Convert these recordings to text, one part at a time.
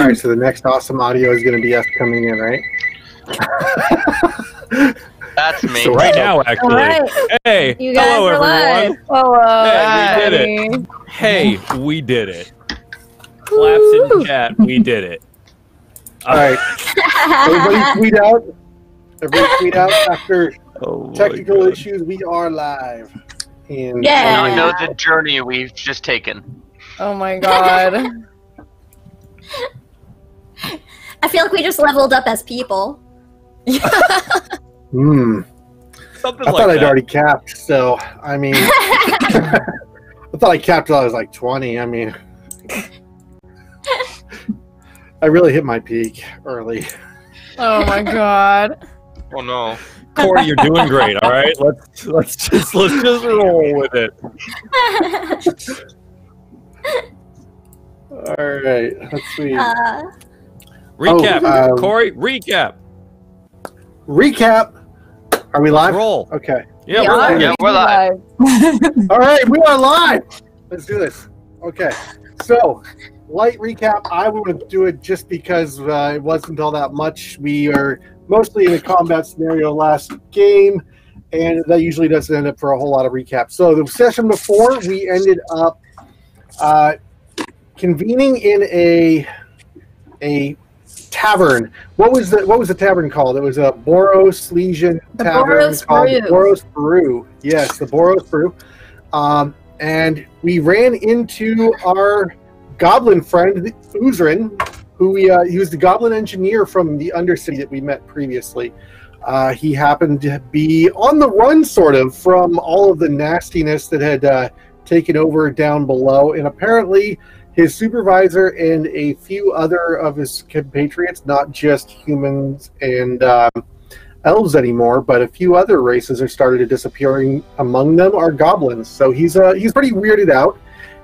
All right, so the next awesome audio is going to be us coming in, right? That's me. So right now, actually. Right. Hey, You guys hello, are everyone. live. Hello. Hey, we did it. Hey, we did it. Claps in chat. We did it. All right. Everybody tweet out. Everybody tweet out after technical issues. We are live. And Yeah. I know the journey we've just taken. Oh my god. I feel like we just leveled up as people. Hmm. Something I like thought I'd that. already capped, so I mean, I thought I capped till I was like 20. I mean, I really hit my peak early. Oh my god. Oh no. Corey, you're doing great. All right, let's just roll with it. All right, let's see. Recap, Corey. Recap. Recap. Are we live? Roll. Okay. Yeah, Yeah, we're live. Yeah, we're live. All right, we are live. Let's do this. Okay. So, light recap. I want to do it just because it wasn't all that much. We are mostly in a combat scenario last game, and that usually doesn't end up for a whole lot of recap. So, the session before, we ended up convening in a tavern. What was the tavern called? It was a Boros Legion tavern called the Boros Brew. Yes, the Boros Brew. And we ran into our goblin friend Uzrin, who he was the goblin engineer from the Undercity that we met previously. He happened to be on the run, sort of, from all of the nastiness that had taken over down below, and apparently his supervisor and a few other of his compatriots, not just humans and elves anymore, but a few other races are started disappearing. Among them are goblins. So he's pretty weirded out.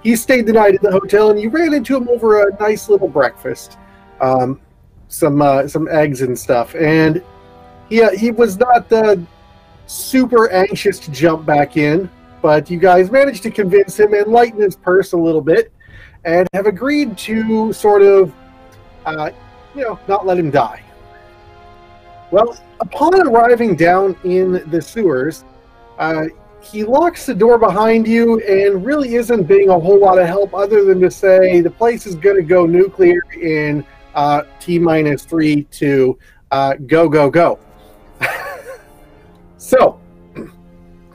He stayed the night at the hotel, and you ran into him over a nice little breakfast, some eggs and stuff. And he was not super anxious to jump back in, but you guys managed to convince him and lighten his purse a little bit, and have agreed to sort of, not let him die. Well, upon arriving down in the sewers, he locks the door behind you and really isn't being a whole lot of help other than to say the place is going to go nuclear in T-3, 2, go, go, go. So,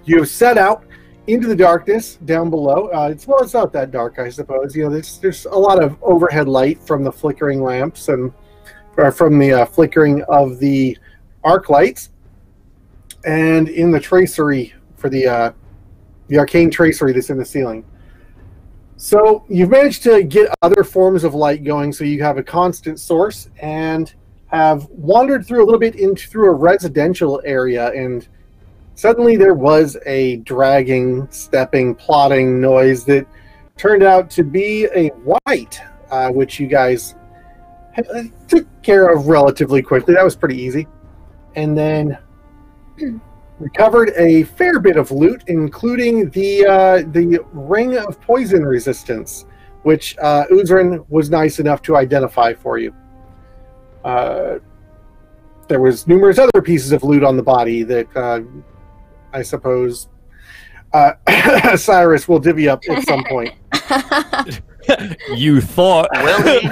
you've set out into the darkness down below. It's not that dark, I suppose. You know, there's a lot of overhead light from the flickering lamps and from the flickering of the arc lights, and in the tracery for the arcane tracery that's in the ceiling. So you've managed to get other forms of light going, so you have a constant source, and have wandered through a little bit through a residential area, and suddenly there was a dragging, stepping, plodding noise that turned out to be a wight, which you guys took care of relatively quickly. That was pretty easy. And then recovered a fair bit of loot, including the ring of poison resistance, which Uzrin was nice enough to identify for you. There was numerous other pieces of loot on the body that I suppose Cyrus will divvy up at some point. You thought? Will he?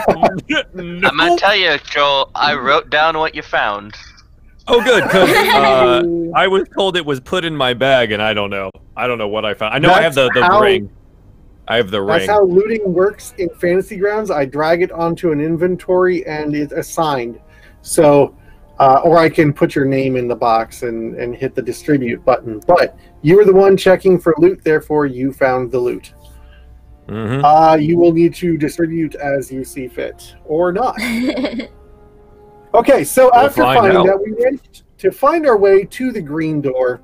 No. I'm gonna tell you, Joel. I wrote down what you found. Oh, good, because I was told it was put in my bag, and I don't know. I don't know what I found. I know I have the ring. I have the ring. That's how looting works in Fantasy Grounds. I drag it onto an inventory, and it's assigned. So, or I can put your name in the box and hit the distribute button. But you were the one checking for loot, therefore you found the loot. Mm-hmm. You will need to distribute as you see fit, or not. Okay, so after finding that, we went to find our way to the green door,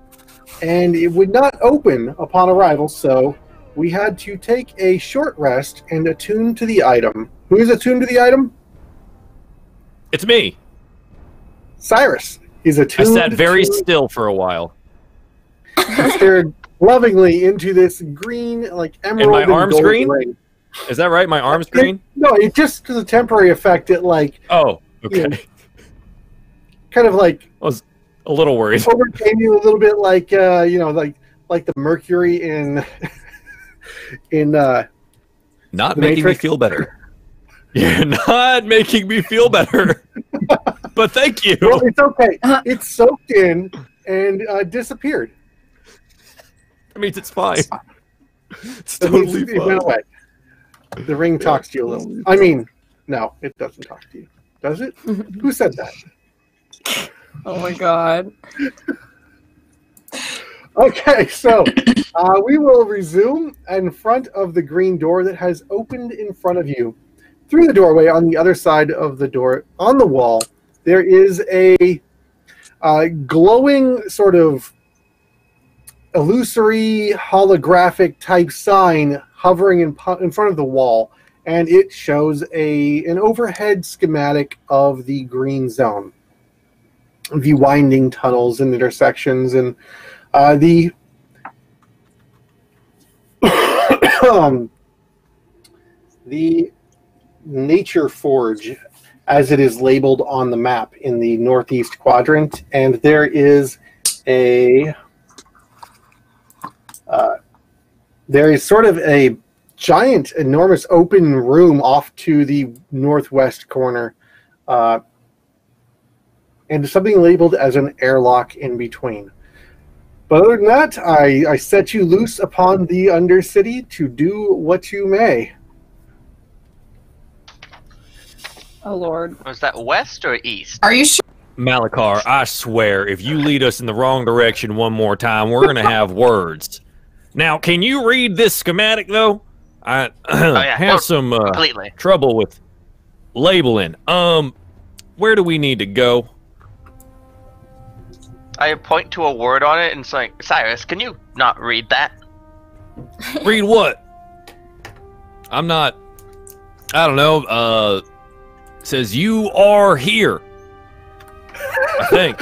and it would not open upon arrival, so we had to take a short rest and attune to the item. Who is attuned to the item? It's me. Cyrus. He's attuned. I sat very still for a while. He stared lovingly into this green, like emerald and my and arms gold green? ring. Is that right? My arm's green? No, it just as a temporary effect. It like Oh, okay. You know, kind of like I was a little worried. Overcame you a little bit, like like the mercury in not making me feel better. You're not making me feel better. But thank you. Well, it's okay. It soaked in and disappeared. That means it's fine. It's totally fine. It went away. The ring talks to you a little. I mean, no, it doesn't talk to you. Does it? Who said that? Oh my god. Okay, so we will resume in front of the green door that has opened in front of you. Through the doorway on the other side of the door, on the wall, there is a glowing sort of illusory holographic type sign hovering in front of the wall, and it shows an overhead schematic of the green zone, the winding tunnels and intersections, and the the nature forge, as it is labeled on the map in the northeast quadrant, and there is there is sort of a giant, enormous open room off to the northwest corner, and something labeled as an airlock in between. But other than that, I set you loose upon the Undercity to do what you may. Oh lord. Was that west or east? Are you sure? Malachar, I swear, if you lead us in the wrong direction one more time, we're going to have words. Now, can you read this schematic, though? I have some trouble with labeling. Where do we need to go? I point to a word on it and it's like, Cyrus, can you not read that? Read what? I'm not... I don't know. It says, you are here. I think.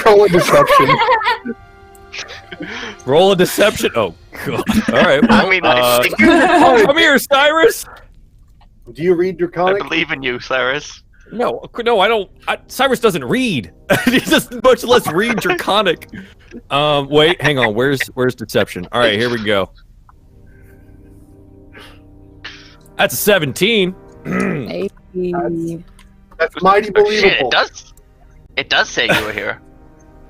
Roll a deception. Roll a deception? Oh, God. All right. Well, I mean, I think come here, Cyrus. Do you read I Draconic? believe in you, Cyrus. No, I don't. Cyrus doesn't read. He just much less read Draconic. Wait, hang on. Where's deception? All right, here we go. That's a 17. That's mighty believable. Shit, it does say you were here.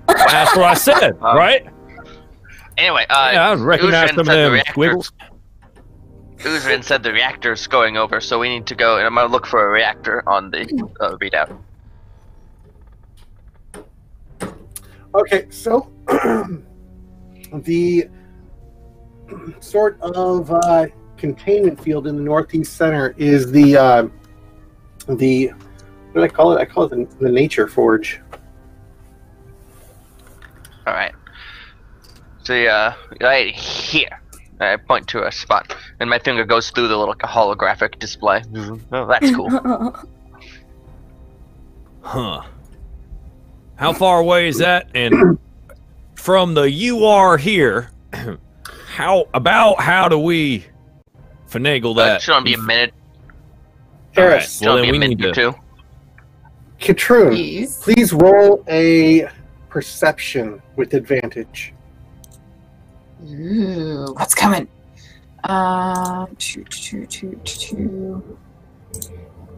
That's what I said, right? Anyway, yeah, I recognize some of them squiggles. Uzrin said the reactor's going over, so we need to go, and I'm gonna look for a reactor on the readout. Okay, so the sort of containment field in the northeast center is the what do I call it? I call it the nature forge. All right. So right here. I point to a spot, and my finger goes through the little holographic display. Oh, that's cool. Huh. How far away is that? And from the you are here, how do we finagle that? Should only be a minute. Harris, well, then we need to. Two. Katroon, please roll a perception with advantage. Ooh, what's coming? Two.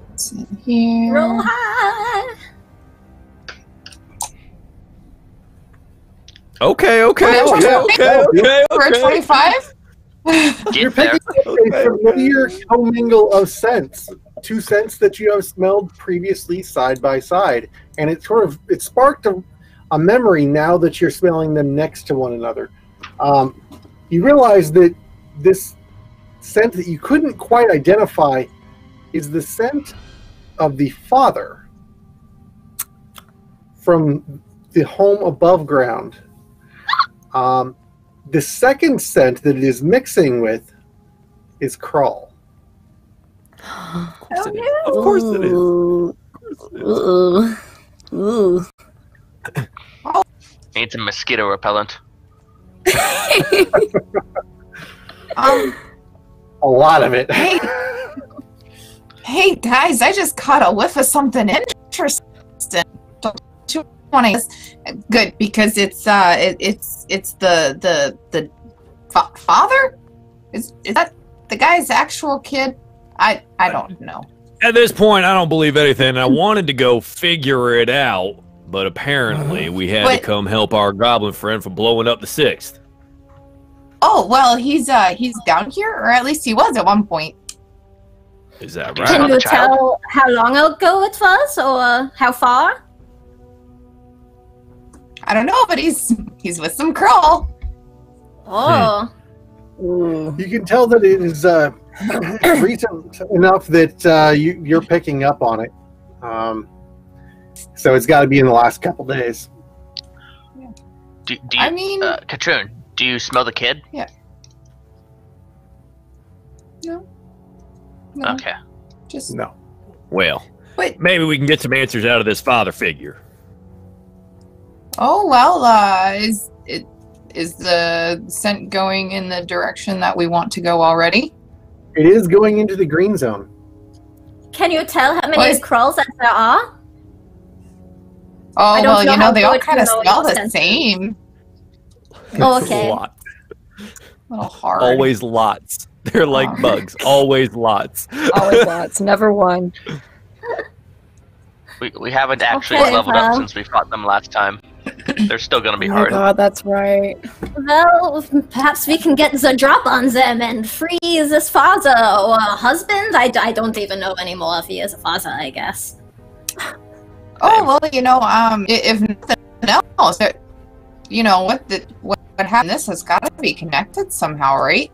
What's in here? Roll high. Okay. For a 25? You're picking up a familiar commingle of scents. Two scents that you have smelled previously side by side. And it sparked a memory now that you're smelling them next to one another. You realize that this scent that you couldn't quite identify is the scent of the father from the home above ground. The second scent that it is mixing with is Crawl. Of course it is. Ooh. Need some mosquito repellent. A lot of it. Hey guys, I just caught a whiff of something interesting. Don't you want to? Good, because it's the father. Is that the guy's actual kid? I don't know. At this point, I don't believe anything. I wanted to go figure it out, but apparently we had to come help our goblin friend from blowing up the 6th. Oh well, he's down here, or at least he was at one point. Is that right? Can you tell how long ago it was, or how far? I don't know, but he's with some Krull. Oh. You can tell that it is recent enough that you're picking up on it. So it's got to be in the last couple days. Do you, I mean, Katrun, do you smell the kid? Yeah. No. Okay. Just no. Well, maybe we can get some answers out of this father figure. Oh well, is the scent going in the direction that we want to go already? It is going into the green zone. Can you tell how many Krulls that there are? Oh well, you know they all kind of smell the same. Oh, okay. A lot. A little hard. Always lots. They're like bugs. Always lots. Always lots. Never one. We haven't actually leveled up since we fought them last time. They're still going to be hard. Oh my god, that's right. Well, perhaps we can get the drop on them and free this father or husband. I don't even know anymore if he is a father, I guess. Oh, well, you know, if nothing else, you know, what happened, this has got to be connected somehow, right?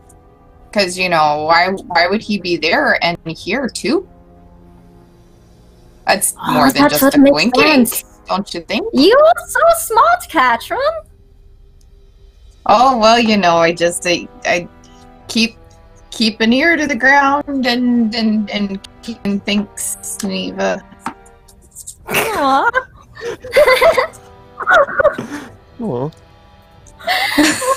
Because, you know, why would he be there and here, too? That's more than just a coincidence, don't you think? You are so smart, Katrun. Oh, well, you know, I keep an ear to the ground and keeping things, Neva. Aww. Aww.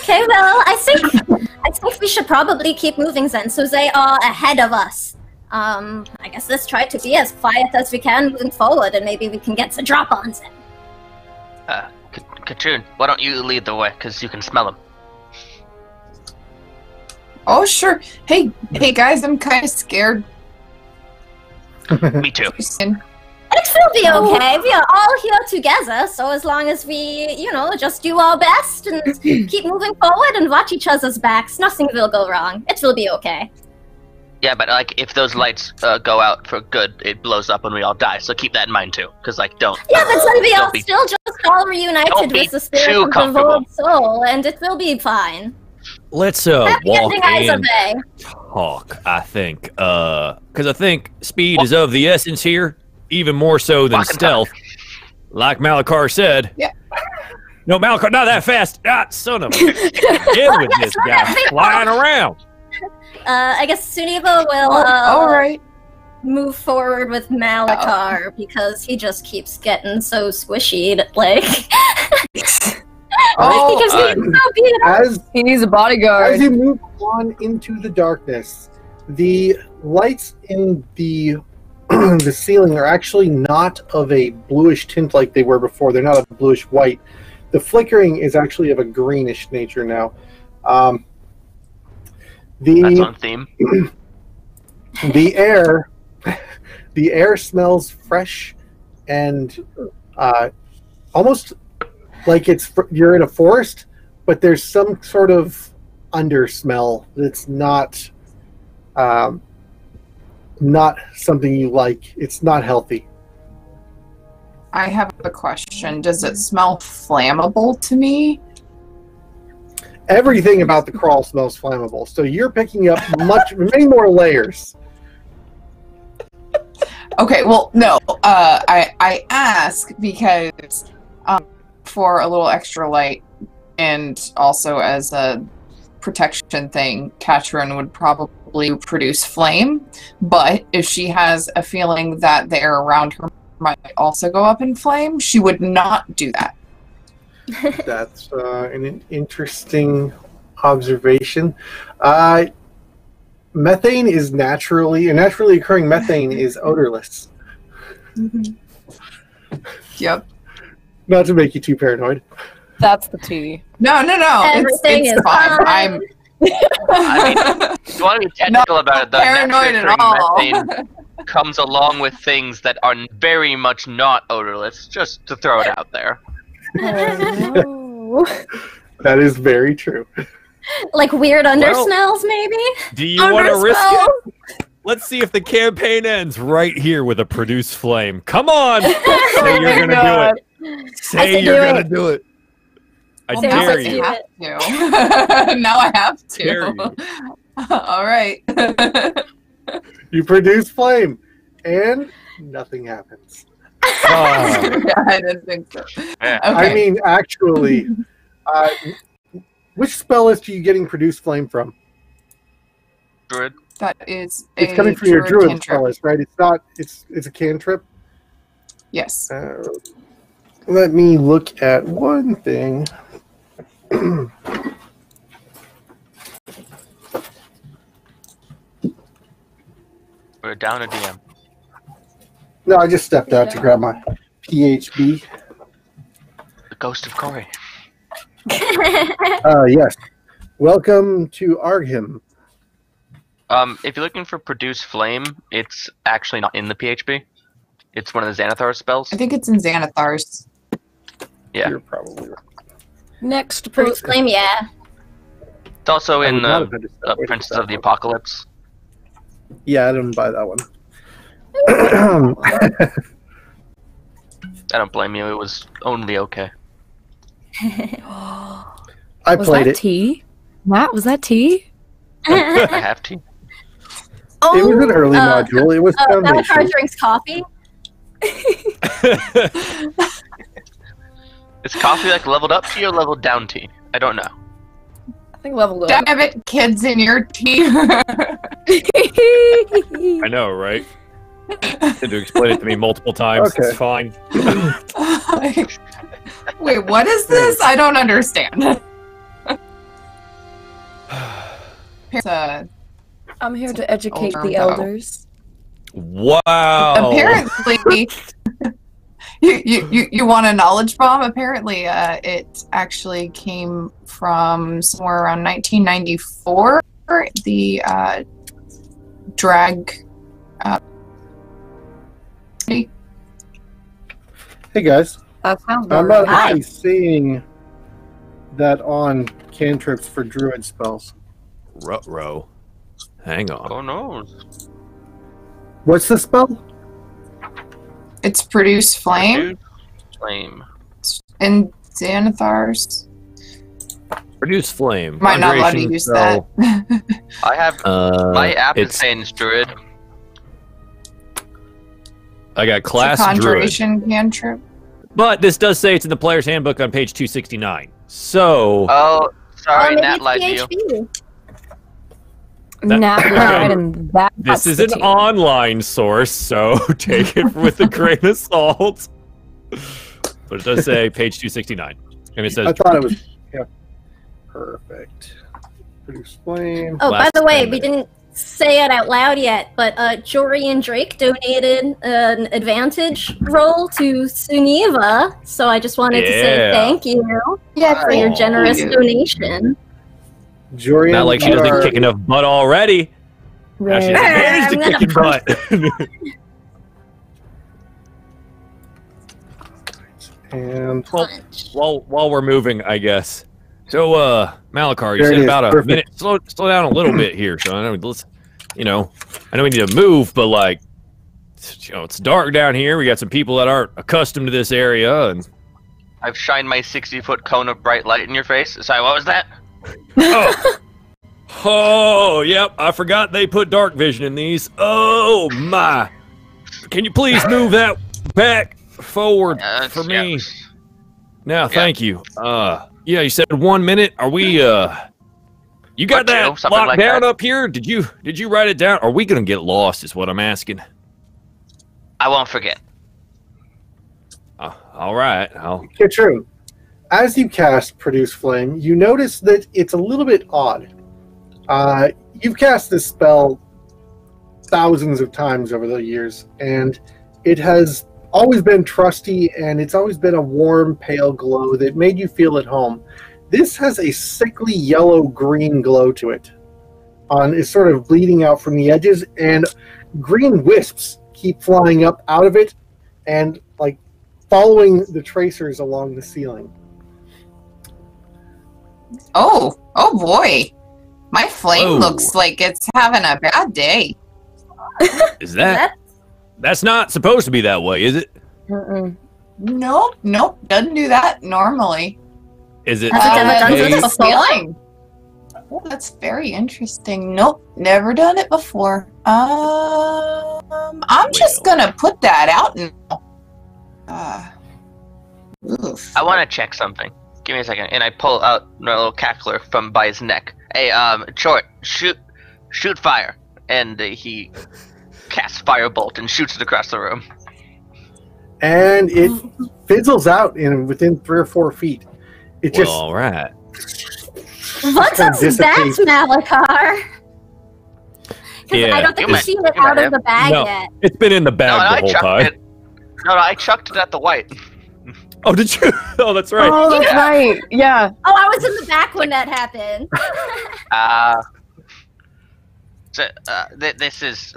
Okay, well, I think we should probably keep moving then, so they are ahead of us. I guess let's try to be as quiet as we can moving forward, and maybe we can get some drop-ons in. Katrun, why don't you lead the way, because you can smell them. Oh, sure. Hey guys, I'm kind of scared. Me too. It will be okay. We are all here together, so as long as we, you know, just do our best and keep moving forward and watch each other's backs, nothing will go wrong. It will be okay. Yeah, but, like, if those lights go out for good, it blows up and we all die, so keep that in mind, too. Because, like, don't... Yeah, but then we are still just all reunited with the spirit of the void soul, and it will be fine. Let's walk and talk, I think. Because I think speed is of the essence here, even more so than stealth. Like Malachar said. Yeah. No, Malachar, not that fast. Ah, son of a... Get with this guy flying around. I guess Suniva will all right. move forward with Malachar because he just keeps getting so squishy, like... he needs a bodyguard. As you move on into the darkness, the lights in the the ceiling are actually not of a bluish tint like they were before. They're not a bluish white. The flickering is actually of a greenish nature now. That's on theme. The air smells fresh and almost like you're in a forest, but there's some sort of under smell that's not something you like. It's not healthy. I have a question. Does it smell flammable to me? Everything about the crawl smells flammable, so you're picking up many more layers. Okay, well, no. I ask because for a little extra light and also as a protection thing, Katrun would probably produce flame, but if she has a feeling that the air around her might also go up in flame, she would not do that. That's an interesting observation. Methane is naturally occurring methane is odorless. Yep. Not to make you too paranoid. That's the tea. No. Everything it's is fine. fine. I mean, if you want to be technical about it, the paranoid at all. methane comes along with things that are very much not odorless, just to throw it out there. Oh, no. That is very true. Like weird undersmells, maybe? Do you want to risk it? Let's see if the campaign ends right here with a produce flame. Come on! Say you're going to do it. Say you're going to do it. I dare you. Now I have to. Dare you. All right. You produce flame, and nothing happens. Yeah, I didn't think so. Yeah. Okay. I mean, actually, which spell list are you getting produce flame from? Druid. That is It's coming from your druid cantrip. spell list, right? It's not. It's a cantrip. Yes. Let me look at one thing. We're down a DM. No, I just stepped out to grab my PHB. The ghost of Corey. Yes. Welcome to Arghim. If you're looking for produce flame, it's actually not in the PHB. It's one of the Xanathar spells. I think it's in Xanathar's. Yeah. You're probably right. Next Produce flame, yeah. It's also I in would not have had to start waiting Princess for that of the one. Apocalypse. Yeah, I didn't buy that one. I don't blame you. It was only okay. I Was played that it. tea? Matt, was that tea? I have to. It was an early module. It was Malachi foundation. drinks coffee. Is coffee like leveled up tea or leveled down tea? I don't know. I think leveled up. Damn it, kids in your team. I know, right? Had to explain it to me multiple times. Okay. It's fine. Wait, what is this? I don't understand. I'm here to educate Older the though. elders. Wow. Apparently, you want a knowledge bomb? Apparently, it actually came from somewhere around 1994. The drag. Hey guys, That sounds I'm not Hi. actually seeing that on cantrips for druid spells. Ruh-roh. Hang on. Oh no. What's the spell? It's produce flame Produce flame. in Xanathar's. Produce flame. Might not let me Hydration use spell. that. I have my app is it's- saying Druid. I got It's a class druid. conjuration cantrip. But this does say it's in the player's handbook on page 269. So, Oh, sorry, maybe Nat it's lied to you. PHP. Nat lied, and that's this is the an tea. online source, so take it with a grain of salt. But it does say page 269. And it says I thought it was. Yeah. Perfect. Produce flame. Oh, by Last the way, 10 we minutes. didn't say it out loud yet, but Jory and Drake donated an advantage roll to Suniva, so I just wanted to say Yeah. thank you for your generous you. donation. Jorian, not like she you doesn't are- kick enough butt already. Now she's Right. managed to I'm kick gonna butt. And Punch. while we're moving, I guess. So, Malachar, you There it said is, about a perfect. minute. Slow down a little bit here, Sean. I know, I know we need to move, but like, it's dark down here. We got some people that aren't accustomed to this area, and I've shined my 60-foot cone of bright light in your face. Sorry, what was that? oh, yep, I forgot they put dark vision in these. Oh my! Can you please move that back forward for me? Yeah. Now, thank you. Yeah, you said 1 minute. Are we? You got Or two, that something locked like down that. up here? Did you write it down? Are we gonna get lost? Is what I'm asking. I won't forget. All right. Okay, true. As you cast Produce Flame, you notice that it's a little bit odd. You've cast this spell thousands of times over the years, and it has always been trusty, and it's always been a warm, pale glow that made you feel at home. This has a sickly yellow-green glow to it. It's sort of bleeding out from the edges, and green wisps keep flying up out of it and like following the tracers along the ceiling. Oh boy. My flame looks like it's having a bad day. Is that? That's not supposed to be that way, is it? Nope, doesn't do that normally. Is it? Has it ever done this before? Oh, that's very interesting. Nope, never done it before. I'm just gonna put that out now. I want to check something. Give me a second, and I pull out my little cackler from by his neck. Hey, Short, shoot fire, and he casts firebolt and shoots it across the room. And it fizzles out within 3 or 4 feet. It just all right. What's that, Malachar? Yeah. I don't think we've seen it out of the bag yet. It's been in the bag the whole time. No, I chucked it at the white. Oh, did you? Oh, that's right. Oh, that's right. Yeah. Oh, I was in the back when that happened. This is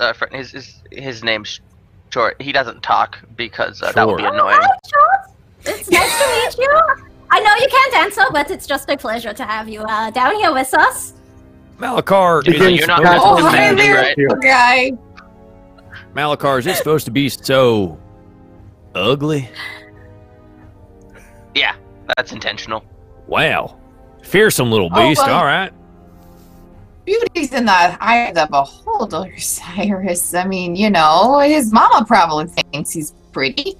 his name's Short. He doesn't talk because that would be annoying. Hi, Short. It's nice to meet you. I know you can't answer, but it's just a pleasure to have you down here with us. Malachar, you're not hi there, right? guy. Malachar, is it supposed to be so ugly? Yeah, that's intentional. Wow. Fearsome little beast, all right. Beauty's in the eye of the beholder, Cyrus. I mean, you know, his mama probably thinks he's pretty.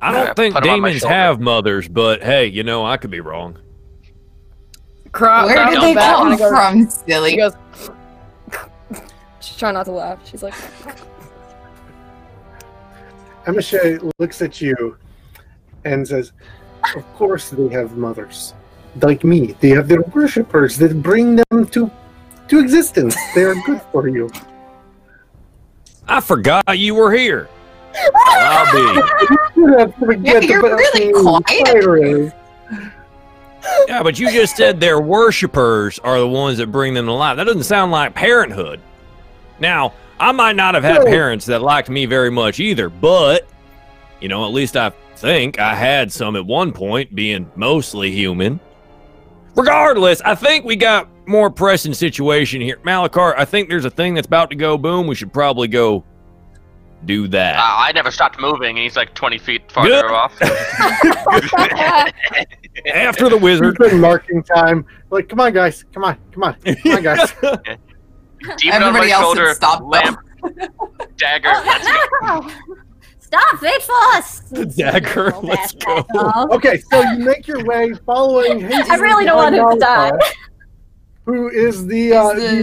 I don't think demons have mothers, but hey, you know, I could be wrong. Where did they come from, silly? She goes, she's trying not to laugh. She's like... Amiche looks at you and says, of course they have mothers. Like me, they have their worshippers that bring them to existence. They are good for you. I forgot you were here. I'll be. You're really quiet. Yeah, but you just said their worshippers are the ones that bring them to life. That doesn't sound like parenthood. Now, I might not have had parents that liked me very much either, but, you know, at least I think I had some at one point, being mostly human. Regardless, I think we got more pressing situation here. Malachar, I think there's a thing that's about to go boom. We should probably go do that. I never stopped moving, and he's like 20 feet farther off. After the wizard. We've been marking time. Like, come on, guys. Come on, guys. Everybody else shoulder, stop lamp, dagger. Stop, wait for us. The dagger, let's go. Okay, so you make your way following Jesus. I really don't want him to die. Who is the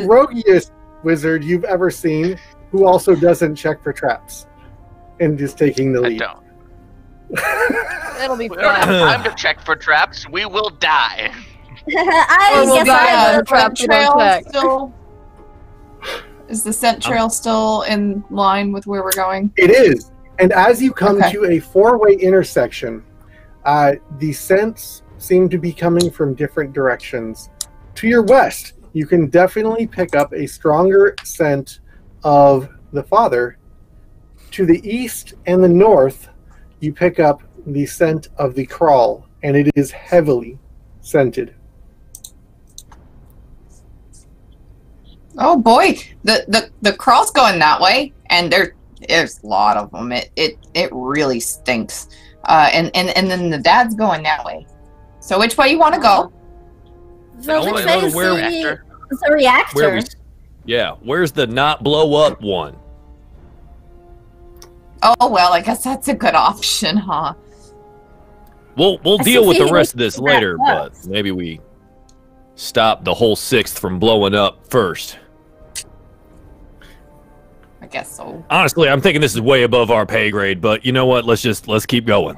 roguiest wizard you've ever seen, who also doesn't check for traps and is taking the lead. I don't. It'll be We don't have fun. time to check for traps. We will die. I guess I will. Scent trail still. Is the scent trail still in line with where we're going? It is. And as you come to a 4-way intersection, the scents seem to be coming from different directions. To your west, you can definitely pick up a stronger scent of the father. To the east and the north, you pick up the scent of the crawl, and it is heavily scented. Oh boy, the crawl's going that way, and there's a lot of them. It really stinks. And then the dad's going that way. So which way you want to go? So which way is the reactor? Where's the not blow up one? Oh well, I guess that's a good option, huh? We'll deal with the rest of this later, but maybe we stop the whole 6th from blowing up first. I guess so. Honestly, I'm thinking this is way above our pay grade, but you know what? Let's keep going.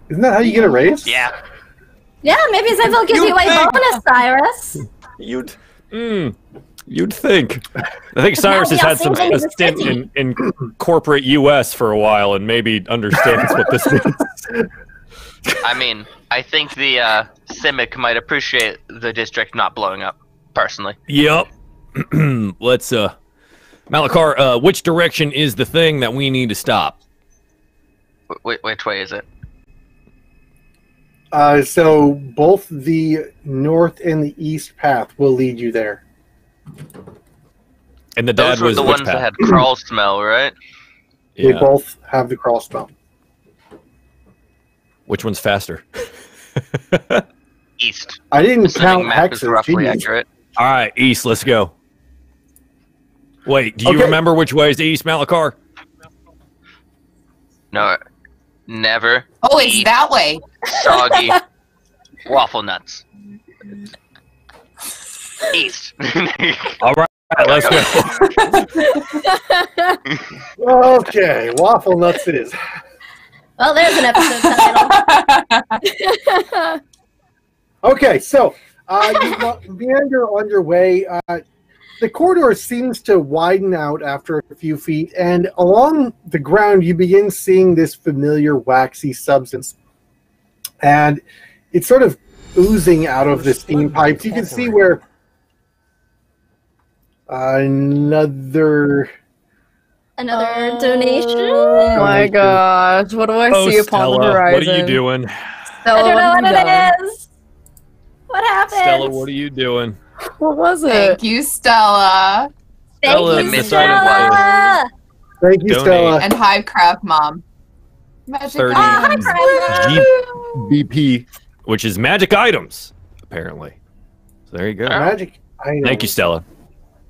Isn't that how you get a raise? Yeah. Yeah, maybe Zed will give you a bonus, Cyrus. You'd think. I think Cyrus has had a stint in corporate U.S. for a while and maybe understands what this means. I mean, I think the Simic might appreciate the district not blowing up, personally. Yep. Let's, Malachar, which direction is the thing that we need to stop? Which way is it? So both the north and the east path will lead you there. And the Those were the ones that had crawl smell, right? They both have the crawl smell. Which one's faster? East. I didn't count map is hexes. roughly accurate. All right, east. Let's go. Wait, do you remember which way is the east, Malachar? No, never. Oh, it's that way. Soggy waffle nuts. East. All right, let's go. Okay, waffle nuts it is. Well, there's an episode title. Okay, so you meander on your way. The corridor seems to widen out after a few feet, and along the ground you begin seeing this familiar waxy substance. And it's sort of oozing out of the steam pipes. You can see where another donation? Oh my gosh, what do I see upon Stella, the horizon? what are you doing? I don't know what it is. What happened? Stella, what are you doing? What was it? Thank you, Stella. Thank you, Stella. Thank you, Stella. And Hivecraft Mom. Magic 30 GBP, which is magic items, apparently. So there you go. Magic items. Thank you, Stella.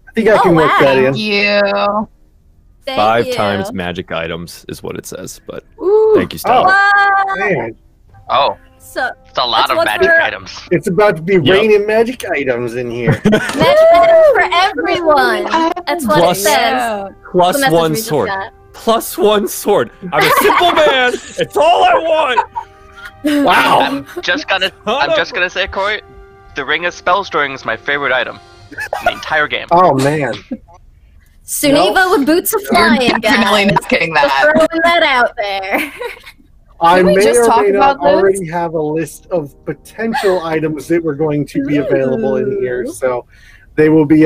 I think I can work that in. Thank you. 5 times magic items is what it says, but Ooh. thank you, Stella. Oh, man. Oh. So it's a lot of magic items. It's about to be raining magic items in here. Magic items for everyone. That's what it says. Plus 1 sword. Plus 1 sword. I'm a simple man. It's all I want. Wow. I'm just gonna say, Corey, the Ring of Spell Storing is my favorite item in the entire game. Oh man. Suniva with boots of flying, You're definitely not getting that. Just throwing that out there. I may or may not already have a list of potential items that were going to be available in here, so they will be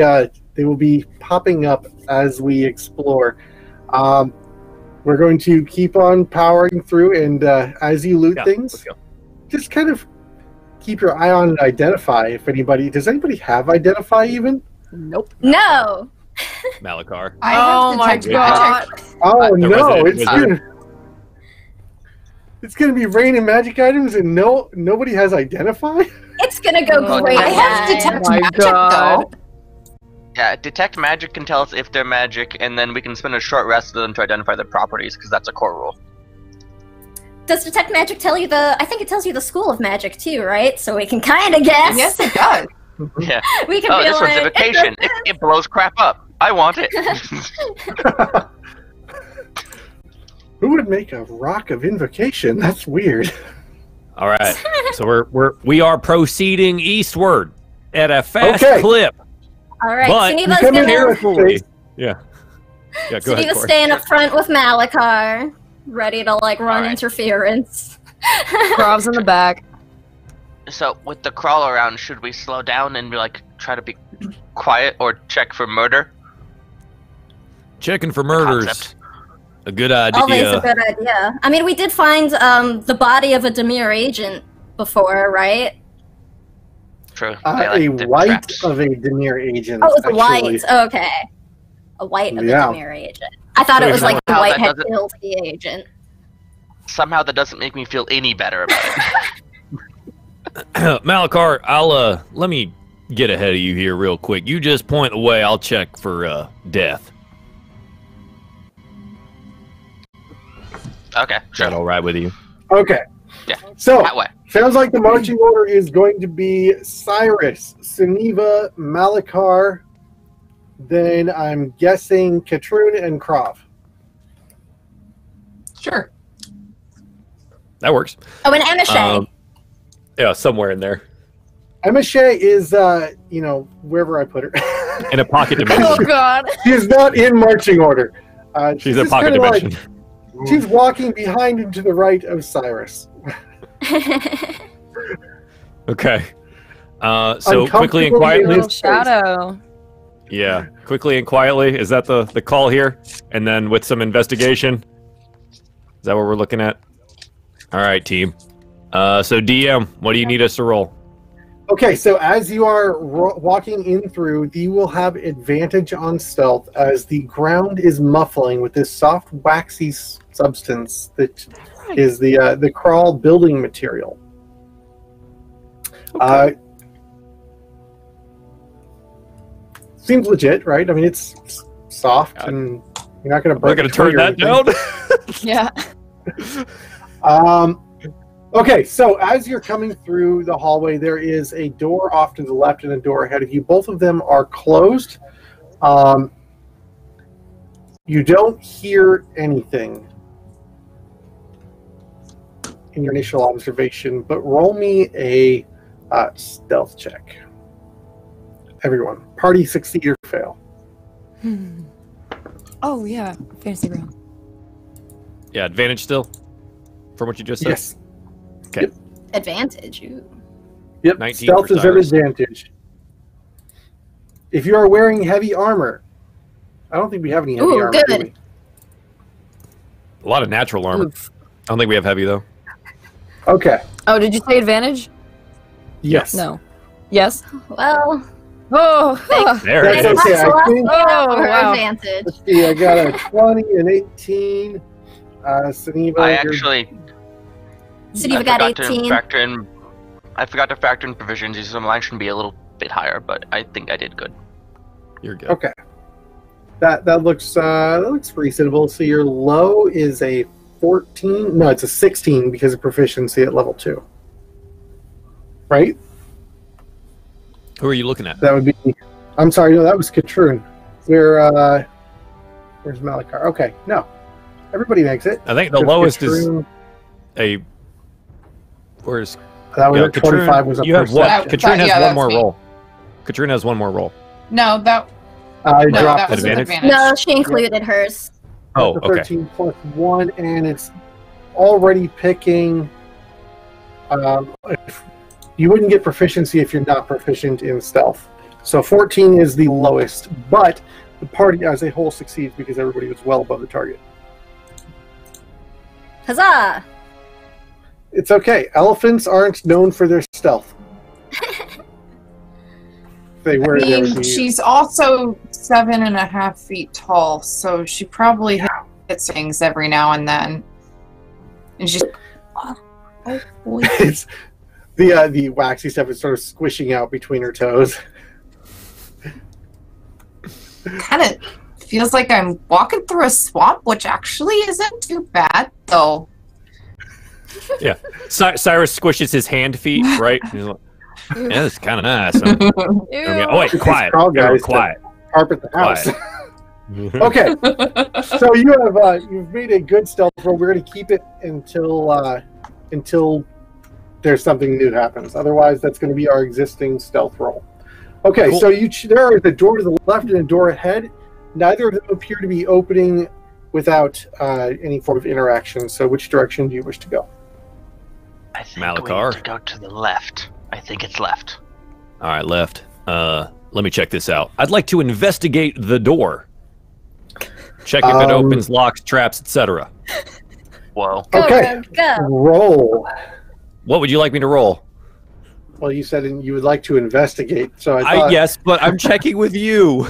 popping up as we explore. We're going to keep on powering through, and as you loot things, just kind of keep your eye on and identify if anybody. Does anybody have identify even? Nope. No. Malachar. Oh my god. Oh no! It's gonna be raining magic items, and nobody has identify. It's gonna go great. I have detect magic though. Yeah, detect magic can tell us if they're magic, and then we can spend a short rest with them to identify their properties, because that's a core rule. Does detect magic tell you I think it tells you the school of magic too, right? So we can kind of guess. Yes, it does. Yeah. We can be this one's invocation. It blows crap up. I want it. Who would make a rock of invocation? That's weird. All right, so we are proceeding eastward at a fast clip. All right, but Suniva's go ahead. Suniva's staying up front with Malachar, ready to run interference. Krov's in the back. So with the crawl around, should we slow down and try to be quiet or check for murder? Checking for murders. A good idea. Always a good idea. I mean, we did find the body of a Demir agent before, right? True. A white of a Demir agent. Oh, it was a white. Oh, okay. A white of a Demir agent. I thought it was like the white had killed the agent. Somehow that doesn't make me feel any better about it. Malachar, I'll let me get ahead of you here real quick. You just point the way. I'll check for death. Okay, sure. Is that all right with you? Okay. Yeah. So that way. Sounds like the marching order is going to be Cyrus, Suniva, Malachar, then I'm guessing Katrun and Krov. Sure. That works. Oh, and Anashay. Yeah, somewhere in there. Emma Shea is, you know, wherever I put her. In a pocket dimension. Oh God. She's not in marching order. She's a pocket dimension. Like, she's walking behind and to the right of Cyrus. Okay. So quickly and quietly. Shadow. Yeah, quickly and quietly. Is that the call here? And then with some investigation. Is that what we're looking at? All right, team. So DM, what do you need us to roll? Okay, so as you are walking in through, you will have advantage on stealth as the ground is muffling with this soft, waxy substance that is the crawl building material. Okay. Seems legit, right? I mean, it's soft, and you're not going to break. We're going to turn that down. Yeah. Okay, so as you're coming through the hallway, there is a door off to the left and a door ahead of you. Both of them are closed. You don't hear anything in your initial observation, but roll me a stealth check. Everyone, party succeed or fail. Oh yeah, fantasy room. Yeah, advantage still, from what you just said? Yes. Okay. Yep. Advantage. Ooh. Yep, 19 stealth is an advantage. If you are wearing heavy armor, I don't think we have any heavy armor, good. do we? A lot of natural armor. Oof. I don't think we have heavy, though. Okay. Oh, did you say advantage? Yes. No. Yes. Well. Oh. There it That's is. okay. I think, wow. Advantage. let's see, I got a 20, an 18. Saniva, I you're- actually. Saniva I got forgot 18. To factor in. I forgot to factor in provisions, so mine should be a little bit higher, but I think I did good. You're good. Okay. That looks reasonable. So your low is a 14. No, it's a 16 because of proficiency at level 2. Right? Who are you looking at? That would be. I'm sorry. No, that was Katrun. Where's Malakar? Okay. No. Everybody makes it. I think the lowest is a. Where's that was 25 was a you have what? Katrina has one more me. roll. Katrina has one more roll. No, that I no, dropped that was advantage? advantage. No, she included hers. Oh, the okay. 13 plus 1, and it's already picking. You wouldn't get proficiency if you're not proficient in stealth. So 14 is the lowest, but the party as a whole succeeds because everybody was well above the target. Huzzah! It's okay. Elephants aren't known for their stealth. They were. I mean, she's also 7.5 feet tall, so she probably hits things every now and then. And she's oh boy. It's the waxy stuff is sort of squishing out between her toes. Kind of feels like I'm walking through a swamp, which actually isn't too bad, though. Yeah. Cyrus squishes his hand feet, right? He's like, yeah, that's kind of nice. Oh, wait, quiet. Quiet. Carpet the house. Okay. So you've made a good stealth roll. We're going to keep it until there's something new happens. Otherwise, that's going to be our existing stealth roll. Okay, cool. So there is a door to the left and a door ahead. Neither of them appear to be opening without any form of interaction. So which direction do you wish to go? I think Malakar? we need to go to the left. I think it's left. All right, left. Let me check this out. I'd like to investigate the door. Check if it opens, locks, traps, etc. Whoa. Okay. Go. Roll. What would you like me to roll? Well, you said you would like to investigate, so I thought... Yes, but I'm checking with you.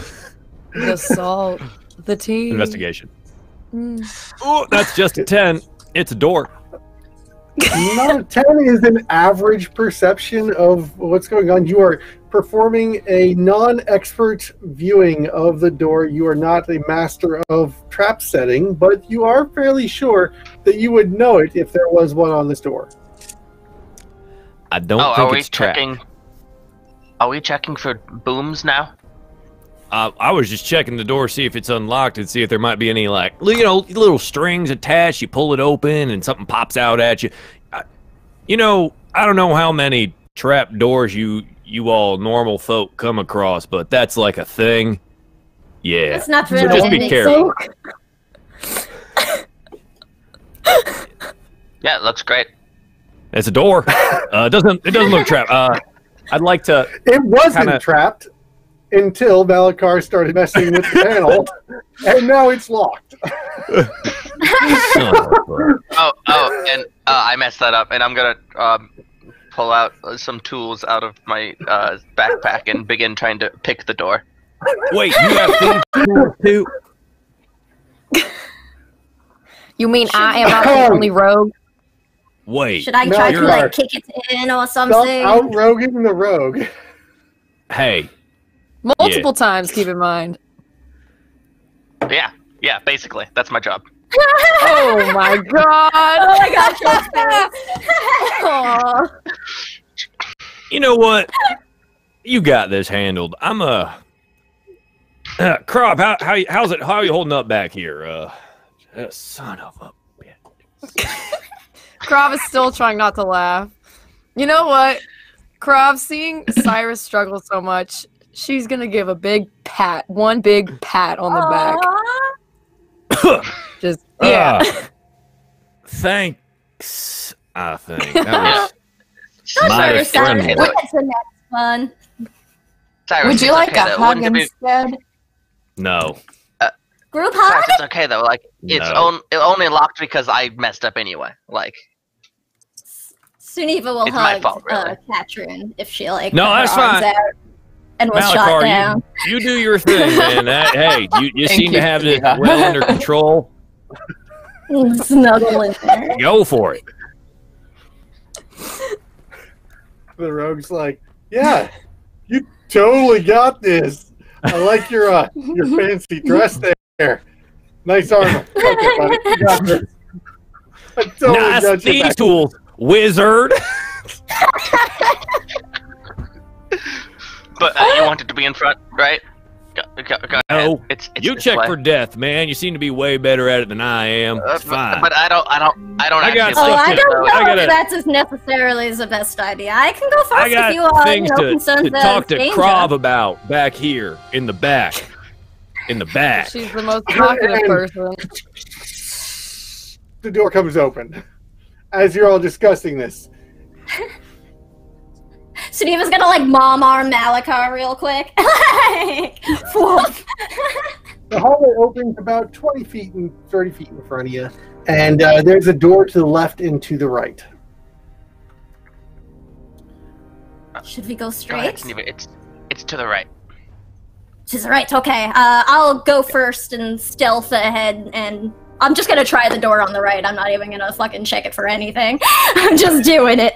The salt. The tea. Investigation. Oh, that's just a 10. It's a door. Not a 10 is an average perception of what's going on. You are performing a non-expert viewing of the door. You are not a master of trap setting, but you are fairly sure that you would know it if there was one on this door. I don't think it's trapped. Are we checking for booms now? I was just checking the door, see if it's unlocked, and see if there might be any, like, little strings attached. You pull it open, and something pops out at you. I don't know how many trap doors you you all normal folk come across, but that's like a thing. Yeah. It's not really so just be careful. Yeah, it looks great. It's a door. It doesn't look trapped. I'd like to. It wasn't trapped until Malachar started messing with the panel, and now it's locked. And I messed that up, and I'm gonna pull out some tools out of my backpack and begin trying to pick the door. Wait, you have things too? You mean I am not the only rogue? Wait. Should I try to like kick it in or something? Stop out-roguing the rogue. Hey. Multiple times, keep in mind. Yeah, basically. That's my job. Oh my god! Oh my gosh, You know what? You got this handled. I'm Crop, how's it? How are you holding up back here? Son of a bitch. Krav is still trying not to laugh. You know what? Krav, seeing Cyrus struggle so much, she's gonna give a big pat, one big pat on the back. Just yeah. Thanks. I think that was Cyrus, we'll get to the next one. Cyrus, would you like a hug instead? No. Group hug? Cyrus, it's okay though. Like it only locked because I messed up anyway. Like Suniva will it's my hug fault, really. Katrin if she like no, put her that's arms fine. out and was shot Malachar, down. you do your thing, man. Hey, you seem to have this well under control. Snuggle in there. Go for it. The rogue's like, yeah, you totally got this. I like your fancy dress there. Nice armor. Okay, buddy, you got this. I totally nice got you these back. tools, wizard. But you wanted to be in front, right? Go No, it's you check for death, man. You seem to be way better at it than I am. It's fine. But I don't I got actually some- I don't know I if that's as necessarily the best idea. I can go first I got if you are, things concerned to talk to danger. Krav about back here in the back. In the back. She's the most talkative person. The door comes open as you're all discussing this. Suniva's gonna like mom arm Malachar real quick. The hallway opens about 20 feet and 30 feet in front of you, and there's a door to the left and to the right. Should we go Go straight? ahead, Suniva. It's to the right. To the right, okay. I'll go first and stealth ahead, and I'm just gonna try the door on the right. I'm not even gonna fucking check it for anything. I'm just doing it.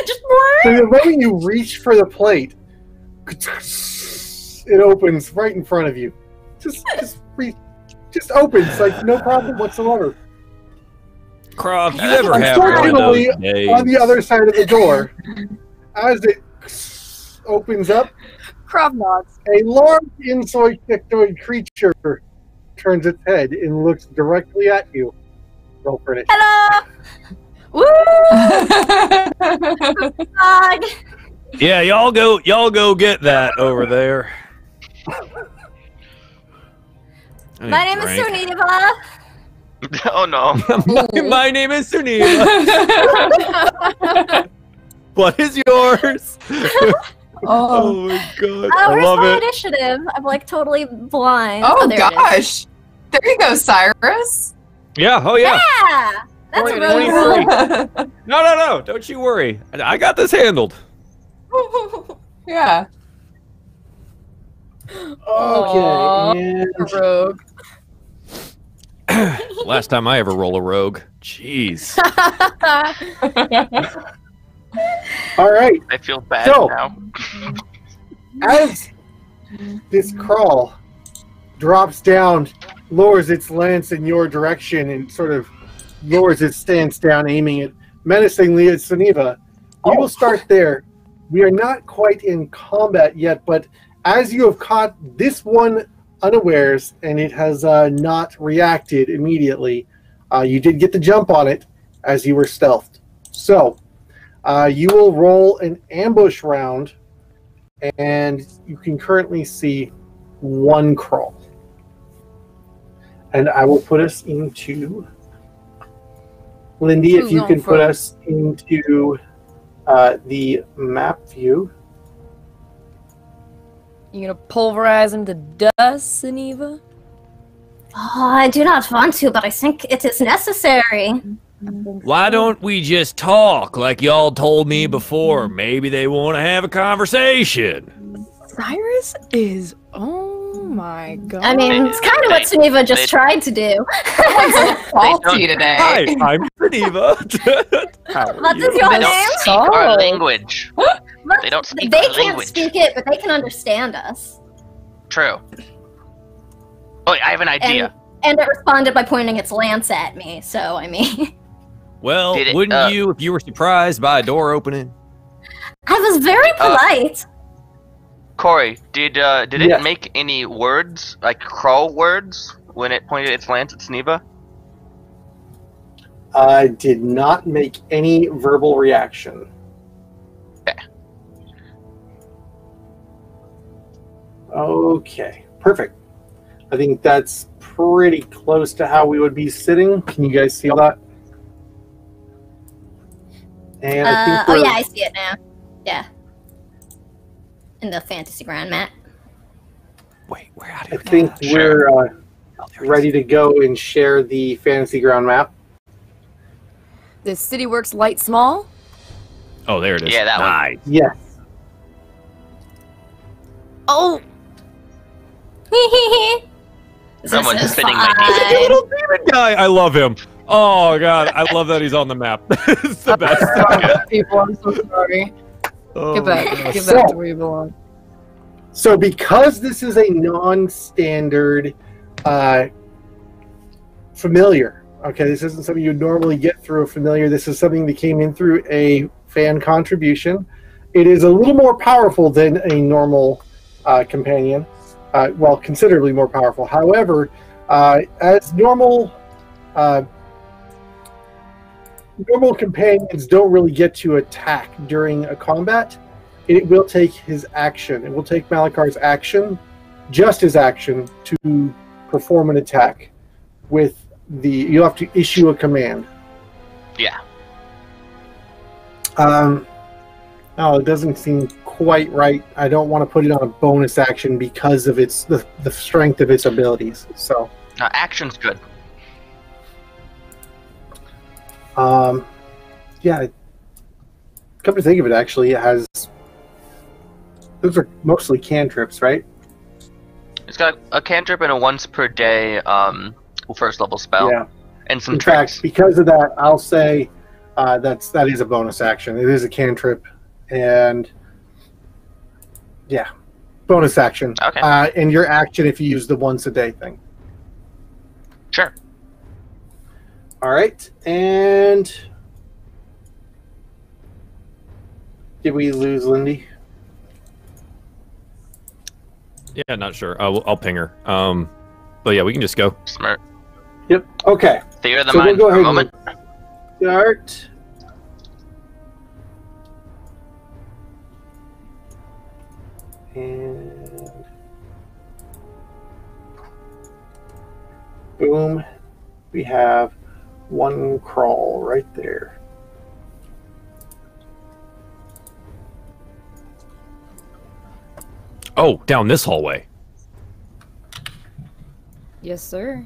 Just So the moment you reach for the plate, it opens right in front of you. Just opens like no problem whatsoever. Krav, you ever have one of Unfortunately, those days? on the other side of the door, as it opens up, Krav nods. a large insectoid creature turns its head and looks directly at you. Roll for it. hello. Woo! Dog. Yeah, y'all go get that over there. My name is Suniva. Oh no. My name is Suniva. What is yours? Oh my god. I Where's love my it. initiative? I'm like totally blind. Oh there it is. gosh. There you go, Cyrus. Yeah, oh yeah. Yeah! That's Point really 23. cool. No, don't you worry. I got this handled. Yeah. Okay. And Rogue. Last time I ever roll a rogue. Jeez. all right. I feel bad So- now. As this crawl drops down, lowers its lance in your direction, and sort of lowers its stance down, aiming it menacingly at Suniva, you will start there. We are not quite in combat yet, but as you have caught this one unawares, and it has not reacted immediately, you did get the jump on it as you were stealthed. So, You will roll an ambush round, and you can currently see 1 crawl. And I will put us into... Lindy, if you can put us into the map view. You gonna pulverize him to dust, Siniva? Oh, I do not want to, but I think it is necessary. Why don't we just talk like y'all told me before? Maybe they want to have a conversation. Cyrus is... Oh my god. I mean, it's kind of what Suniva just tried to do. Faulty today. Hi, I'm Suniva. What is your name? They don't speak our language. They don't speak our language. They can't speak it, but they can understand us. True. Oh, I have an idea. And it responded by pointing its lance at me, so, I mean... Well, wouldn't you if you were surprised by a door opening? I was very polite. Corey, did it make any words, like crawl words, when it pointed its lance at Sniva? I did not make any verbal reaction. Okay. Okay, perfect. I think that's pretty close to how we would be sitting. Can you guys see all that? And I think oh yeah, I see it now. Yeah. In the fantasy ground map. Wait, where are I think we're ready to go and share the fantasy ground map. The city works light small? Oh, there it is. Yeah, that one. Yes. Oh! Someone's spinning my The dick. little demon guy. I love him. Oh god, I love that he's on the map. It's the best. People, I'm so sorry. Oh, Get back to where you belong. So because this is a non-standard familiar, okay, this isn't something you'd normally get through a familiar. This is something that came in through a fan contribution. It is a little more powerful than a normal companion. Well, considerably more powerful. However, as normal companions don't really get to attack during a combat, it will take his action. It will take Malakar's action, just his action, to perform an attack. You have to issue a command. Yeah. No, it doesn't seem quite right. I don't want to put it on a bonus action because of the strength of its abilities. So. Action's good. Yeah. Come to think of it, actually, it has. Those are mostly cantrips, right? It's got a cantrip and a once per day first level spell. Yeah. And some In tricks. fact, because of that, I'll say that is a bonus action. It is a cantrip, and yeah, bonus action. Okay. And your action if you use the once a day thing. Sure. All right, and did we lose Lindy? Yeah, not sure. I'll ping her. But yeah, we can just go. Smart. Yep. Okay. Theater of the So we'll mind go for a ahead moment. Start. And boom, we have one crawl right there. Oh, down this hallway. Yes, sir.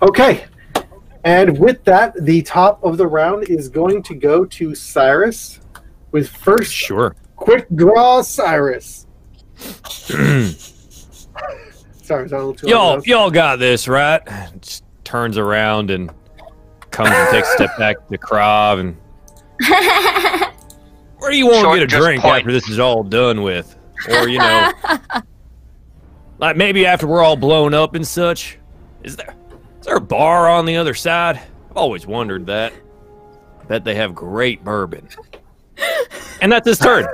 Okay. And with that, the top of the round is going to go to Cyrus with first. Sure. Quick draw, Cyrus. Sorry, was that a little too loud? Y'all got this, right? Just turns around and comes and takes a step back to Krav and. Where do you want to get a drink after this is all done with? Or, like maybe after we're all blown up and such? Is there a bar on the other side? I've always wondered that. I bet they have great bourbon. And that's his turn.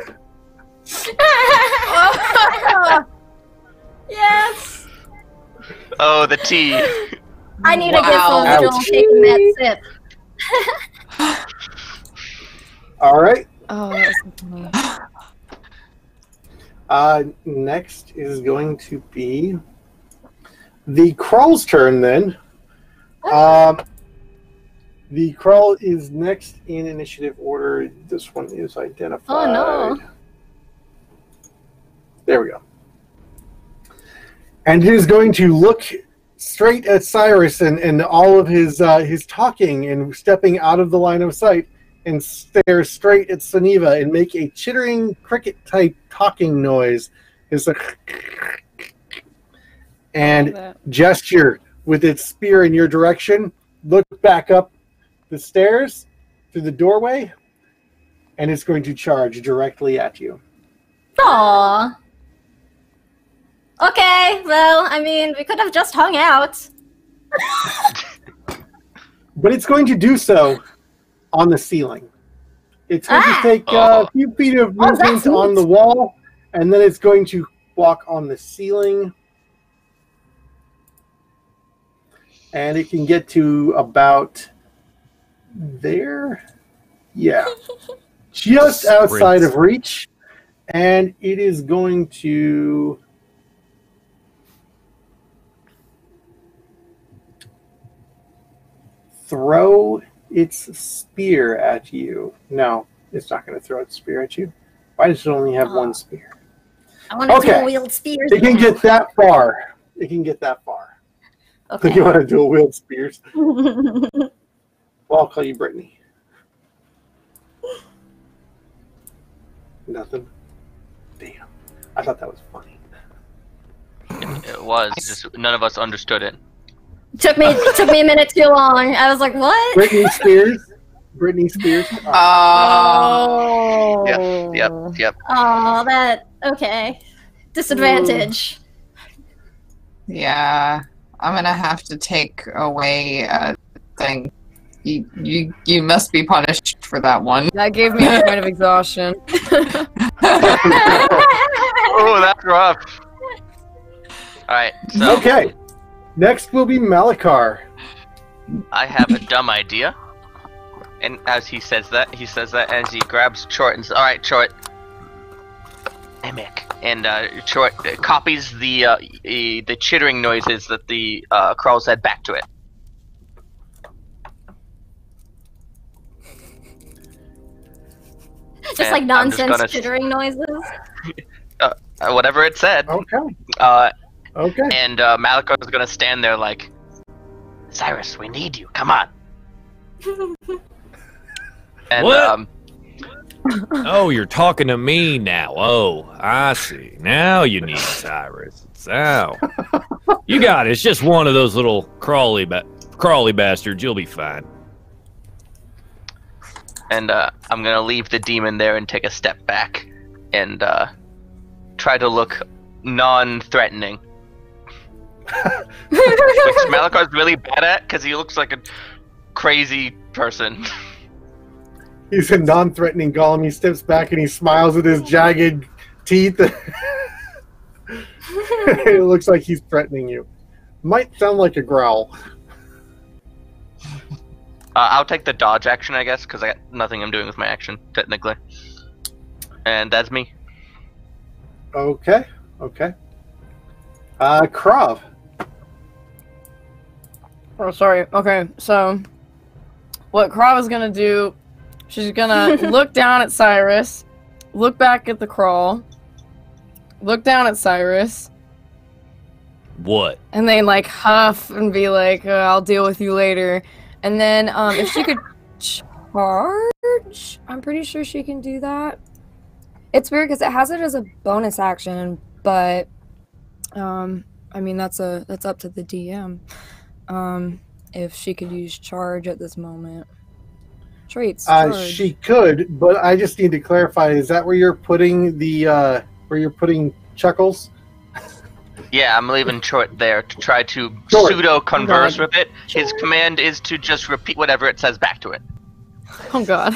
Yes. Oh, the tea. I need to get some Joel taking that sip. All right. Oh, that's so funny. Next is going to be the Krull's turn then. The Krull is next in initiative order. This one is identified. Oh, no. There we go. And it is going to look straight at Cyrus and all of his talking and stepping out of the line of sight and stare straight at Suniva and make a chittering cricket-type talking noise. It's like... and gesture with its spear in your direction. Look back up the stairs through the doorway, and it's going to charge directly at you. Aww. Okay, well, I mean, we could have just hung out. But it's going to do so on the ceiling. It's going to take a few feet of movement on the wall, and then it's going to walk on the ceiling. And it can get to about there. Yeah. Just outside of reach. And it is going to... throw its spear at you. No, it's not going to throw its spear at you. Why does it only have one spear? I want to dual-wield spears. It can get that far. It can get that far. Okay. You want to dual-wield spears? Well, I'll call you Brittany. Nothing? Damn. I thought that was funny. It was. Just none of us understood it. Took me a minute too long. I was like, what? Britney Spears. Britney Spears. Oh. Yep. Oh, that okay. Disadvantage. Yeah, I'm gonna have to take away a thing. You must be punished for that one. That gave me a point of exhaustion. Oh, that's rough. All right. So okay. Next will be Malakar. I have a dumb idea. And as he says that as he grabs Chort and says, "All right, Chort, mimic." And Chort copies the chittering noises that the Krull said back to it. Just like nonsense chittering noises. Whatever it said. Okay. Okay. And Malakar is gonna stand there like, "Cyrus, we need you. Come on." And what? Oh, you're talking to me now. Oh, I see. Now you need Cyrus. Ow. You got it. It's just one of those little crawly bastards. You'll be fine. And I'm gonna leave the demon there and take a step back and try to look non-threatening. Which Malakar's really bad at because he looks like a crazy person. He's a non-threatening golem. He steps back and he smiles with his jagged teeth. It looks like he's threatening you. Might sound like a growl. I'll take the dodge action, I guess, because I got nothing I'm doing with my action, technically. And that's me. Okay. Okay. Krav. Oh, sorry. Okay, so what Krav is gonna do, she's gonna look down at Cyrus, look back at the Krull, look down at Cyrus. What? And then like huff and be like, I'll deal with you later. And then if she could charge, I'm pretty sure she can do that. It's weird because it has it as a bonus action, but I mean that's up to the DM. If she could use charge at this moment. Traits. Charge. She could, but I just need to clarify: is that where you're putting the Chuckles? Yeah, I'm leaving Chort there to try to pseudo converse with it. His command is to just repeat whatever it says back to it. Oh god.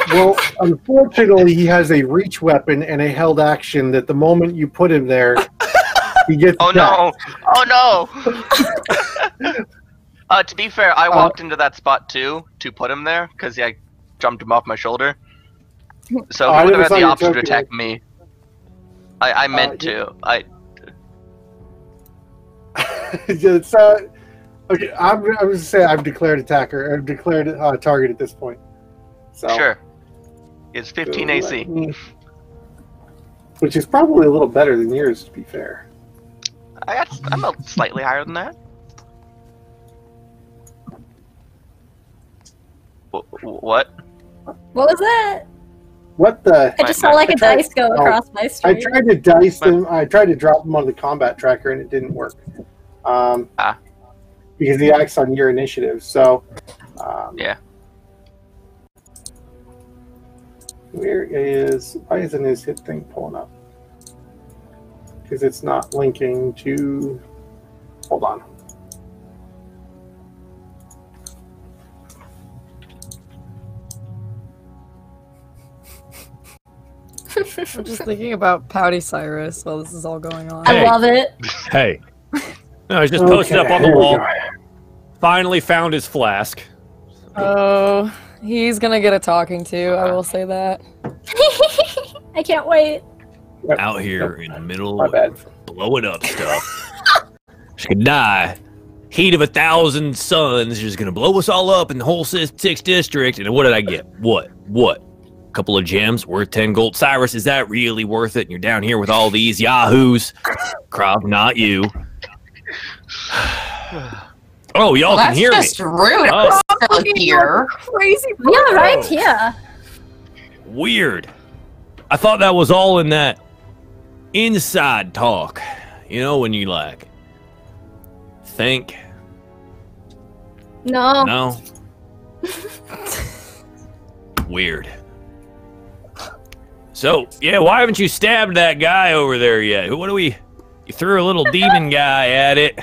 Well, unfortunately, he has a reach weapon and a held action that the moment you put him there, he gets attacked. Oh no! To be fair, I walked into that spot too to put him there because I jumped him off my shoulder. So he would have had the option to attack me. I meant to. It's, okay, I'm going to say I've declared attacker. I've declared target at this point. So, sure. It's 15 AC. Which is probably a little better than yours, to be fair. I'm slightly higher than that. What? What was that? What the? I just saw like a dice go across my street. I tried to dice them. I tried to drop them on the combat tracker, and it didn't work. Because the act's on your initiative. So. Yeah. Why isn't his hit thing pulling up? Because it's not linking to. Hold on. I'm just thinking about Pouty Cyrus while this is all going on. I love it. Hey. No, he's just posted up on the wall. Finally found his flask. Oh, he's gonna get a talking to, I will say that. I can't wait. Out here in the middle of blowing up stuff. She could die. Heat of 1,000 suns is just gonna blow us all up in the whole 6th district. And what did I get? What? Couple of gems worth 10 gold. Cyrus, is that really worth it? And you're down here with all these yahoos. Crop, not you. Oh, y'all can hear me. That's just rude. Oh. Here. Crazy. Yeah, right here. Weird. I thought that was all in that inside talk. You know, when you like think. No. No. Weird. So, yeah, why haven't you stabbed that guy over there yet? You threw a little demon guy at it.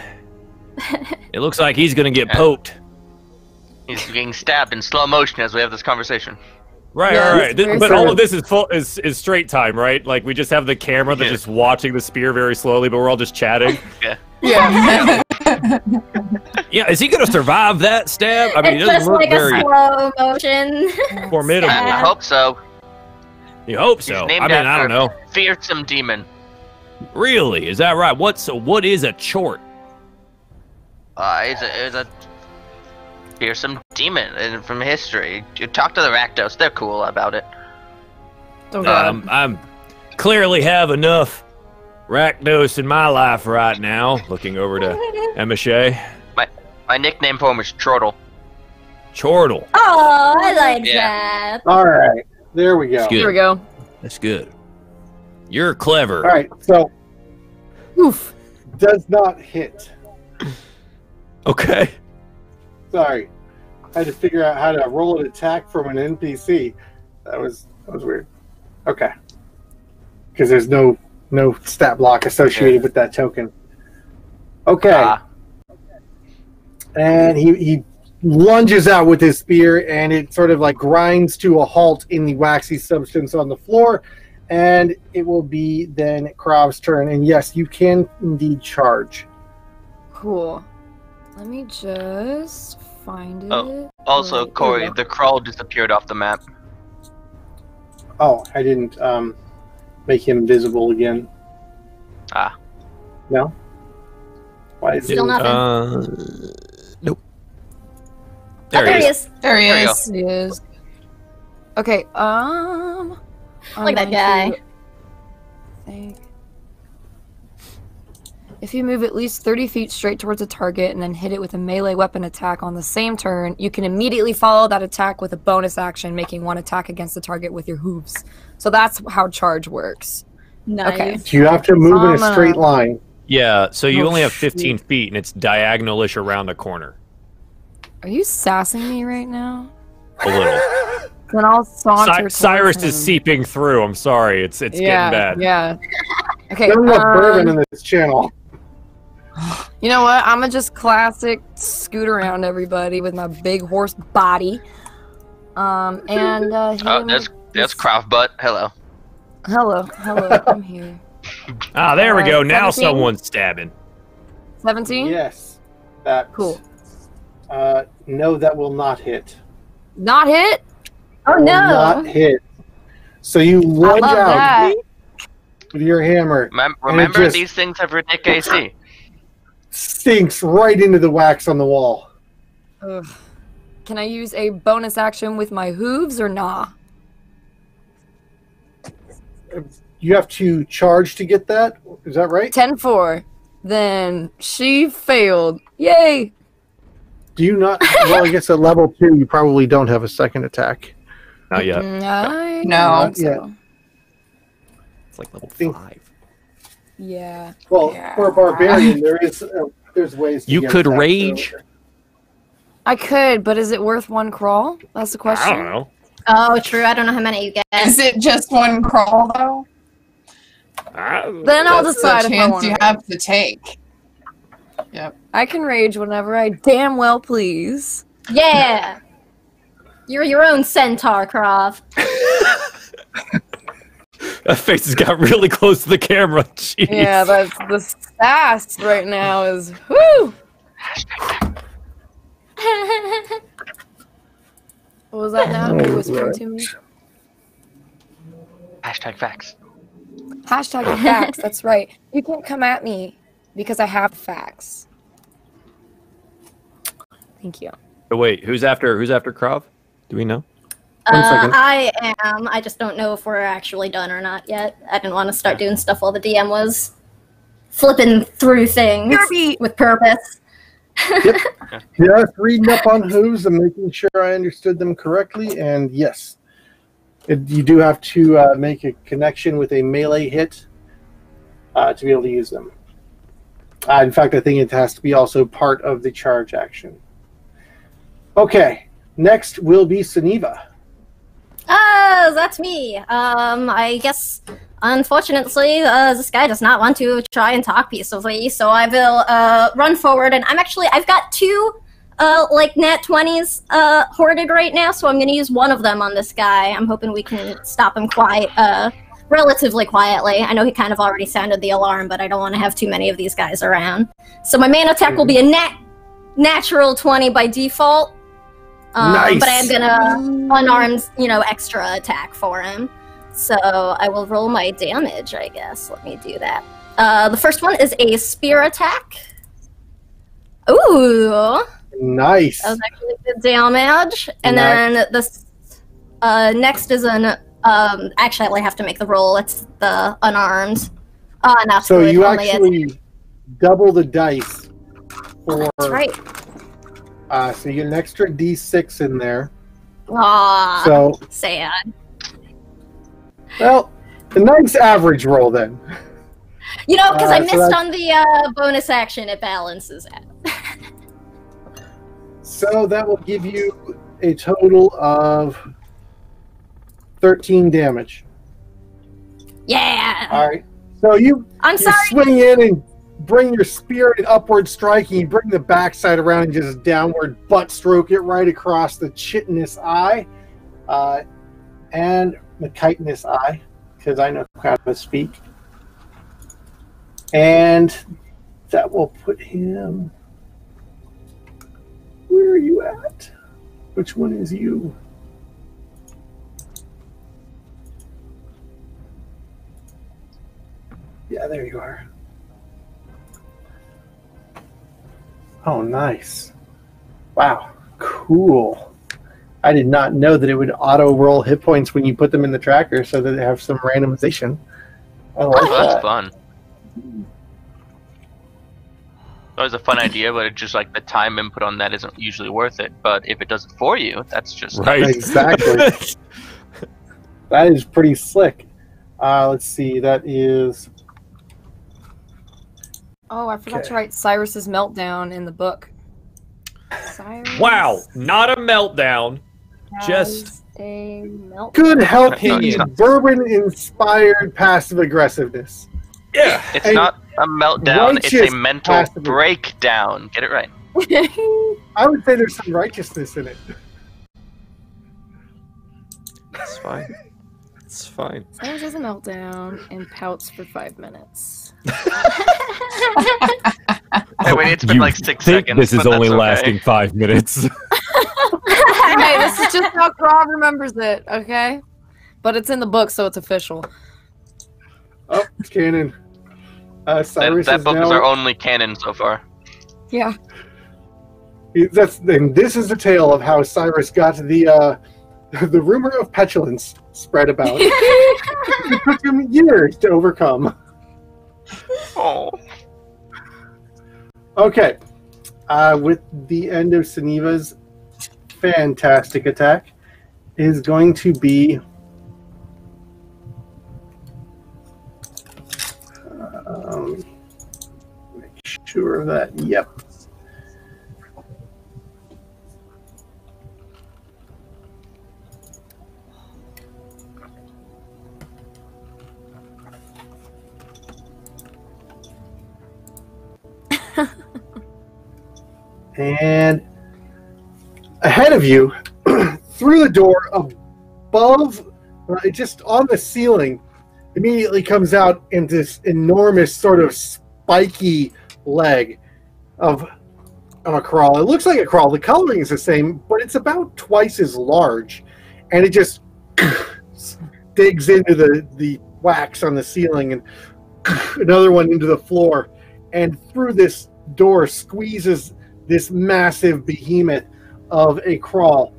It looks like he's gonna get poked. He's getting stabbed in slow motion as we have this conversation. Right, yeah, right. But all of this is straight time, right? Like we just have the camera that's just watching the spear very slowly, but we're all just chatting. Yeah. Yeah, is he gonna survive that stab? I mean, it's it doesn't just look like very a slow motion. formidable. I hope so. You hope so. I mean, I don't know. Fearsome demon. Really? Is that right? What is a chort? It's a fearsome demon and from history. You talk to the Rakdos; they're cool about it. I'm clearly have enough Rakdos in my life right now. Looking over to Emiche. My nickname for him is Chortle. Chortle. Oh, I like that. All right, there we go. There we go. That's good. You're clever. All right, so. Oof. Does not hit. Okay. Sorry. I had to figure out how to roll an attack from an NPC. That was weird. Okay. Because there's no stat block associated with that token. Okay. And he lunges out with his spear, and it sort of like grinds to a halt in the waxy substance on the floor, and it will be then Krov's turn. And yes, you can indeed charge. Cool. Let me just find it. Oh, also, Corey, the crawl disappeared off the map. Oh, I didn't make him visible again. No? Why is Still it? nothing. Nope. There he is. There he is. He is. Okay, Look at that guy. If you move at least 30 feet straight towards a target and then hit it with a melee weapon attack on the same turn, you can immediately follow that attack with a bonus action, making one attack against the target with your hooves. So that's how charge works. Nice. Okay. So you have to move in a straight line. Yeah, so you only have 15 feet, and it's diagonal-ish around the corner. Are you sassing me right now? A little. Then I'll saunter Cyrus is seeping through. I'm sorry. It's getting bad. Yeah. Okay. There's enough bourbon in this channel. You know what? I'm gonna just classic scoot around everybody with my big horse body. There's Croft Butt. Hello. Hello, I'm here. Ah, there we go. Now 17? someone's stabbing. 17? Yes. That cool. No, that will not hit. Not hit? Oh no! Not hit. So you lunge out with your hammer. Remember, these things have ridiculous AC. Sinks right into the wax on the wall. Ugh. Can I use a bonus action with my hooves or nah? You have to charge to get that? Is that right? 10-4. Then she failed. Yay! Do you not? Well, I guess at level 2, you probably don't have a second attack. Not yet. No. Not yet. It's like level 5. Yeah. Well, for a barbarian, there's ways to You get could attacks rage. earlier. I could, but is it worth 1 crawl? That's the question. I don't know. Oh, true. I don't know how many you get. Is it just 1 crawl though? Then I'll decide if I want you have to take. Yep. I can rage whenever I damn well please. Yeah. You're your own centaur, Krav. That face has got really close to the camera. Jeez. Yeah, that's the sass right now is whoo. What was that now? You whispering to me? Hashtag facts. Hashtag facts, that's right. You can't come at me because I have facts. Thank you. Oh, wait, who's after Krav? Do we know? 1 second. I am. I just don't know if we're actually done or not yet. I didn't want to start doing stuff while the DM was flipping through things with purpose. Yep. Just reading up on hooves and making sure I understood them correctly, and yes. You do have to make a connection with a melee hit to be able to use them. In fact, I think it has to be also part of the charge action. Okay, next will be Suniva. Oh, that's me. I guess, unfortunately, this guy does not want to try and talk peacefully, so I will run forward, and I've got 2 like nat 20s hoarded right now, so I'm going to use one of them on this guy. I'm hoping we can stop him relatively quietly. I know he kind of already sounded the alarm, but I don't want to have too many of these guys around. So my main attack will be a natural 20 by default. Nice. But I'm going to unarmed, extra attack for him. So I will roll my damage, I guess. Let me do that. The first one is a spear attack. Ooh. Nice. That was actually good damage. And then the next is an actually I have to make the roll. It's the unarmed. Not so you actually double the dice for that's right. So you get an extra D6 in there. Aw, so sad. Well, a nice average roll then. Because I missed on the bonus action, it balances out. So that will give you a total of 13 damage. Yeah. All right. So you swing in and bring your spear in upward strike, and you bring the backside around and just downward butt stroke it right across the chitinous eye and the chitinous eye, because I know how to speak. And that will put him... Where are you at? Which one is you? Yeah, there you are. Oh, nice. Wow, cool. I did not know that it would auto-roll hit points when you put them in the tracker so that they have some randomization. I like that. That's fun. That was a fun idea, but it's just like the time input on that isn't usually worth it. But if it does it for you, that's just right. Exactly. That is pretty slick. Let's see. That is. Oh, I forgot to write Cyrus's meltdown in the book. Cyrus wow, not a meltdown. Just a meltdown. Good helping bourbon-inspired passive aggressiveness. Yeah, it's not a meltdown, it's a mental breakdown. Get it right. I would say there's some righteousness in it. It's fine. It's fine. Cyrus has a meltdown and pouts for 5 minutes. Hey, wait, it's been like 6 seconds. This is only lasting 5 minutes. Hey, this is just how Rob remembers it, okay? But it's in the book, so it's official. Oh, it's canon. Cyrus that book is our only canon so far. Yeah. And this is the tale of how Cyrus got the rumor of petulance spread about. It took him years to overcome. Oh. Okay. With the end of Suniva's fantastic attack is going to be make sure of that. Yep. And ahead of you, through the door, above, just on the ceiling, immediately comes out into this enormous sort of spiky leg of a crawl. It looks like a crawl. The coloring is the same, but it's about twice as large. And it just digs into the wax on the ceiling and another one into the floor. And through this door squeezes this massive behemoth of a crawl.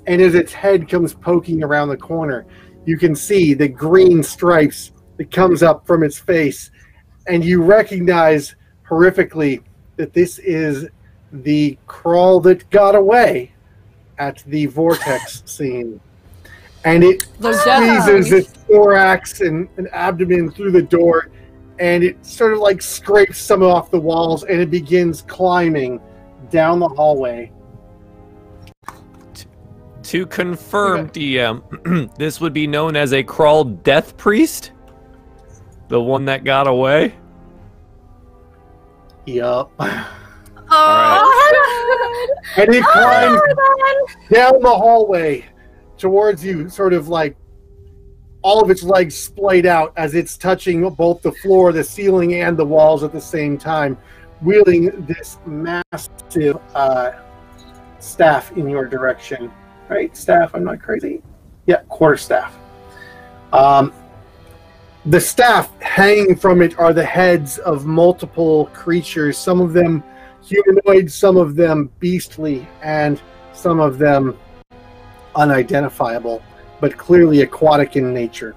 And as its head comes poking around the corner, you can see the green stripes that comes up from its face. And you recognize horrifically that this is the crawl that got away at the vortex scene. And it squeezes its thorax and abdomen through the door, and it sort of like scrapes some off the walls, and it begins climbing down the hallway. To confirm, DM, this would be known as a crawl death priest? The one that got away? Yup. Oh, and it climbs down the hallway towards you, sort of like all of its legs splayed out as it's touching both the floor, the ceiling, and the walls at the same time, wielding this massive staff in your direction. Right? Staff, I'm not crazy. Yeah, quarterstaff. The staff hanging from it are the heads of multiple creatures, some of them humanoid, some of them beastly, and some of them unidentifiable, but clearly aquatic in nature.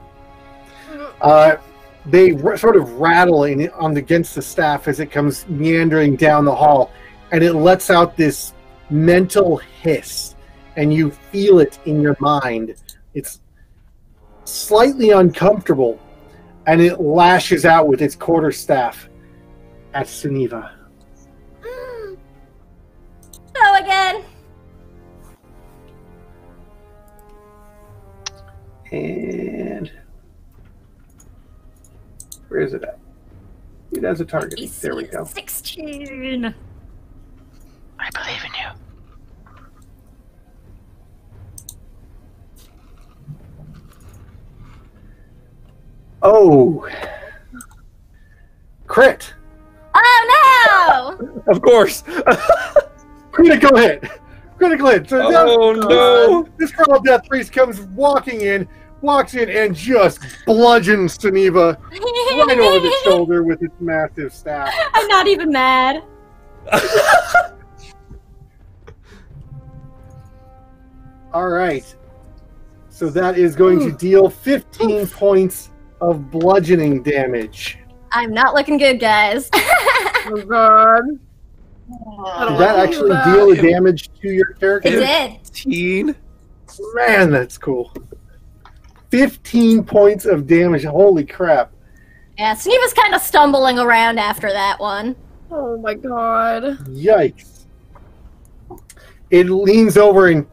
They sort of rattle against the staff as it comes meandering down the hall, and it lets out this mental hiss, and you feel it in your mind. It's slightly uncomfortable, and it lashes out with its quarterstaff at Suniva. Go again. And where is it at? It has a target. There we go. 16. I believe in you. Oh. Crit. Oh no! Of course. Critical hit. Critical hit. So no. This crawl death priest walks in, and just bludgeons Suniva right over the shoulder with its massive staff. I'm not even mad. All right. So that is going to deal 15 points of bludgeoning damage. I'm not looking good, guys. Oh god. Did that actually deal the damage to your character? It did. 15? Man, that's cool. 15 points of damage. Holy crap. Yeah, Sneeva's kind of stumbling around after that one. Oh my god. Yikes. It leans over and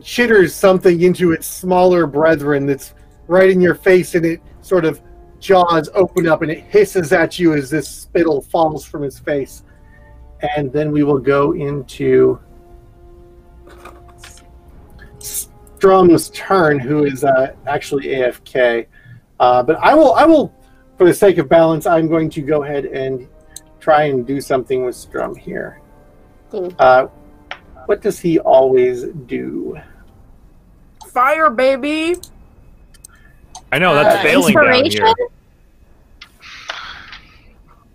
chitters something into its smaller brethren that's right in your face, and it sort of jaws open up and it hisses at you as this spittle falls from its face. And then we will go into Strum's turn, who is actually AFK. But I will, for the sake of balance, I'm going to go ahead and try and do something with Strum here. What does he always do? Fire, baby. I know that's failing down here.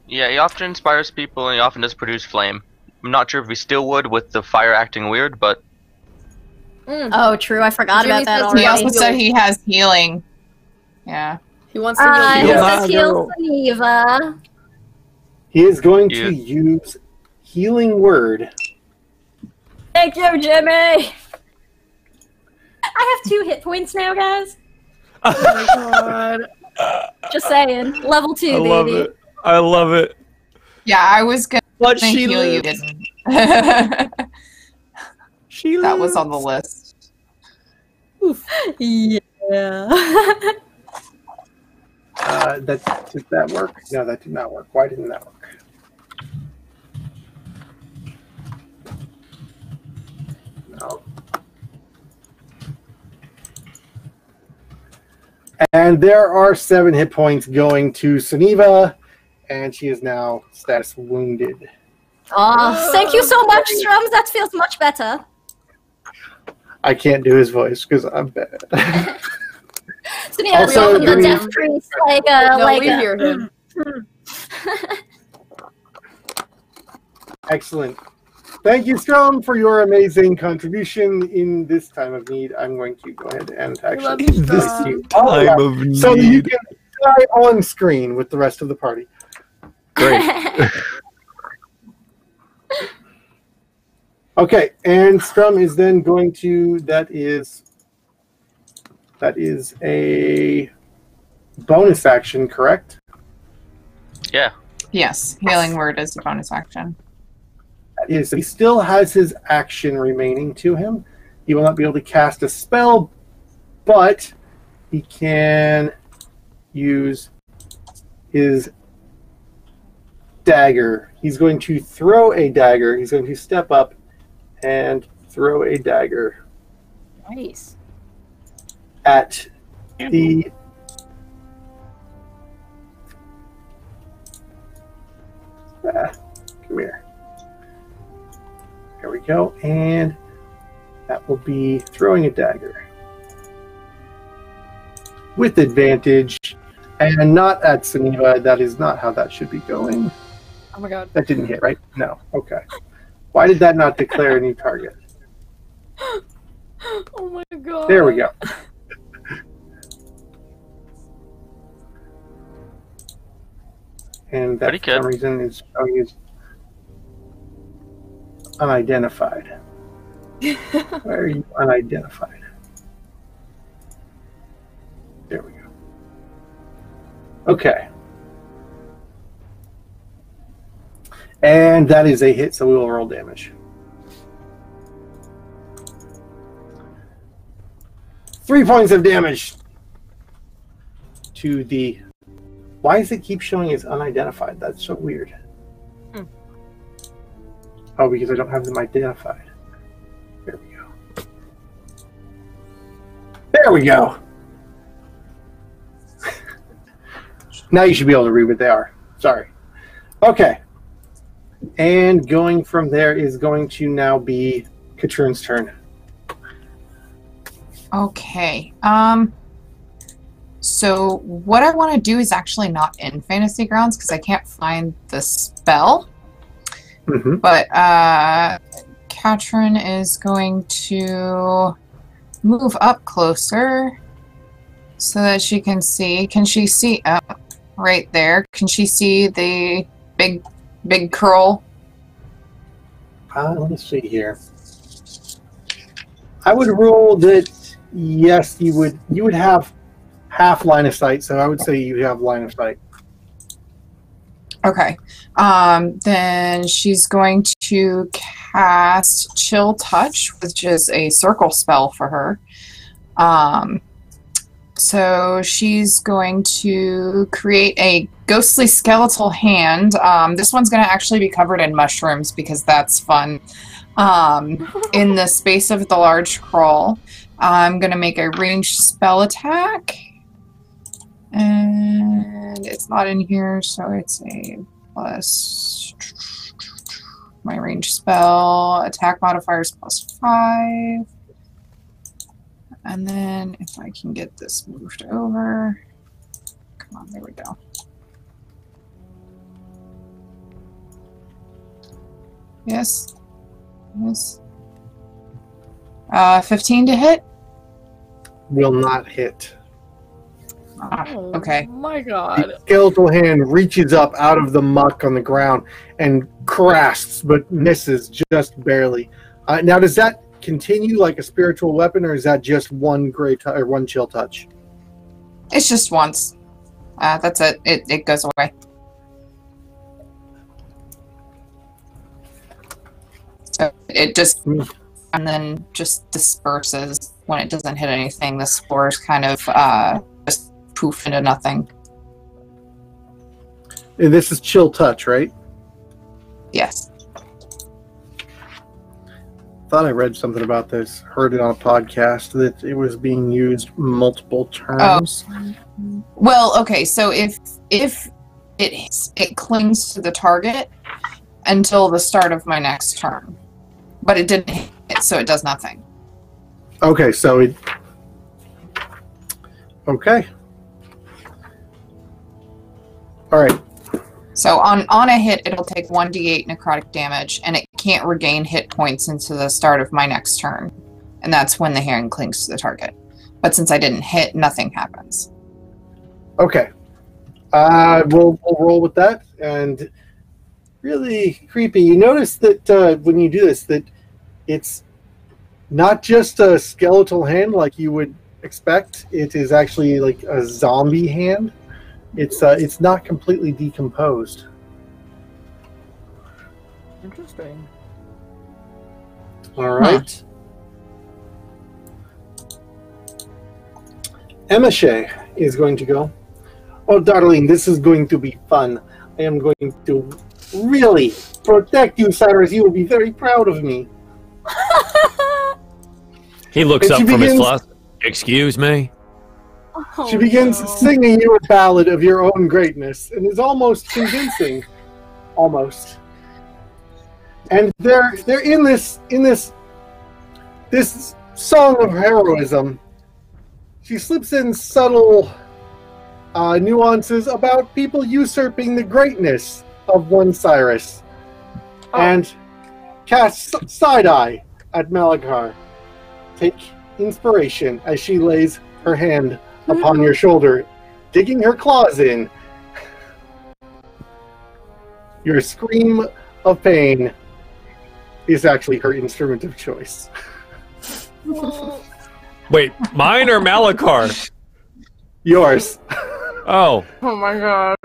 Yeah, he often inspires people, and he often does produce flame. I'm not sure if he still would with the fire acting weird, but... Oh, true. I forgot about that already. He also said he has healing. Yeah. He wants to heal. He says heal Neva. He is going to use Healing Word. Thank you, Jimmy! I have 2 hit points now, guys. Oh my god. Just saying. Level 2, baby. Love it. I love it. Yeah, I was gonna heal you. That was on the list. Oof. Yeah. Did that work? No, that did not work. Why didn't that work? No. And there are 7 hit points going to Suniva, and she is now status wounded. Oh, thank you so much, Strums. That feels much better. I can't do his voice because I'm bad. Suniva, also, the death priest, we hear him. Excellent. Thank you, Strom, for your amazing contribution in this time of need. I'm going to go ahead and actually assist you. Time of need. So that you can die on screen with the rest of the party. Great. Okay, and Strum is then going to, that is a bonus action, correct? Yeah. Yes, Healing Word is a bonus action. That is, he still has his action remaining to him. He will not be able to cast a spell, but he can use his dagger. He's going to throw a dagger. He's going to step up and throw a dagger. Nice. At the come here. There we go, and that will be throwing a dagger with advantage, and not at Suniva. That is not how that should be going. Oh my god. That didn't hit, right? No. Okay. Why did that not declare a new target? Oh my god. There we go. And that for some reason is showing as unidentified. Where are you unidentified? There we go. Okay. And that is a hit, so we will roll damage. 3 points of damage to the... Why does it keep showing as unidentified? That's so weird. Oh, because I don't have them identified. There we go. There we go. Now you should be able to read what they are. Sorry. Okay. And going from there is going to now be Katrun's turn. Okay. So what I want to do is actually not in Fantasy Grounds because I can't find the spell. Mm-hmm. But Katrin is going to move up closer so that she can see. Can she see up right there? Can she see the big curl? Let me see here. I would rule that yes, you would have half line of sight, so I would say you have line of sight. Okay. Then she's going to cast Chill Touch, which is a circle spell for her. So she's going to create a ghostly skeletal hand. This one's going to actually be covered in mushrooms because that's fun. In the space of the large crawl, I'm going to make a ranged spell attack. And it's not in here, so it's a plus my range spell. Attack modifiers +5. And then if I can get this moved over. Come on, there we go. Yes. Yes. 15 to hit? Will not hit. Okay. Oh my god. The skeletal hand reaches up out of the muck on the ground and grasps, but misses just barely. Now, does that continue like a spiritual weapon, or is that just one or one chill touch? It's just once. That's it. It goes away. So it just and then just disperses when it doesn't hit anything. The spores kind of just poof into nothing. And this is chill touch, right? Yes. Thought I read something about this. Heard it on a podcast that it was being used multiple times. Well, okay. So if it clings to the target until the start of my next turn, but it didn't hit, so it does nothing. Okay, so it. Okay. All right. So on a hit, it'll take 1d8 necrotic damage, and it can't regain hit points into the start of my next turn. And that's when the hand clings to the target. But since I didn't hit, nothing happens. Okay. We'll roll with that. And really creepy. You notice that when you do this, that it's not just a skeletal hand like you would expect. It is actually like a zombie hand. It's not completely decomposed. Interesting. All right. Emma Shea is going to go. Oh, darling, this is going to be fun. I am going to really protect you, Cyrus. You will be very proud of me. He looks up from his flask. Excuse me? She begins singing you a ballad of your own greatness, and is almost convincing, almost. And they're in this song of heroism. She slips in subtle nuances about people usurping the greatness of one Cyrus, and casts side-eye at Malachar. Take inspiration as she lays her hand upon your shoulder, digging her claws in. Your scream of pain is actually her instrument of choice. Wait, mine or Malachar? Yours. Oh. Oh my god.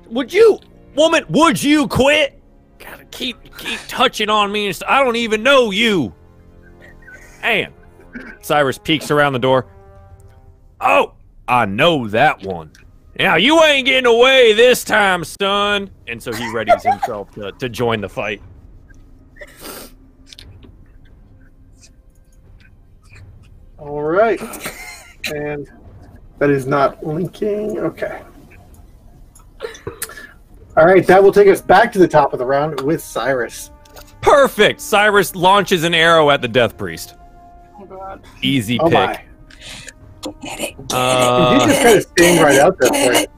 Would you quit? Gotta keep touching on me. I don't even know you. And Cyrus peeks around the door. Oh, I know that one. Now you ain't getting away this time, son. And so he readies himself to join the fight. All right. And that is not linking. Okay. All right, that will take us back to the top of the round with Cyrus. Perfect. Cyrus launches an arrow at the Death Priest. Oh god. Easy Oh pick. my. Get it. You just kind of stand right out there for it.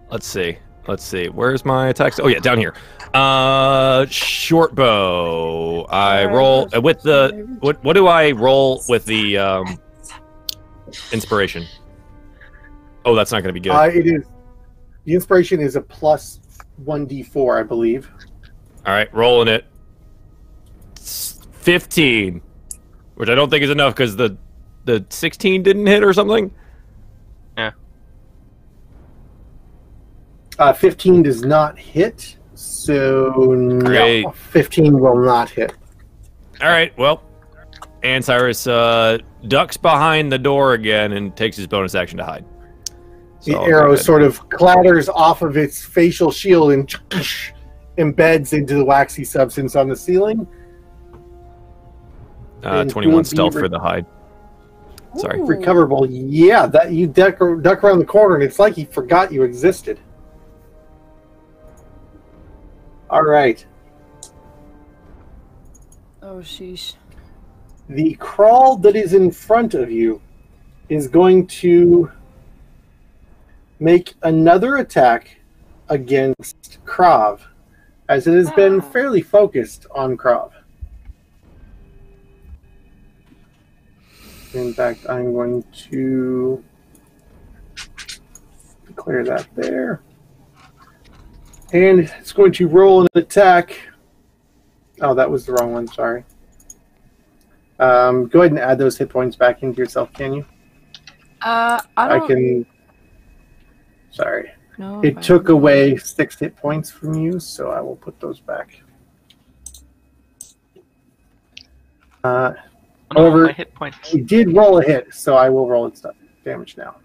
Let's see. Where's my attack? Oh yeah, down here. Short bow. I roll with the what do I roll with the inspiration? Oh, that's not going to be good. It is. The inspiration is a plus 1d4, I believe. All right, rolling it. 15, which I don't think is enough because the 16 didn't hit or something. Yeah. 15 does not hit, so Great. No, 15 will not hit. All right, well, and Cyrus ducks behind the door again and takes his bonus action to hide. The So, arrow sort of clatters off of its facial shield and embeds into the waxy substance on the ceiling. 21 stealth for the hide. Sorry. Ooh. Recoverable. Yeah, that you duck around the corner and it's like he forgot you existed. All right. Oh, sheesh. The crawl that is in front of you is going to make another attack against Krav, as it has been fairly focused on Krav. In fact, I'm going to declare that there. And it's going to roll an attack. Oh, that was the wrong one, sorry. Go ahead and add those hit points back into yourself, can you? I can. Sorry. No, it took away 6 hit points from you, so I will put those back. However, hit points. you did roll a hit, so I will roll its damage now.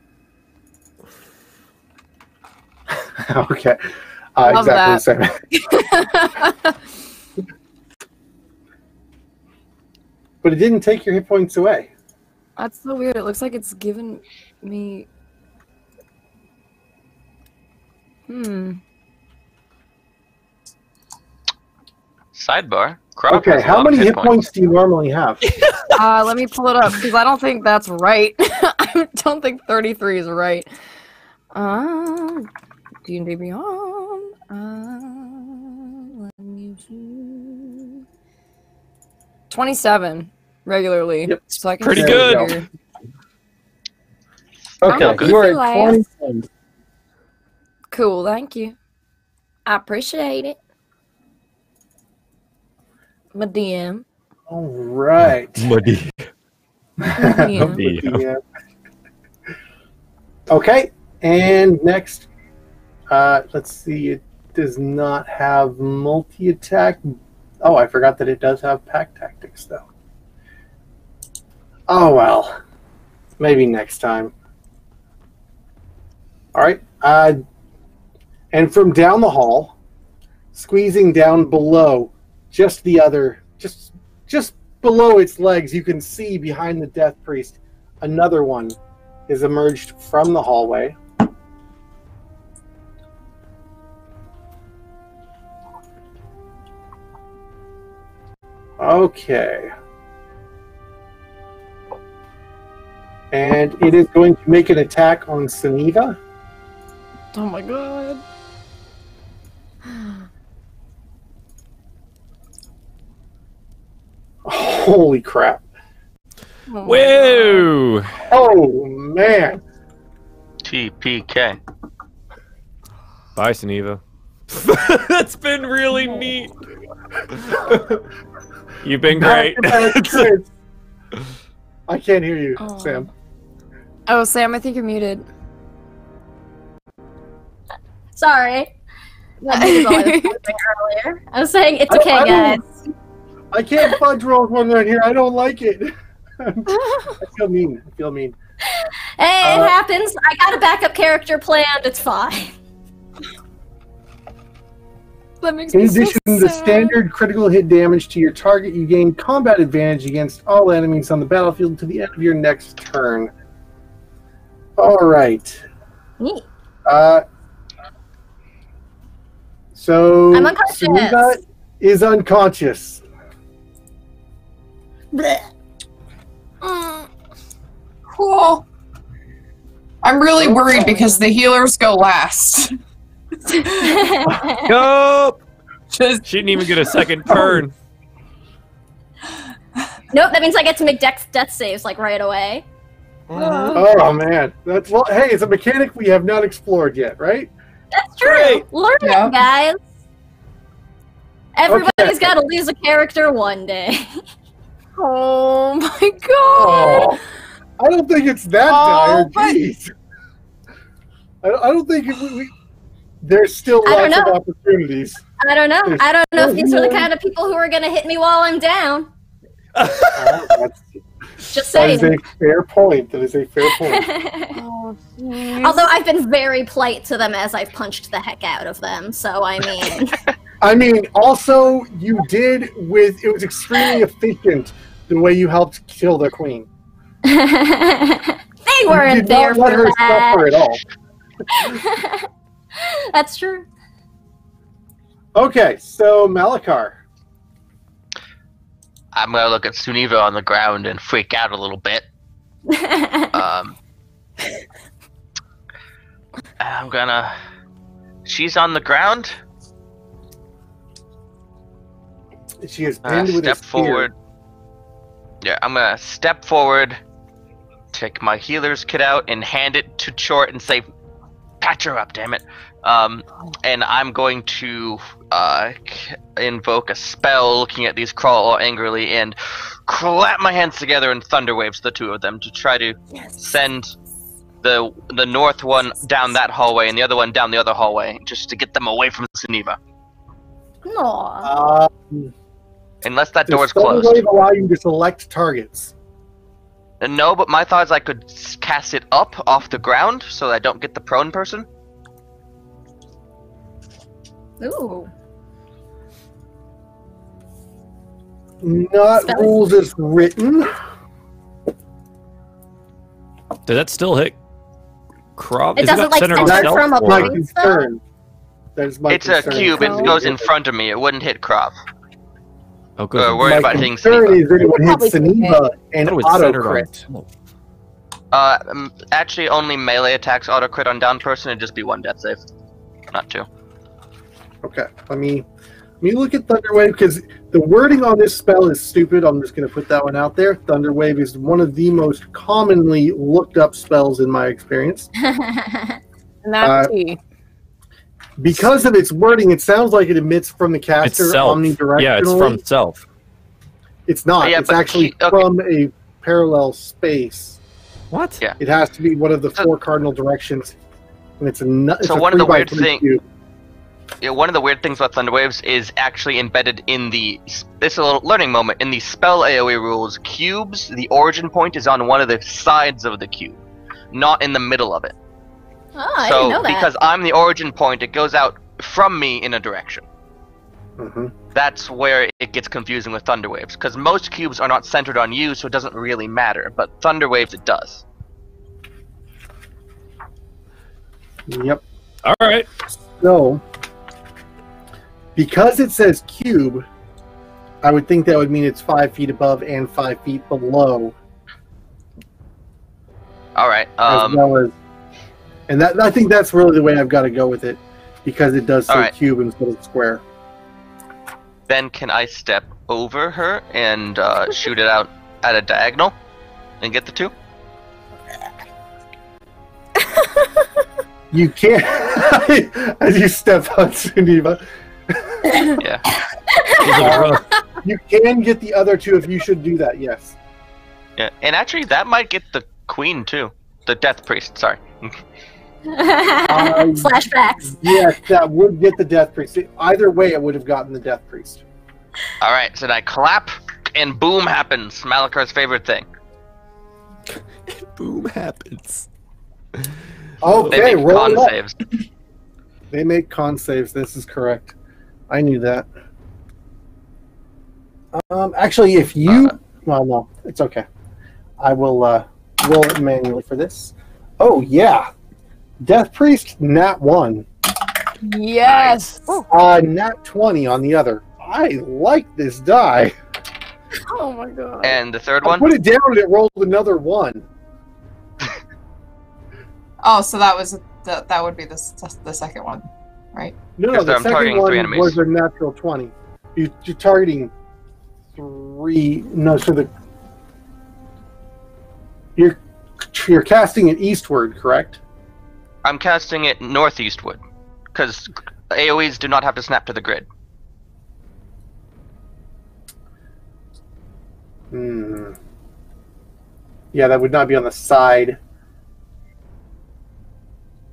Okay. Exactly the same. But it didn't take your hit points away. That's so weird. It looks like it's given me... Sidebar. Okay, how many hit points do you normally have? Let me pull it up, because I don't think that's right. I don't think 33 is right. D&D Beyond. Let me see. 27 regularly. Yep. So I can Pretty good. Okay, you are at 20. Cool, thank you. I appreciate it. My DM. All right. Okay, and next, let's see. It does not have multi-attack. Oh, I forgot that it does have pack tactics, though. Oh well, maybe next time. All right. And from down the hall, squeezing down below, just below its legs, you can see behind the Death Priest, another one is emerged from the hallway. Okay. And it is going to make an attack on Suniva. Oh my god. Holy crap. Oh whoa! Oh, man. TPK. Bye, Suniva. That's been really neat. You've been great. I can't hear you, Sam. Oh, Sam, I think you're muted. Sorry. I was saying it's okay, guys. I can't fudge roll one right here. I don't like it. I feel mean. Hey, it happens. I got a backup character planned. It's fine. That makes In me addition so to sad. standard critical hit damage to your target, you gain combat advantage against all enemies on the battlefield to the end of your next turn. All right. Neat. So I'm unconscious. Suniva is unconscious. Cool. I'm really worried because the healers go last. Nope. She didn't even get a second turn. Nope, that means I get to make death saves like right away. Oh man, that's well. Hey, it's a mechanic we have not explored yet, right? That's true. Great. Learn it, guys. Everybody's got to lose a character one day. Oh my god. Oh, I don't think it's that dire. Jeez. I don't think there's still lots of opportunities. I don't know. I don't know if these are the kind of people who are going to hit me while I'm down. Just saying. That is a fair point. Although I've been very polite to them as I've punched the heck out of them, so I mean... I mean, also, it was extremely efficient the way you helped kill the queen. They weren't there for her that. suffer at all. That's true. Okay, so Malakar. I'm gonna look at Suniva on the ground and freak out a little bit. I'm gonna. She's on the ground. She is pinned with a step forward. Yeah, I'm gonna step forward, take my healer's kit out, and hand it to Chort and say, "Patch her up, damn it!" And I'm going to invoke a spell, looking at these crawl angrily, and clap my hands together in thunder waves, the two of them, to try to send the north one down that hallway and the other one down the other hallway, just to get them away from Suniva. No. Unless that door's closed. Does allow you to select targets? No, but my thought is I could cast it up off the ground so I don't get the prone person. Ooh. Not rules as written. Does that still hit Krav? It doesn't like center from a my concern. That is my It's concern. a cube. It goes in front of me. It wouldn't hit Krav. Oh, good. Worried about hitting concern Suniva. is that it would hit Suniva and auto crit. Actually, only melee attacks auto crit on down person. It'd just be 1 death save, not 2. Okay, let me look at Thunderwave, because the wording on this spell is stupid. I'm just going to put that one out there. Thunderwave is one of the most commonly looked up spells in my experience. And that's key. Because of its wording, it sounds like it emits from the caster omnidirectionally. Yeah, it's from self. It's not. Yeah, it's actually from a parallel space. What? Yeah. It has to be one of the 4 cardinal directions, and it's so one of the weird things. Yeah, one of the weird things about Thunderwaves is actually embedded in the. This is a little learning moment in the spell AOE rules. Cubes, the origin point is on one of the sides of the cube, not in the middle of it. Oh, I didn't know that. Because I'm the origin point, it goes out from me in a direction. Mm-hmm. That's where it gets confusing with Thunderwaves, because most cubes are not centered on you, so it doesn't really matter. But Thunderwaves, it does. Yep. All right. So, because it says cube, I would think that would mean it's 5 feet above and 5 feet below. All right. As well as, and that I think that's really the way I've got to go with it, because it does say cube instead of square. Then can I step over her and shoot it out at a diagonal and get the 2? You can't. As you step on Suniva. Yeah. You can get the other 2 if you should do that, yes. Yeah, and actually that might get the queen too. The death priest, sorry. Flashbacks. Yes, that would get the death priest. Either way, it would have gotten the death priest. Alright, so then I clap, and boom happens. Malakar's favorite thing. Boom happens. Okay, they make roll con it up. saves. They make con saves. This is correct. I knew that. Actually, if you... well, no. It's okay. I will roll it manually for this. Oh, yeah. Death Priest, nat 1. Yes! Nat 20 on the other. I like this die. Oh my god. And the third one? I put it down and it rolled another 1. Oh, so that was that would be the second one, right? No, the second one was a natural 20. You're targeting 3. No, so you're casting it eastward, correct? I'm casting it northeastward, because AoEs do not have to snap to the grid. Yeah, that would not be on the side.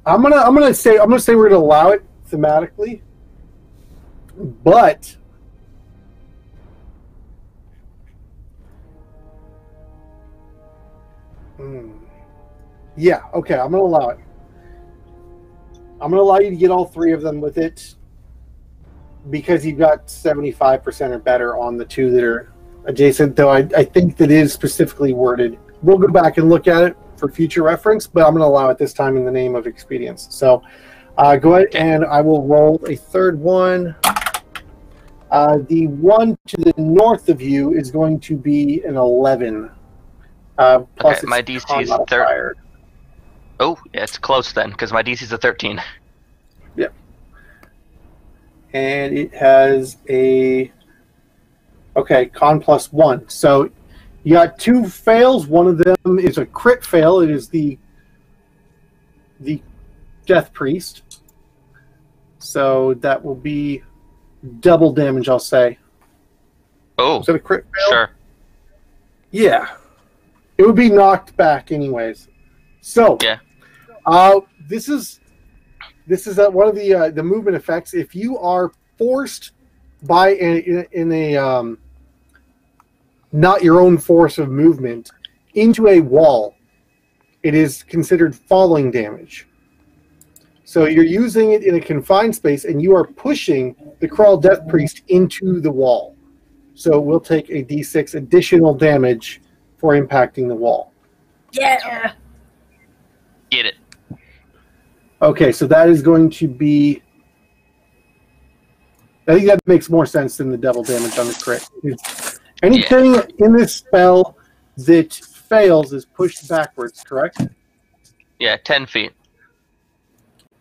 I'm gonna say we're gonna allow it thematically, but yeah, okay, I'm gonna allow it. I'm gonna allow you to get all 3 of them with it, because you've got 75% or better on the 2 that are adjacent. Though I think that is specifically worded. We'll go back and look at it for future reference, but I'm going to allow it this time in the name of expedience. So go ahead and I will roll a third one. The one to the north of you is going to be an 11. Plus okay, my DC is 13. Oh, yeah, it's close then, because my DC is a 13. Yep. And it has a... Okay, con plus 1. So you got 2 fails. One of them is a crit fail. It is the Death Priest. So that will be double damage, I'll say. Oh, is that a crit fail? Sure. Yeah. It would be knocked back anyways. So, yeah. This is one of the movement effects. If you are forced by in a not your own force of movement into a wall, it is considered falling damage. So you're using it in a confined space, and you are pushing the Crawl Death Priest into the wall. So we'll take a d6 additional damage for impacting the wall. Yeah. Get it. Okay, so that is going to be... I think that makes more sense than the double damage on the crit. Anything in this spell that fails is pushed backwards, correct? Yeah, 10 feet.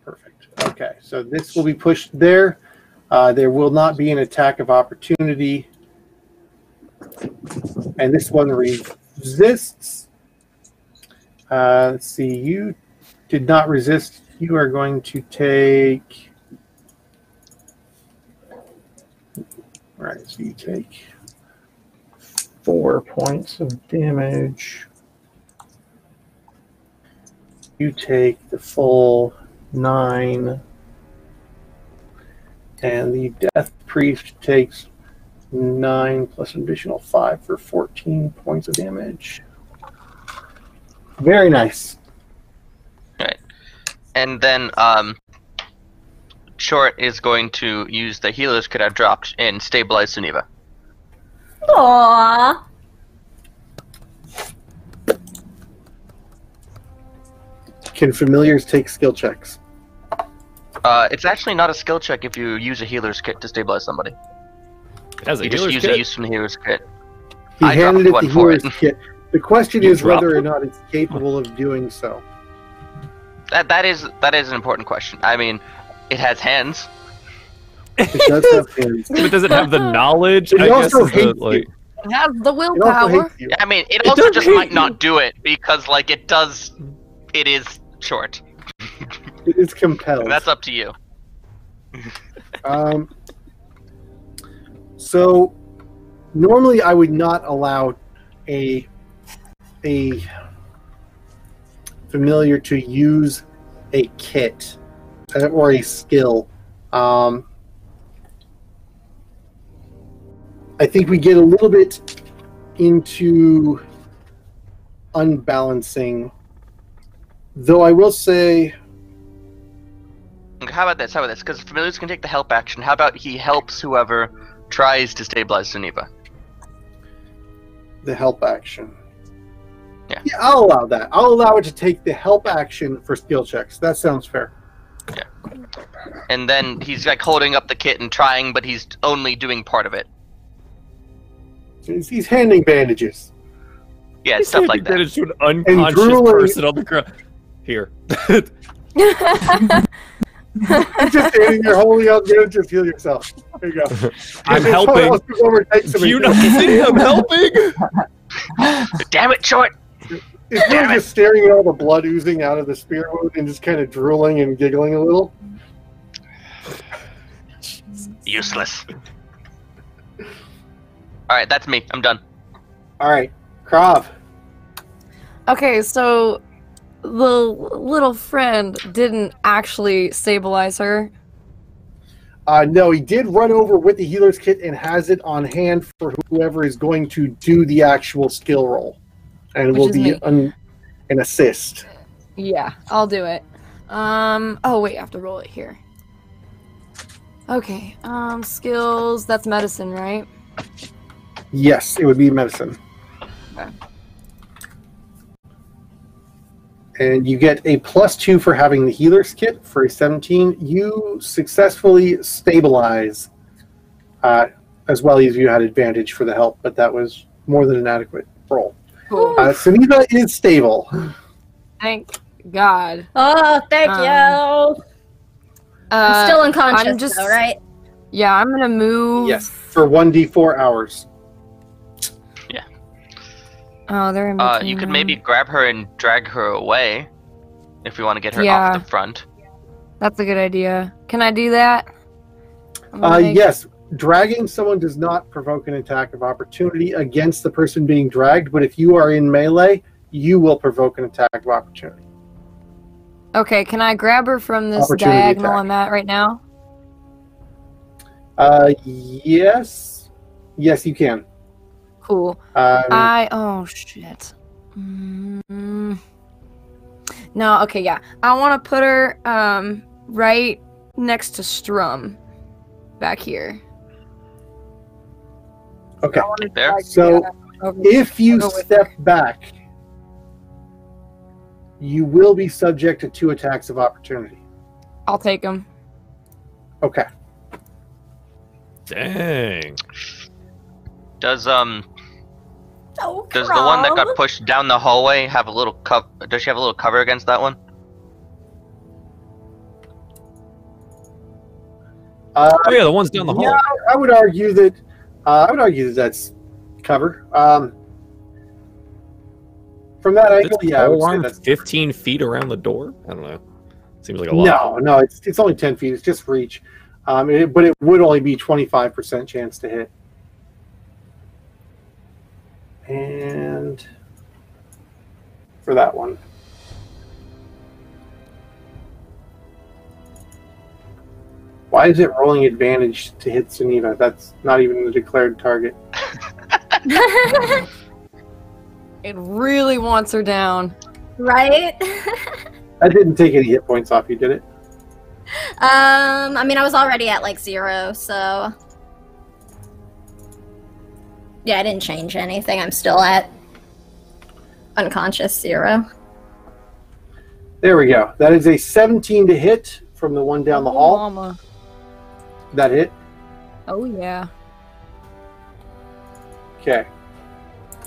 Perfect. Okay, so this will be pushed there. There will not be an attack of opportunity. And this one resists. Let's see, you did not resist. You are going to take... Right, so you take 4 points of damage. You take the full 9. And the Death Priest takes 9 plus an additional 5 for 14 points of damage. Very nice. Right. And then Short is going to use the healer's kit I dropped and stabilize Suniva. Aww. Can familiars take skill checks? It's actually not a skill check if you use a healer's kit to stabilize somebody. It has a you healer's just use kit? a use from the healer's kit. He I handed it dropped the one for healer's it. kit. The question You is dropped whether or one? not it's capable of doing so. That is an important question. I mean, it has hands. It does have hands. But does it have the knowledge? It I also guess is hates the, like... you. It has the It also willpower. hates you. I mean, it It also does just hate might you. not do it because, like, it does. It is short. It is compelled. That's up to you. So normally I would not allow a familiar to use a kit or a skill. I think we get a little bit into unbalancing, though I will say... How about this? Because familiars can take the help action. How about he helps whoever tries to stabilize Suniva? The help action. Yeah. Yeah, I'll allow that. I'll allow it to take the help action for skill checks. That sounds fair. Yeah. And then he's like holding up the kit and trying, but he's only doing part of it. He's handing bandages. Yeah, stuff like that. To an unconscious drooling. person on the ground. Here. He's just standing there holding out bandages. Heal yourself. There you go. I'm If someone helping. else comes over and takes Do him, you not see I'm helping? Damn it, Short! It's really just staring at all the blood oozing out of the spear wound and just kind of drooling and giggling a little. Useless. Alright, that's me. I'm done. All right, Krav. Okay, so the little friend didn't actually stabilize her. No, he did run over with the healer's kit and has it on hand for whoever is going to do the actual skill roll. And it Which will is be me. an assist. Yeah, I'll do it. Oh wait, I have to roll it here. Okay, skills, that's medicine, right? Yes, it would be medicine. Okay. And you get a +2 for having the healer's kit for a 17. You successfully stabilize as well as you had advantage for the help, but that was more than an adequate roll. Cool. Sunita is stable. Thank God. Oh, thank you. I'm still unconscious, though, right? Yeah, I'm gonna move. Yes, for 1d4 hours. Yeah. Oh, they're in between. You could maybe grab her and drag her away if you want to get her off the front. That's a good idea. Can I do that? Yes. Dragging someone does not provoke an attack of opportunity against the person being dragged, but if you are in melee, you will provoke an attack of opportunity. Okay, can I grab her from this diagonal I'm at right now? Yes. Yes, you can. Cool. Oh, shit. No, okay, yeah. I want to put her right next to Strum. Back here. Okay. There. So, if you step back, you will be subject to 2 attacks of opportunity. I'll take them. Okay. Dang. Does the one that got pushed down the hallway have a little does she have a little cover against that one? Oh yeah, the one's down the hall. Yeah, I would argue that that's cover. From that angle, yeah, I would say that's 15 feet around the door. I don't know. Seems like a lot. No, it's only 10 feet. It's just reach. But it would only be 25% chance to hit. And for that one. Why is it rolling advantage to hit Sunita? That's not even the declared target. It really wants her down. Right? That didn't take any hit points off you, did it? I mean, I was already at like 0, so... Yeah, I didn't change anything. I'm still at unconscious 0. There we go. That is a 17 to hit from the one down the hall. Mama. That hit? Oh, yeah. Okay.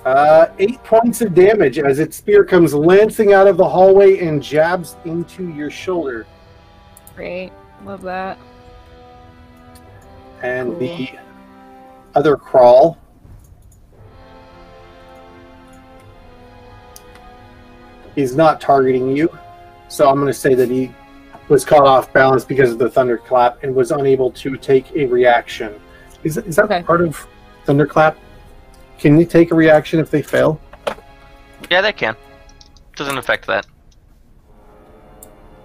8 points of damage as its spear comes lancing out of the hallway and jabs into your shoulder. Great. Love that. And the other crawl is not targeting you. So I'm going to say that he was caught off balance because of the thunderclap and was unable to take a reaction. Is that part of thunderclap? Can you take a reaction if they fail? Yeah, they can. Doesn't affect that.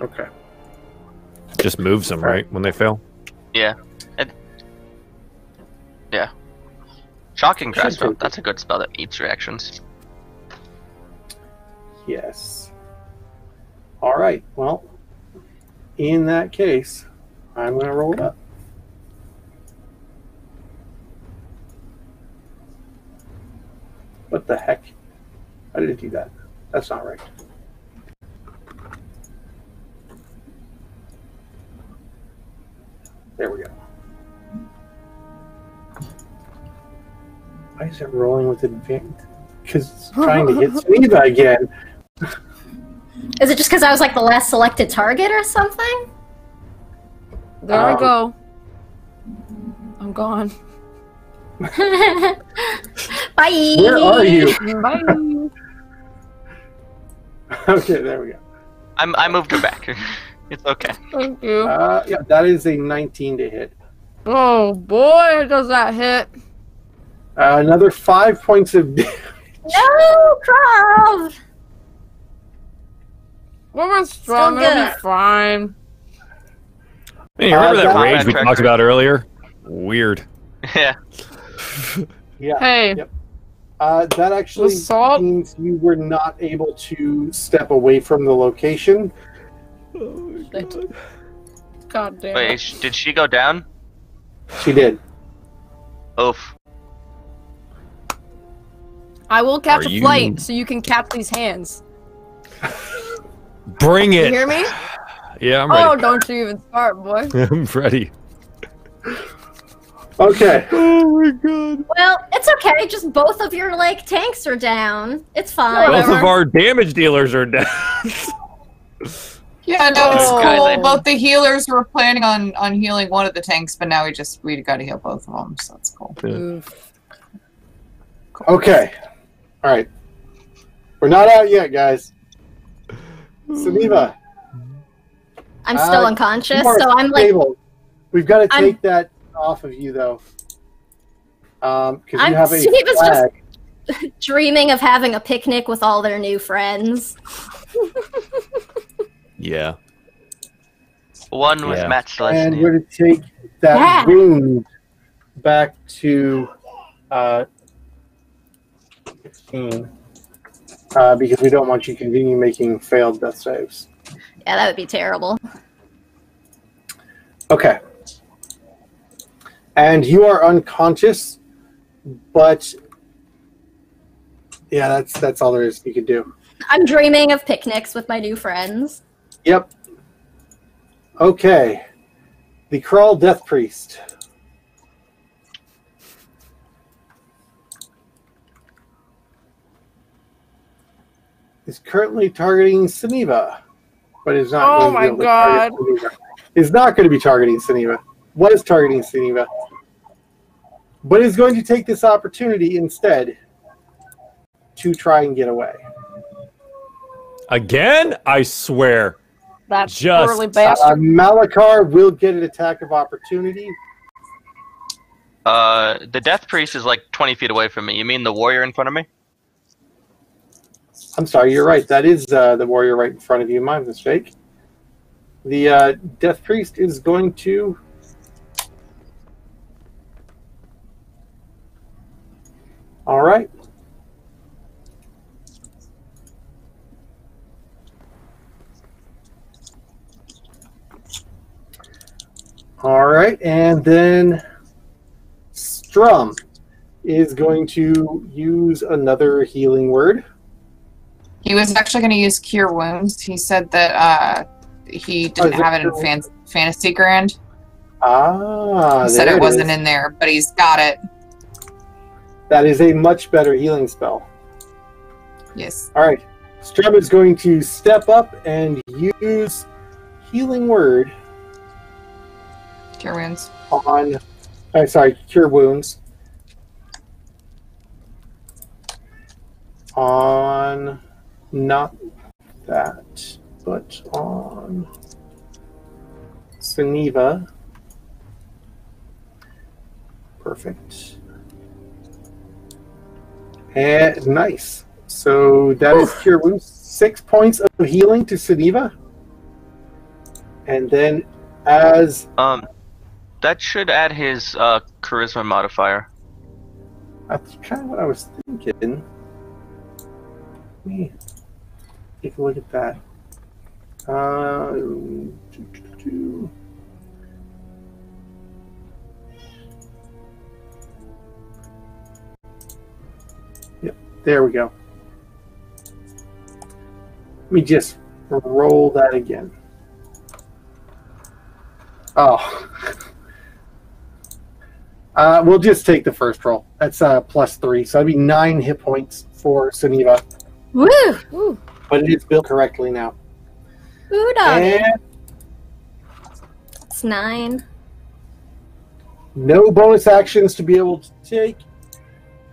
Okay. Just moves them, right, when they fail? Yeah. Yeah. Shocking Grasp. That's a good spell that eats reactions. Yes. All right. Well, in that case, I'm going to roll it up. What the heck? How did it do that? That's not right. There we go. Why is it rolling with advantage? Because it's trying to hit Sunita again. Is it just because I was like the last selected target or something? There I go. I'm gone. Bye. Where are you? Bye. Okay, there we go. I moved her back. It's okay. Thank you. Yeah, that is a 19 to hit. Oh boy, does that hit. Another 5 points of damage. No, Krav! We're strong, it'll be fine. Hey, you remember that rage we talked about earlier? Weird. Yeah. Yeah. Hey. Yep. That actually means you were not able to step away from the location. Oh, God damn. Wait, did she go down? She did. Oof. I will catch a flight so you can catch these hands. Bring it. You hear me? Yeah, I'm ready. Oh, don't you even start, boy. I'm ready. Okay. Oh my god. Well, it's okay. Just both of your like tanks are down. It's fine. Both of our damage dealers are down. Yeah, no, it's Oh. cool. Both the healers were planning on healing one of the tanks, but now we got to heal both of them, so that's cool. Yeah. Okay. All right. We're not out yet, guys. Suniva. I'm still unconscious, you are so I'm like. stable. We've got to take that off of you, though. Because you have a Suniva's flag. just dreaming of having a picnic with all their new friends. Yeah. One with Matt Celestia. And we're going to take that wound back to 15. Because we don't want you to continue making failed death saves. Yeah, that would be terrible. Okay. And you are unconscious, but yeah, that's all there is you can do. I'm dreaming of picnics with my new friends. Yep. Okay. The Crawl Death Priest. Is currently targeting Suniva, but is not Oh going my to be able to god. target Suniva. Is not going to be targeting Suniva. Was targeting Suniva. But is going to take this opportunity instead to try and get away. Again? I swear. That's Just- poorly bastard. Malakar will get an attack of opportunity. The Death Priest is like 20 feet away from me. You mean the warrior in front of me? I'm sorry, you're right. That is the warrior right in front of you. My mistake. The Death Priest is going to... All right. All right, and then Strum is going to use another healing word. He was actually going to use Cure Wounds. He said that he didn't have it in Fantasy Grand. Ah, He said there it wasn't is. in there, but he's got it. That is a much better healing spell. Yes. All right, Strum is going to step up and use healing word Cure Wounds. on... Cure Wounds. On... Not that, but on Suniva. Perfect. And nice. So that is Cure Wounds. 6 points of healing to Suniva. And then as... That should add his charisma modifier. That's kind of what I was thinking. Let me take a look at that. Yep, there we go. Let me just roll that again. Oh. We'll just take the first roll. That's +3, so that'd be 9 hit points for Suniva. Woo! Ooh. But it is built correctly now. Ooh, dog. And It's 9. no bonus actions to be able to take.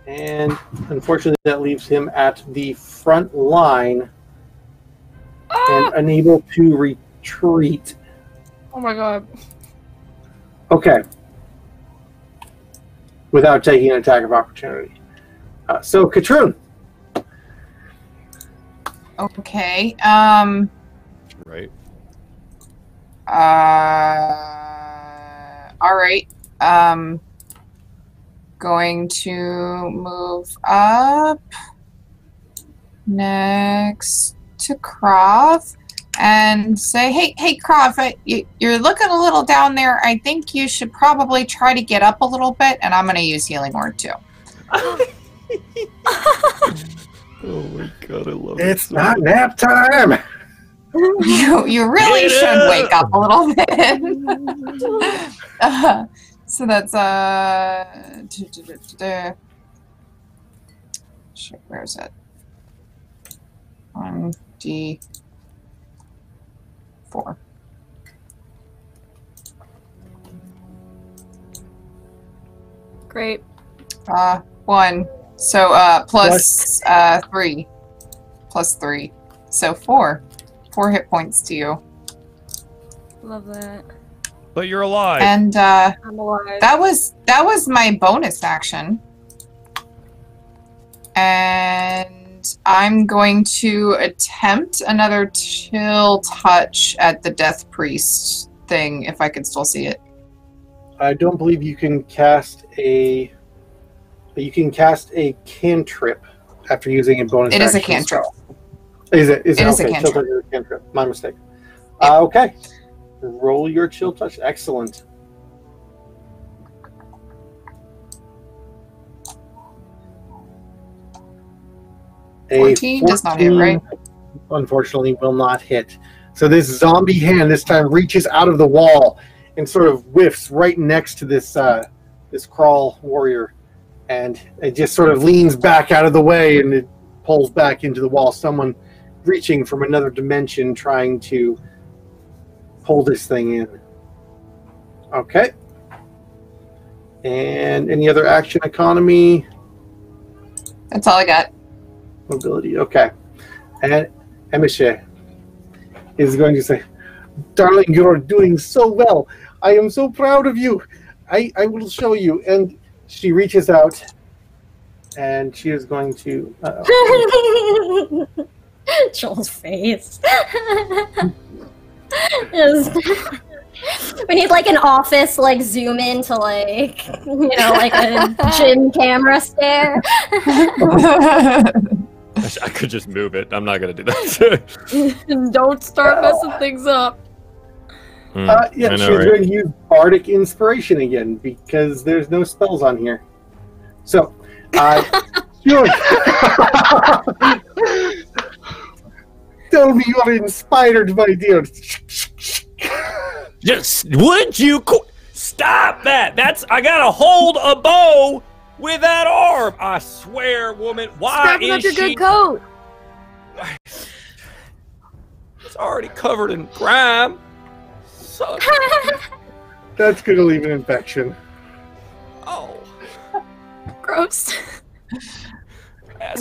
And unfortunately, that leaves him at the front line and unable to retreat. Oh my god. Okay. Without taking an attack of opportunity. So, Katrun. Okay. Right. All right. Going to move up next to Krav and say, hey, Krav, you're looking a little down there. I think you should probably try to get up a little bit, and I'm going to use Healing Word too. Oh my god, I love it. It's not nap time. You really should wake up a little bit. So that's shit, where is it? 1d4. Great. 1. So plus 3. Plus 3. So 4. 4 hit points to you. Love that. But you're alive. And I'm alive. that was my bonus action. And I'm going to attempt another chill touch at the Death Priest thing, if I can still see it. I don't believe you can cast a... You can cast a cantrip after using a bonus action. It is a cantrip. Is it? It is a okay, cantrip. Chill touch is a cantrip. My mistake. Yep. Okay. Roll your chill touch. Excellent. A 14 does not hit, right? Unfortunately, will not hit. So this zombie hand this time reaches out of the wall and sort of whiffs right next to this this crawl warrior, and it just sort of leans back out of the way and it pulls back into the wall. Someone reaching from another dimension trying to pull this thing in. Okay. And any other action economy? That's all I got. Mobility. Okay. And Emiche is going to say, "Darling, you're doing so well. I am so proud of you. I will show you." And she reaches out and she is going to... Joel's face. We need like an office like zoom in to like, you know, like a gym camera stare. I could just move it. I'm not gonna do that. Don't start messing things up. Yeah, she's right? going to use Bardic Inspiration again because there's no spells on here. So, sure. Tell me you are inspired, my dear. Just would you stop that? I gotta hold a bow with that arm. I swear, woman. Why Strapping is up your she? good coat. It's already covered in grime. So... That's going to leave an infection. Oh, Gross.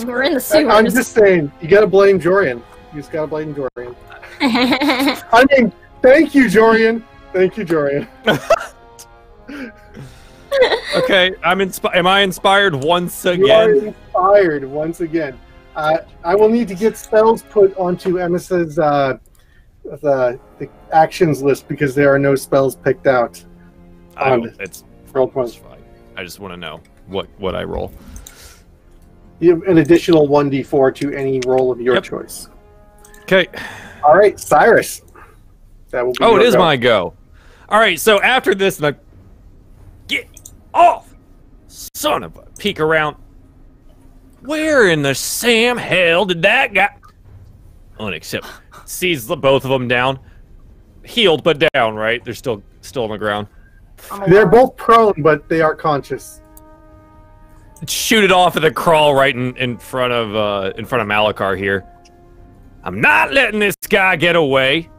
We're in the sewers. I'm just saying, you got to blame Jorian. You just got to blame Jorian. I mean, thank you, Jorian. Thank you, Jorian. okay. Am I inspired once again? You are inspired once again. I will need to get spells put onto Emma's the actions list because there are no spells picked out. It's roll points. fine. I just want to know what I roll. You have an additional 1d4 to any roll of your choice. Okay. All right, Cyrus. That will be it is my go. All right, so after this, get off, son of a peek around. Where in the Sam hell did that guy? Unacceptable. Sees both of them down, healed but down. Right, they're still on the ground. They're both prone, but they are conscious. Shoot it off of the crawl right in front of Malachar here. I'm not letting this guy get away.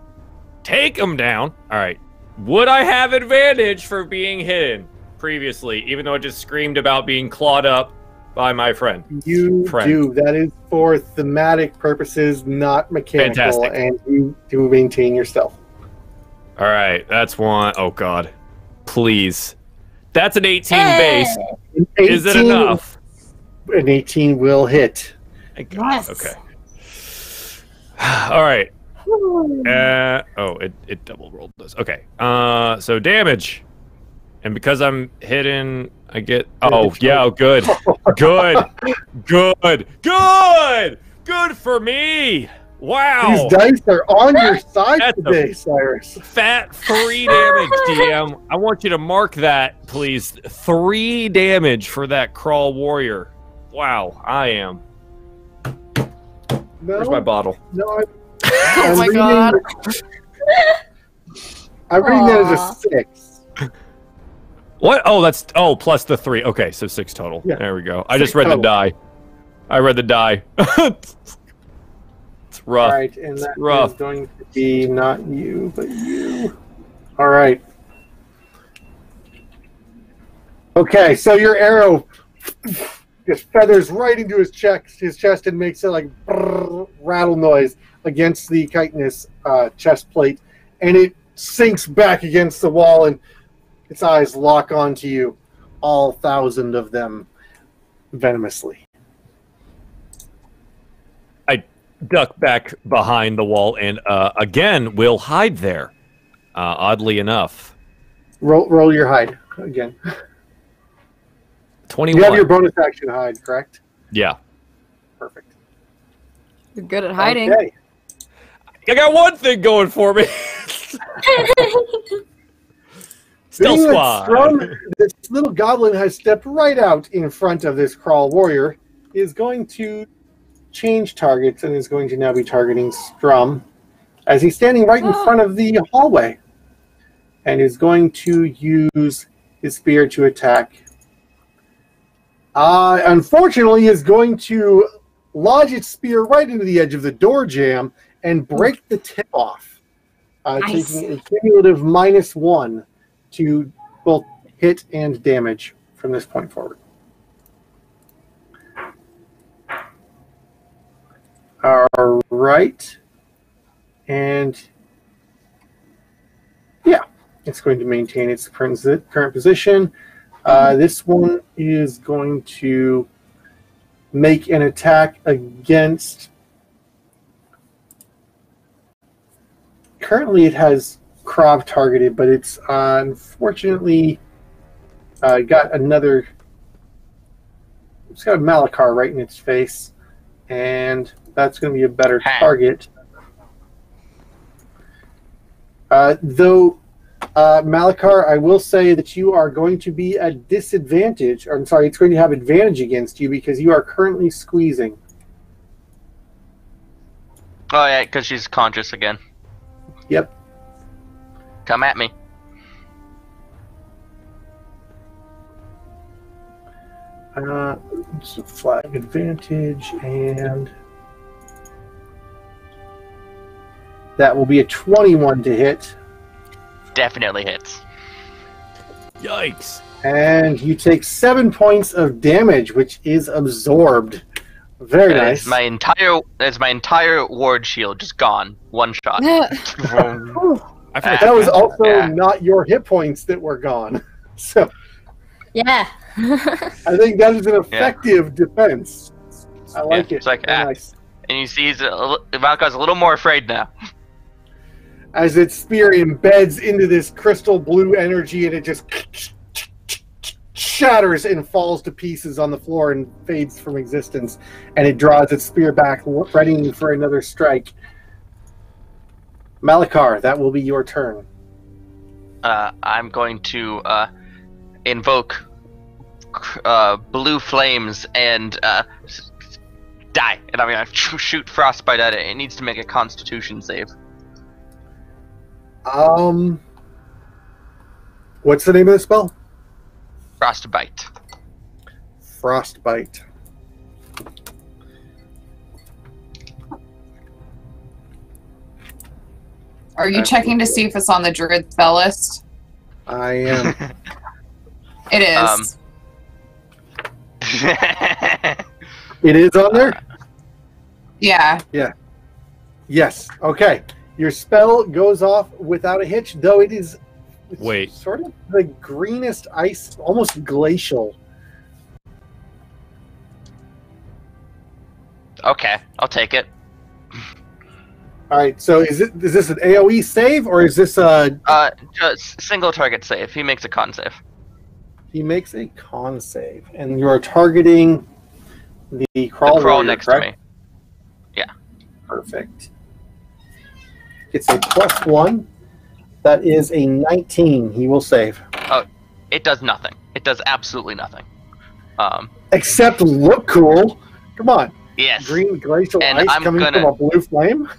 Take him down. All right. Would I have advantage for being hidden previously, even though I just screamed about being clawed up by my friend? You do. That is for thematic purposes, not mechanical. Fantastic. And you do maintain your stealth. All right. That's one. Oh, God. Please. That's an 18 base. An 18, is it enough? An 18 will hit. Yes. Okay. All right. It double rolled this. Okay. So damage. And because I'm hidden, I get... Oh, yeah, good. Good. Good. Good! Good for me! Wow! These dice are on your side today, Cyrus. Fat 3 damage, DM. I want you to mark that, please. 3 damage for that crawl warrior. Wow, I am. No, Where's my bottle? No, Oh my god. I'm reading that as a 6. What? Oh, that's plus the 3. Okay, so 6 total. Yeah. There we go. I just read the die. I read the die. It's rough. All right, and that is going to be not you, but you. All right. Okay, so your arrow just feathers right into his chest and makes a like rattle noise against the chitinous chest plate, and it sinks back against the wall, and its eyes lock onto you, all 1,000 of them, venomously. I duck back behind the wall and again will hide there. Oddly enough. Roll your hide again. 21. You have your bonus action hide, correct? Yeah. Perfect. You're good at hiding. Okay. I got one thing going for me. Still squad. This little goblin has stepped right out in front of this crawl warrior, is going to change targets and is going to now be targeting Strum as he's standing right in front of the hallway, and is going to use his spear to attack. Unfortunately, is going to lodge its spear right into the edge of the door jamb and break the tip off, taking a cumulative -1 to both hit and damage from this point forward. All right. And yeah, it's going to maintain its current position. This one is going to make an attack against... Currently it has Krav targeted, but it's unfortunately got another... It's got a Malachar right in its face, and that's going to be a better target. Though, Malachar, I will say that you are going to be at disadvantage. Or, I'm sorry, it's going to have advantage against you because you are currently squeezing. Oh, yeah, because she's conscious again. Yep. Come at me. So flag advantage, and that will be a 21 to hit. Definitely hits. Yikes. And you take 7 points of damage, which is absorbed. Very nice. My entire ward shield just gone. One shot. I feel like that was also not your hit points that were gone. So yeah. I think that is an effective defense. I like it. It's like, nice. And you see Valka's a little more afraid now. As its spear embeds into this crystal blue energy, and it just shatters and falls to pieces on the floor and fades from existence. And it draws its spear back, ready for another strike. Malachar, that will be your turn. I'm going to invoke blue flames and die. And I'm going to shoot frostbite at it. It needs to make a Constitution save. What's the name of the spell? Frostbite. Frostbite. Are you checking to see if it's on the Druid spell list? I am. It is. It is on there? Yeah. Yeah. Yes. Okay. Your spell goes off without a hitch, though it's sort of the greenest ice, almost glacial. Okay, I'll take it. All right. So is this an AOE save, or is this a just single target save? He makes a con save. He makes a con save, and you are targeting the crawl warrior, next correct? to me. Yeah. Perfect. It's a +1. That is a 19. He will save. Oh, it does nothing. It does absolutely nothing. Except look cool. Come on. Yes. Green glacial and ice I'm coming gonna from a blue flame.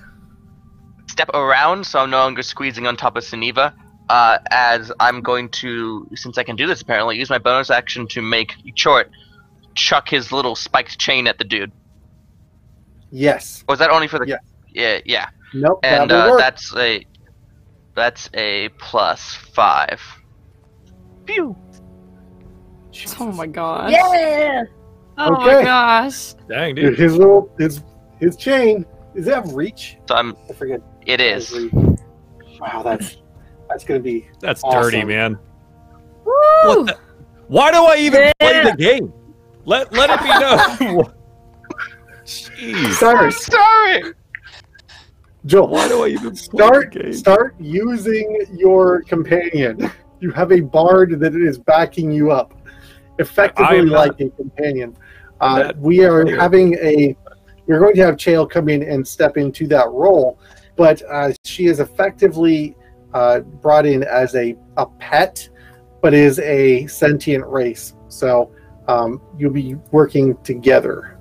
Step around so I'm no longer squeezing on top of Suniva. as I'm going to, since I can do this apparently, use my bonus action to make Chort chuck his little spiked chain at the dude. Yes. Or is that only for the? Yeah. Yeah. Nope. And that's a +5. Pew. Oh my gosh. Yeah. Oh Okay. my gosh. Dang, dude. His chain. Does it have reach? So I forget. It is. Wow, that's gonna be. That's awesome. dirty, man. Woo! What the? Why do I even play the game? Let it be known. Jeez. Cyrus. Sorry. Joel, Why do I even play the game? Start using your companion. You have a bard that is backing you up, effectively like a companion. We are we're going to have Chael come in and step into that role, but she is effectively brought in as a pet, but is a sentient race. So you'll be working together.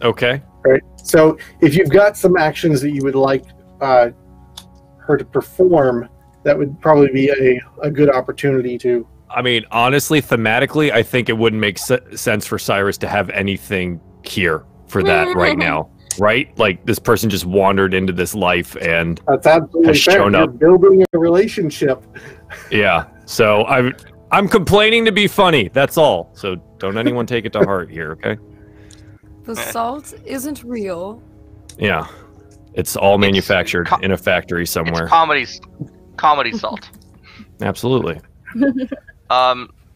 Okay. Right. So if you've got some actions that you would like her to perform, that would probably be a good opportunity to. I mean, honestly, thematically, I think it wouldn't make sense for Cyrus to have anything here for that right now, right? Like this person just wandered into this life and that's absolutely has fair. shown You're up. building a relationship. Yeah. So I'm complaining to be funny. That's all. So don't anyone take it to heart here, okay? The salt isn't real. Yeah. It's all manufactured in a factory somewhere. It's comedy salt. Absolutely.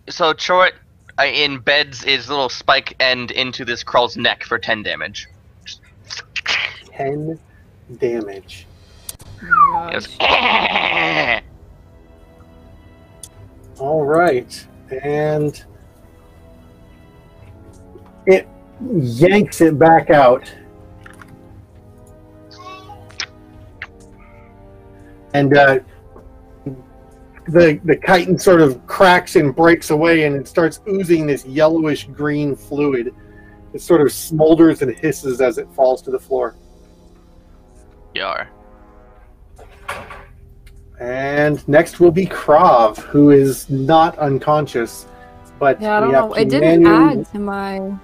So Chort embeds his little spike end into this Krull's neck for 10 damage. 10 damage. Oh Yes. All right, and it yanks it back out, and the chitin sort of cracks and breaks away, and it starts oozing this yellowish green fluid. It sort of smolders and hisses as it falls to the floor. Yar. And next will be Krav, who is not unconscious, but Yeah, I don't we have know. to It didn't manually, add to my. you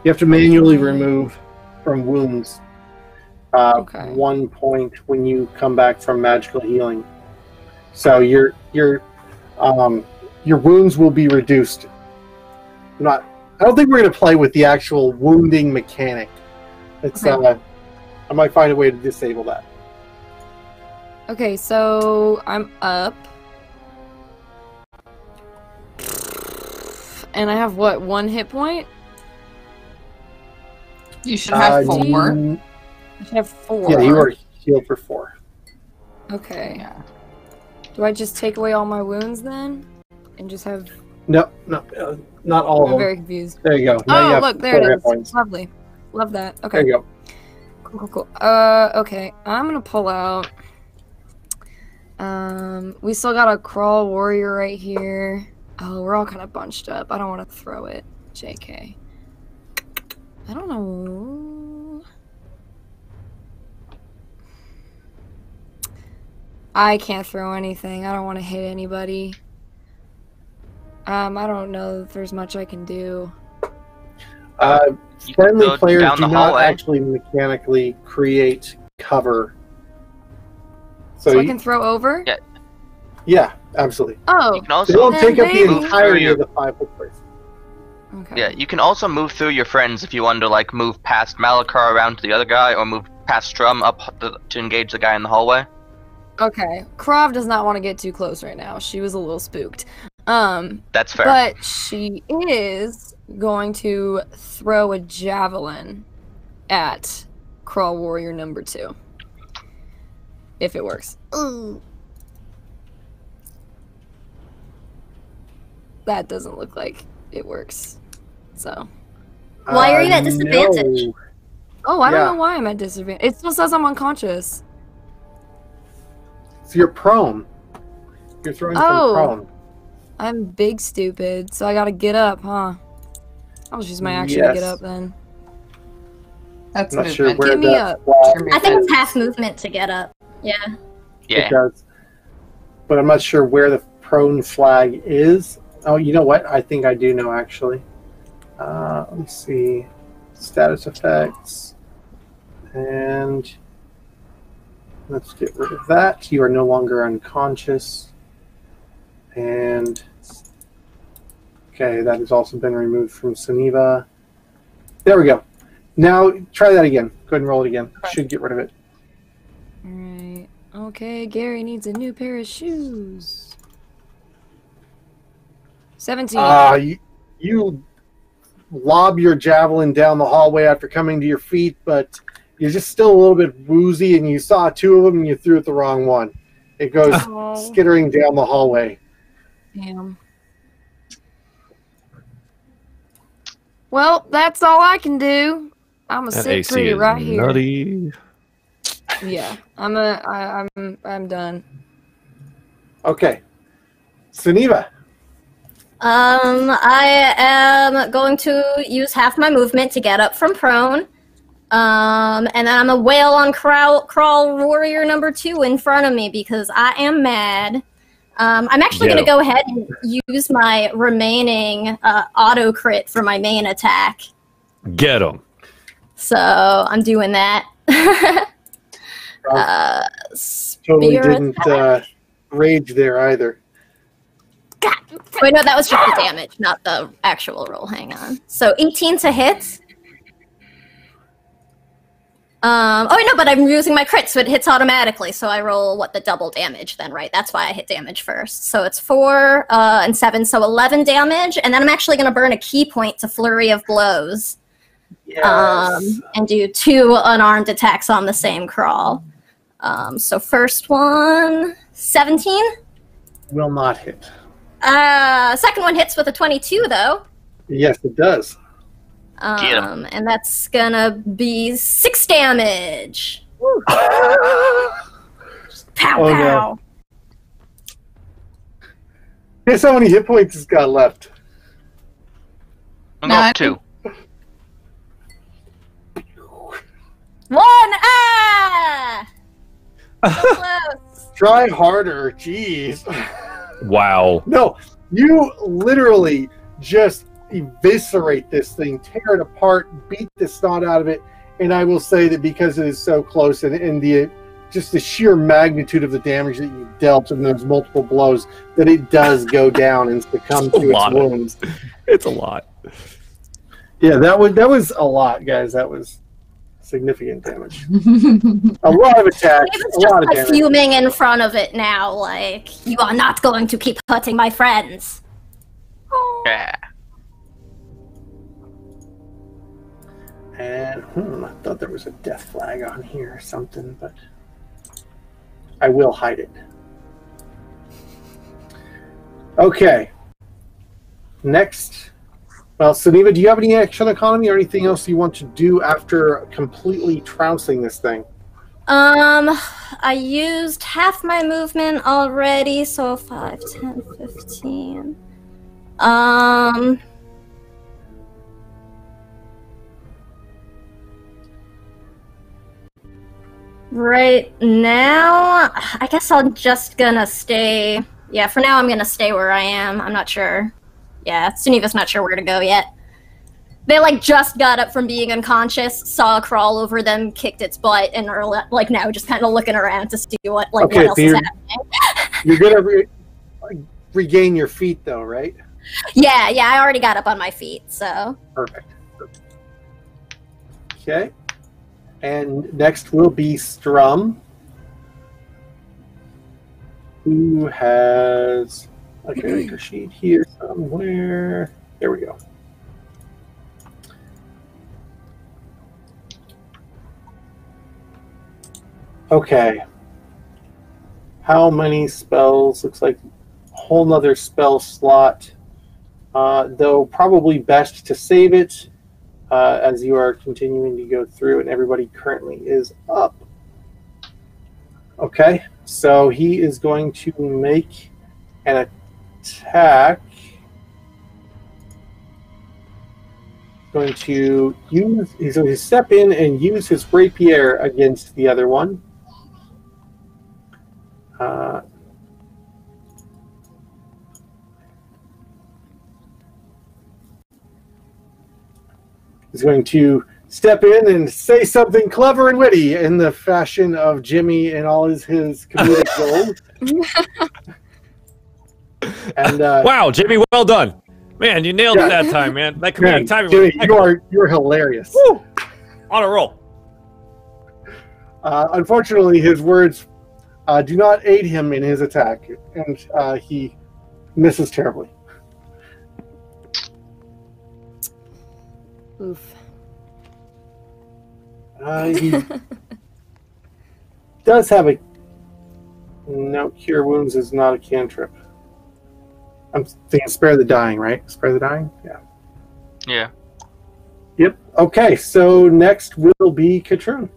have to manually remove from wounds Okay. 1 point when you come back from magical healing. So your wounds will be reduced. I don't think we're going to play with the actual wounding mechanic. It's Okay. I might find a way to disable that. Okay, so I'm up. And I have what, 1 hit point? You should have 4. I should have 4. Yeah, you are healed for 4. Okay. Yeah. Do I just take away all my wounds then? And just have... No, not all of I'm them. very confused. There you go. Now you Oh, have look, there 4 it hit is. points. Lovely. Love that. Okay. There you go. Cool. Okay, I'm gonna pull out... we still got a Crawl Warrior right here. Oh, we're all kind of bunched up. I don't want to throw it. JK. I don't know. I can't throw anything. I don't want to hit anybody. I don't know if there's much I can do. Friendly players down do the not hallway. actually mechanically create cover. So I can throw over? Yeah. Yeah, absolutely. Oh. You can They also won't then take up the maybe- entirety of the 5 hit points. Okay. Yeah, you can also move through your friends if you want to, like, move past Malakar around to the other guy, or move past Strum up to engage the guy in the hallway. Okay. Krav does not want to get too close right now. She was a little spooked. That's fair. But she is going to throw a javelin at Crawl Warrior number 2. If it works. Ooh. That doesn't look like it works. So. Why are you at disadvantage? No. Oh, I don't Yeah. know why I'm at disadvantage. It still says I'm unconscious. So you're prone. You're throwing from prone. I'm big stupid, so I gotta get up, huh? I'll just use my action to get Yes. up then. That's I'm not sure movement. where Get me that up. flaw I think it's half movement to get up. Yeah. it Yeah. does. but I'm not sure where the prone flag is. Oh, you know what? I think I do know, actually. Let me see. Status effects. And let's get rid of that. You are no longer unconscious. And okay, that has also been removed from Suniva. There we go. Now try that again. Go ahead and roll it again. Should get rid of it. Alright. Okay, Gary needs a new pair of shoes. 17. You lob your javelin down the hallway after coming to your feet, but you're just still a little bit woozy, and you saw two of them and you threw it the wrong one. It goes skittering down the hallway. Damn. Well, that's all I can do. I'm gonna sit pretty right here. Nutty. Yeah, I'm done. Okay, Suniva. I am going to use half my movement to get up from prone. And then I'm a wail on crawl warrior number 2 in front of me because I am mad. I'm actually going to go ahead and use my remaining auto crit for my main attack. Get him. So I'm doing that. Totally didn't rage there either. God. Wait, no, that was just the damage, not the actual roll. Hang on. So 18 to hit. Oh, no, but I'm using my crit, so it hits automatically. So I roll, the double damage then, right? That's why I hit damage first. So it's 4 and 7, so 11 damage. And then I'm actually going to burn a key point to Flurry of Blows. Yes. And do 2 unarmed attacks on the same crawl. So first one, 17? Will not hit. Second one hits with a 22, though. Yes, it does. And that's gonna be 6 damage. Pow, pow. No. Guess how many hit points it's got left? I'm up 2. 1! Ah! So close. Try harder. Jeez. Wow. No, you literally just eviscerate this thing, tear it apart, beat the snot out of it, and I will say that because it is so close and the just the sheer magnitude of the damage that you dealt in those multiple blows, that it does go down and succumb to its wounds. It's a lot. Yeah, that was a lot, guys. That was significant damage. A lot of attacks. It's a just lot of damage. fuming in front of it now, like, you are not going to keep hurting my friends. Yeah. And I thought there was a death flag on here or something, but I will hide it. Okay. Next. Well, Suniva, do you have any action economy or anything else you want to do after completely trouncing this thing? I used half my movement already, so 5, 10, 15. Right now, I guess I'm just gonna stay. Yeah, for now I'm gonna stay where I am. I'm not sure. Yeah, Suniva's not sure where to go yet. They, just got up from being unconscious, saw a crawl over them, kicked its butt, and are, now just kind of looking around to see what else is happening. You're gonna regain your feet, though, right? Yeah, I already got up on my feet, so... Perfect. Okay. And next will be Strum, who has a character sheet here somewhere. There we go. Okay. How many spells? Looks like a whole nother spell slot. Though probably best to save it as you are continuing to go through and everybody currently is up. Okay, so he is going to make an attack. He's going to step in and use his rapier against the other one. is going to step in and say something clever and witty in the fashion of Jimmy and all his comedic gold. And wow, Jimmy, well done, man! You nailed it that time, man. That comedic timing, Jimmy, you're hilarious. Woo! On a roll. Unfortunately, his words do not aid him in his attack, and he misses terribly. Oof. He does have a... No, Cure Wounds is not a cantrip. I'm thinking Spare the Dying, right? Spare the Dying? Yeah. Yeah. Yep. Okay, so next will be Katrun.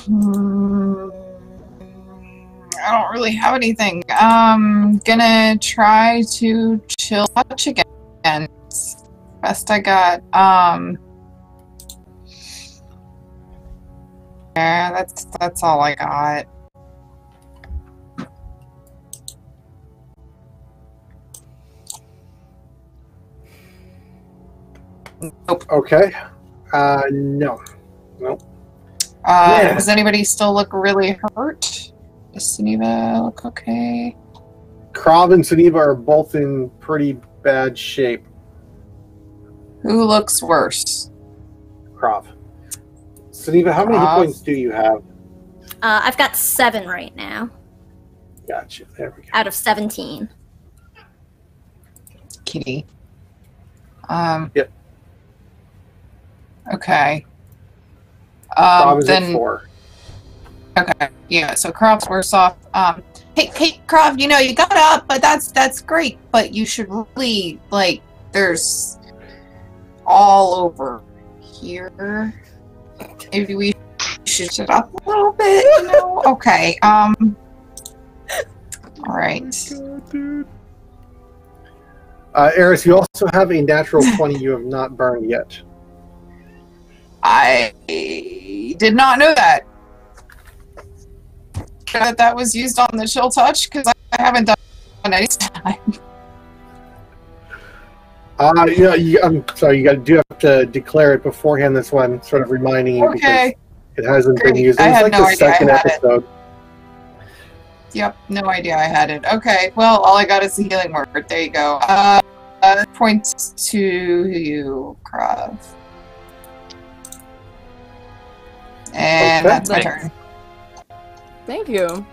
I don't really have anything. Gonna try to chill touch again. Best I got. Yeah, that's all I got. Nope. Okay. No. Nope. Does anybody still look really hurt? Does Suniva look okay? Krav and Suniva are both in pretty bad shape. Who looks worse? Krav. Suniva, how many hit points do you have? I've got 7 right now. Gotcha. There we go. Out of 17. Kitty. Yep. Okay. Krav is then at 4. Okay, yeah. So Krav's worse off. Hey, Krav. You know you got up, but that's great. But you should really there's all over here. Maybe we should sit up a little bit. You know? Okay. All right. Oh God, Eris, you also have a natural 20 you have not burned yet. I did not know that. That was used on the chill touch because I haven't done any time. Yeah, I'm sorry. Do have to declare it beforehand. This one, sort of reminding you because it hasn't been used. It's like the second episode. Yep, no idea I had it. Okay, well, all I got is the healing word. There you go. Points to you, Krav. And that's my turn. Thank you.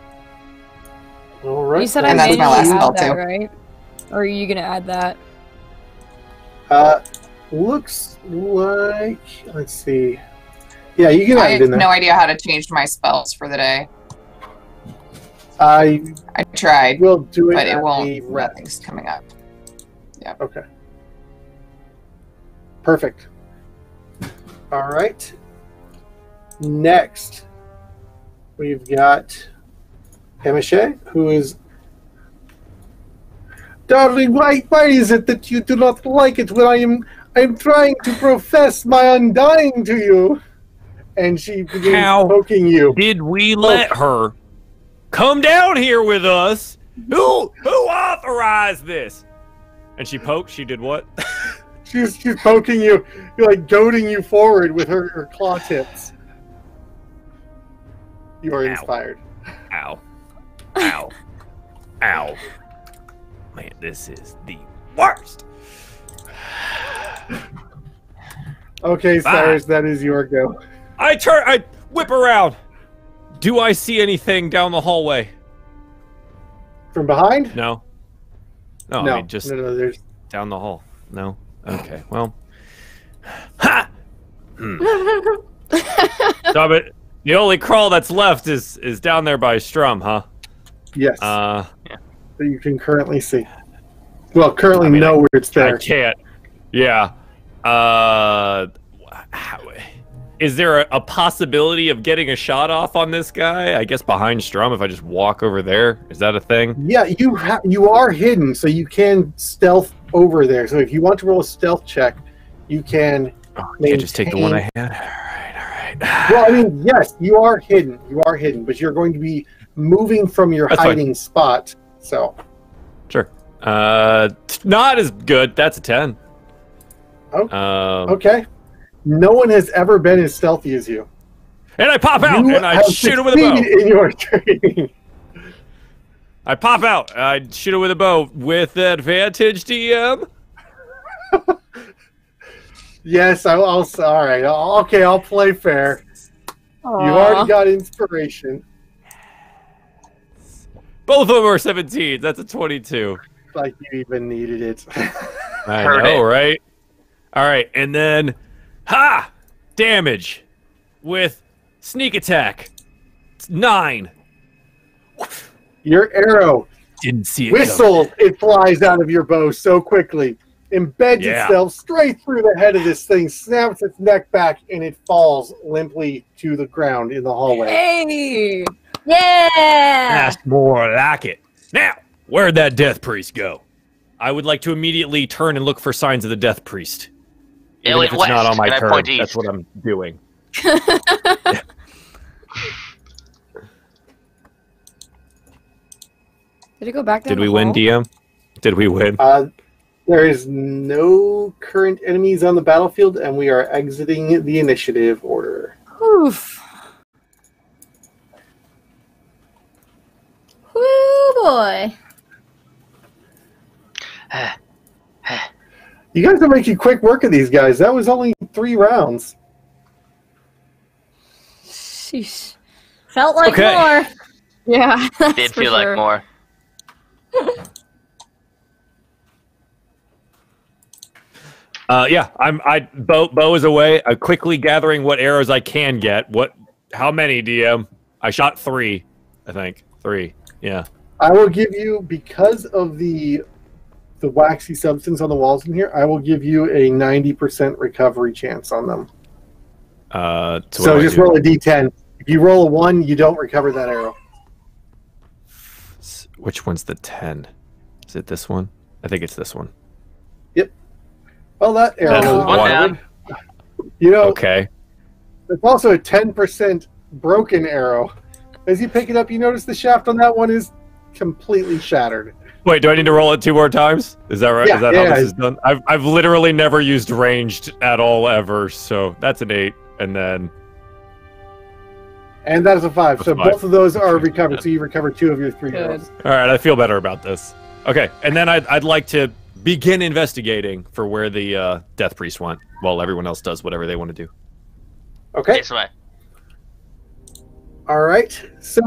All right. You said and I that's my last spell that, too, right? Or are you gonna add that? Looks like. Let's see. Yeah, you can add it in there. I have no idea how to change my spells for the day. I tried. Will do it, but it won't. Nothing's coming up. Yeah. Okay. Perfect. All right. Next, we've got Hemiche, who is... Darling, why is it that you do not like it when I am trying to profess my undying to you? And she begins poking you. Did we let her come down here with us? Who authorized this? And she poked. She did what? she's poking you, like goading you forward with her claw tips. You are inspired. Ow. Ow. Ow. Man, this is the worst. Okay, Cyrus, that is your go. I whip around. Do I see anything down the hallway? From behind? No. No, I mean just there's down the hall. No? Okay, well. Ha! So, but the only crawl that's left is down there by Strum, huh? Yes. Yeah. That you can currently see. Well, currently know where it's there. I can't. Yeah. Is there a possibility of getting a shot off on this guy? I guess behind Strum, if I just walk over there. Is that a thing? Yeah, you are hidden, so you can stealth over there. So if you want to roll a stealth check, you can. Can't just take the one I had. All right. Well, I mean, yes, you are hidden. You are hidden, but you're going to be moving from your hiding spot. So. Sure. Not as good. That's a 10. Oh, okay. No one has ever been as stealthy as you. And I pop out and I shoot it with a bow. In your training. I pop out. I shoot it with a bow with advantage, DM. Yes, all right. Okay, I'll play fair. Aww. You already got inspiration. Both of them are 17. That's a 22. Like you even needed it. I know, right? All right, and then, damage with sneak attack. It's 9. Your arrow didn't see it. Whistle! It flies out of your bow so quickly, embeds itself straight through the head of this thing, snaps its neck back, and it falls limply to the ground in the hallway. Hey! Yeah! That's more like it. Now, where'd that death priest go? I would like to immediately turn and look for signs of the death priest. Even if it's not on my turn, that's what I'm doing. Did it go back down Did we win, DM? Did we win? There is no current enemies on the battlefield, and we are exiting the initiative order. Oof. Woo boy. You guys are making quick work of these guys. That was only 3 rounds. Sheesh. Felt like more. Yeah. Did feel like more. Yeah, bow is away. I'm quickly gathering what arrows I can get. How many, DM? I shot 3, I think. 3. Yeah. I will give you, because of the waxy substance on the walls in here, I will give you a 90% recovery chance on them. So just roll a d10. If you roll a 1, you don't recover that arrow. Which one's the 10? Is it this one? I think it's this one. Yep. Well, that arrow one down. You know, okay. It's also a 10% broken arrow. As you pick it up, you notice the shaft on that one is completely shattered. Wait, do I need to roll it 2 more times? Is that right? Yeah, is that how this is done? I've literally never used ranged at all ever, so that's an 8, and then... And that is a 5. So both of those are recovered, so you recover 2 of your 3 arrows. All right, I feel better about this. Okay, and then I'd like to begin investigating for where the Death Priest went, while everyone else does whatever they want to do. Okay. This way. All right. So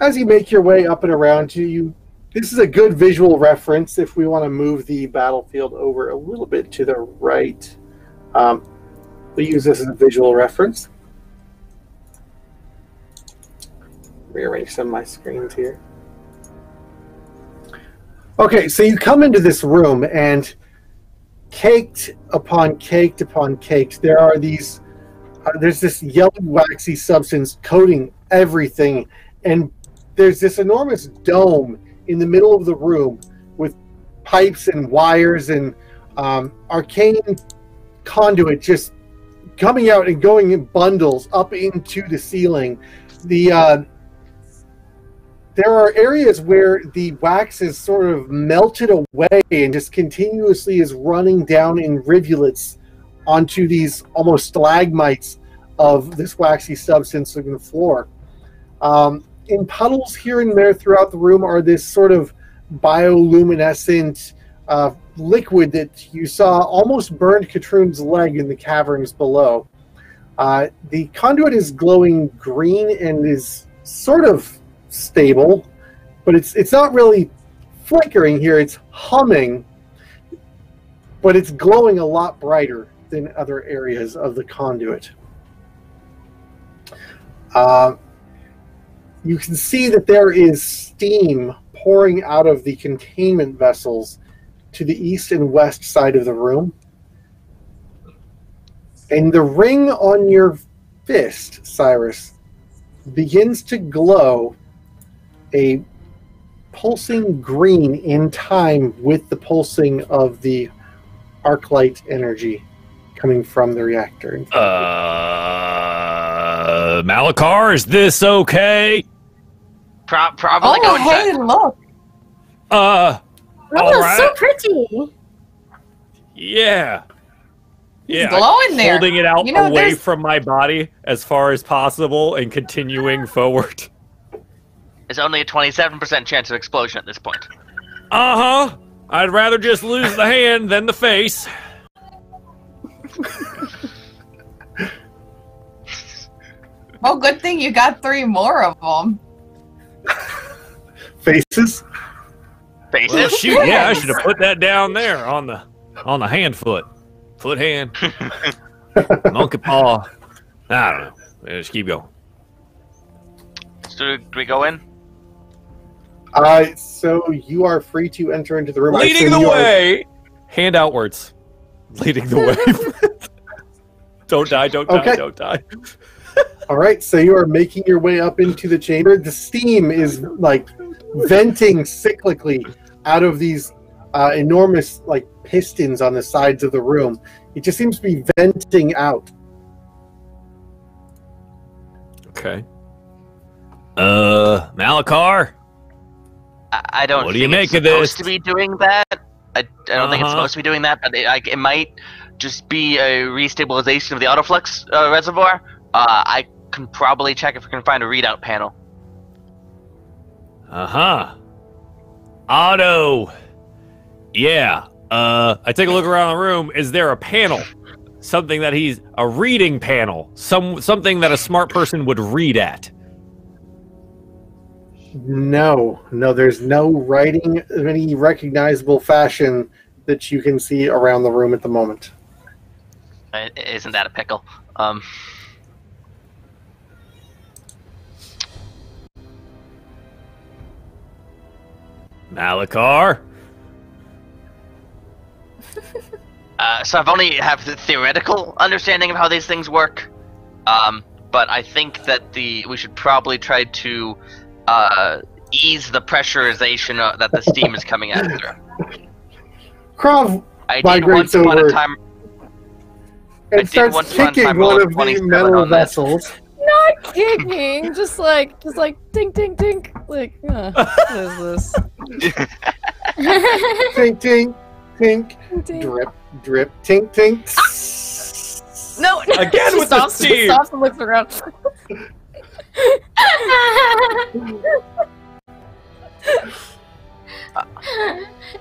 as you make your way up and around, this is a good visual reference if we want to move the battlefield over a little bit to the right. We use this as a visual reference. Rearrange some of my screens here. Okay, so you come into this room, and caked upon caked upon caked, there are these. There's this yellow waxy substance coating everything, and there's this enormous dome in the middle of the room with pipes and wires and arcane conduit just coming out and going in bundles up into the ceiling. There are areas where the wax is sort of melted away and just continuously is running down in rivulets onto these almost stalagmites of this waxy substance on the floor. In puddles here and there throughout the room are this sort of bioluminescent liquid that you saw almost burned Katroon's leg in the caverns below. The conduit is glowing green and is sort of stable, but it's not really flickering here. It's humming, but it's glowing a lot brighter than other areas of the conduit. You can see that there is steam pouring out of the containment vessels to the east and west side of the room. And the ring on your fist, Cyrus, begins to glow a pulsing green in time with the pulsing of the arc light energy coming from the reactor. Malachar, is this okay? Probably go inside. Hey, look. All right. So pretty. Yeah. Yeah, glowing there. Holding it out away from my body as far as possible and continuing forward. There's only a 27% chance of explosion at this point. Uh-huh. I'd rather just lose the hand than the face. Well, good thing you got 3 more of them. Faces? Faces? Well, shoot, yeah, I should have put that down there on the hand foot. Foot hand. Monkey paw. I don't know. Just keep going. So do we go in? So you are free to enter into the room. Leading the way! Hand outwards. Leading the way. Don't die, don't die, don't die. All right, so you are making your way up into the chamber. The steam is like venting cyclically out of these enormous like pistons on the sides of the room. It just seems to be venting out. Okay. Malachar? I don't what do you think make it's of this? supposed to be doing that. I don't think it's supposed to be doing that, but it might just be a restabilization of the autoflux reservoir. I can probably check if we can find a readout panel. Uh-huh. Auto. Yeah. I take a look around the room. Is there a panel? Something that a reading panel. Something that a smart person would read at. No, there's no writing of any recognizable fashion that you can see around the room at the moment. Isn't that a pickle? Malachar? So I've only have the theoretical understanding of how these things work, but I think that we should probably try to ease the pressurization that the steam is coming out through. Krav migrates over and starts kicking one of the metal vessels. Not kicking, just like tink tink tink. Like, what is this? Tink tink tink, drip drip tink tink. No, again with the steam. She stops and looks around.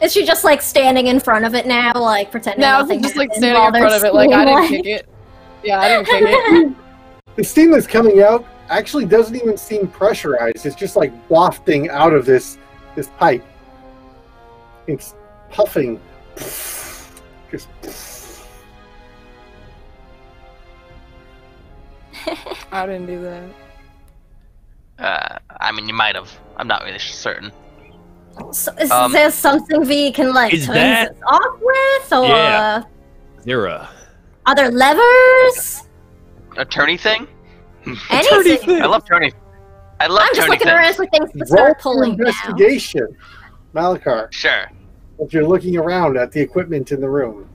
Is she just like standing in front of it now, like pretending nothing just like standing in front of it, like I didn't kick it. Yeah, I didn't kick it. The steam that's coming out actually doesn't even seem pressurized. It's just like wafting out of this pipe. It's puffing. Just. I didn't do that. I mean, you might have. I'm not really certain. So is there something we can like turn this off with, or is there are there levers? A turny thing? Anything. I love turny. I'm just looking around for things to start pulling down. Investigation, Malachar. Sure. If you're looking around at the equipment in the room.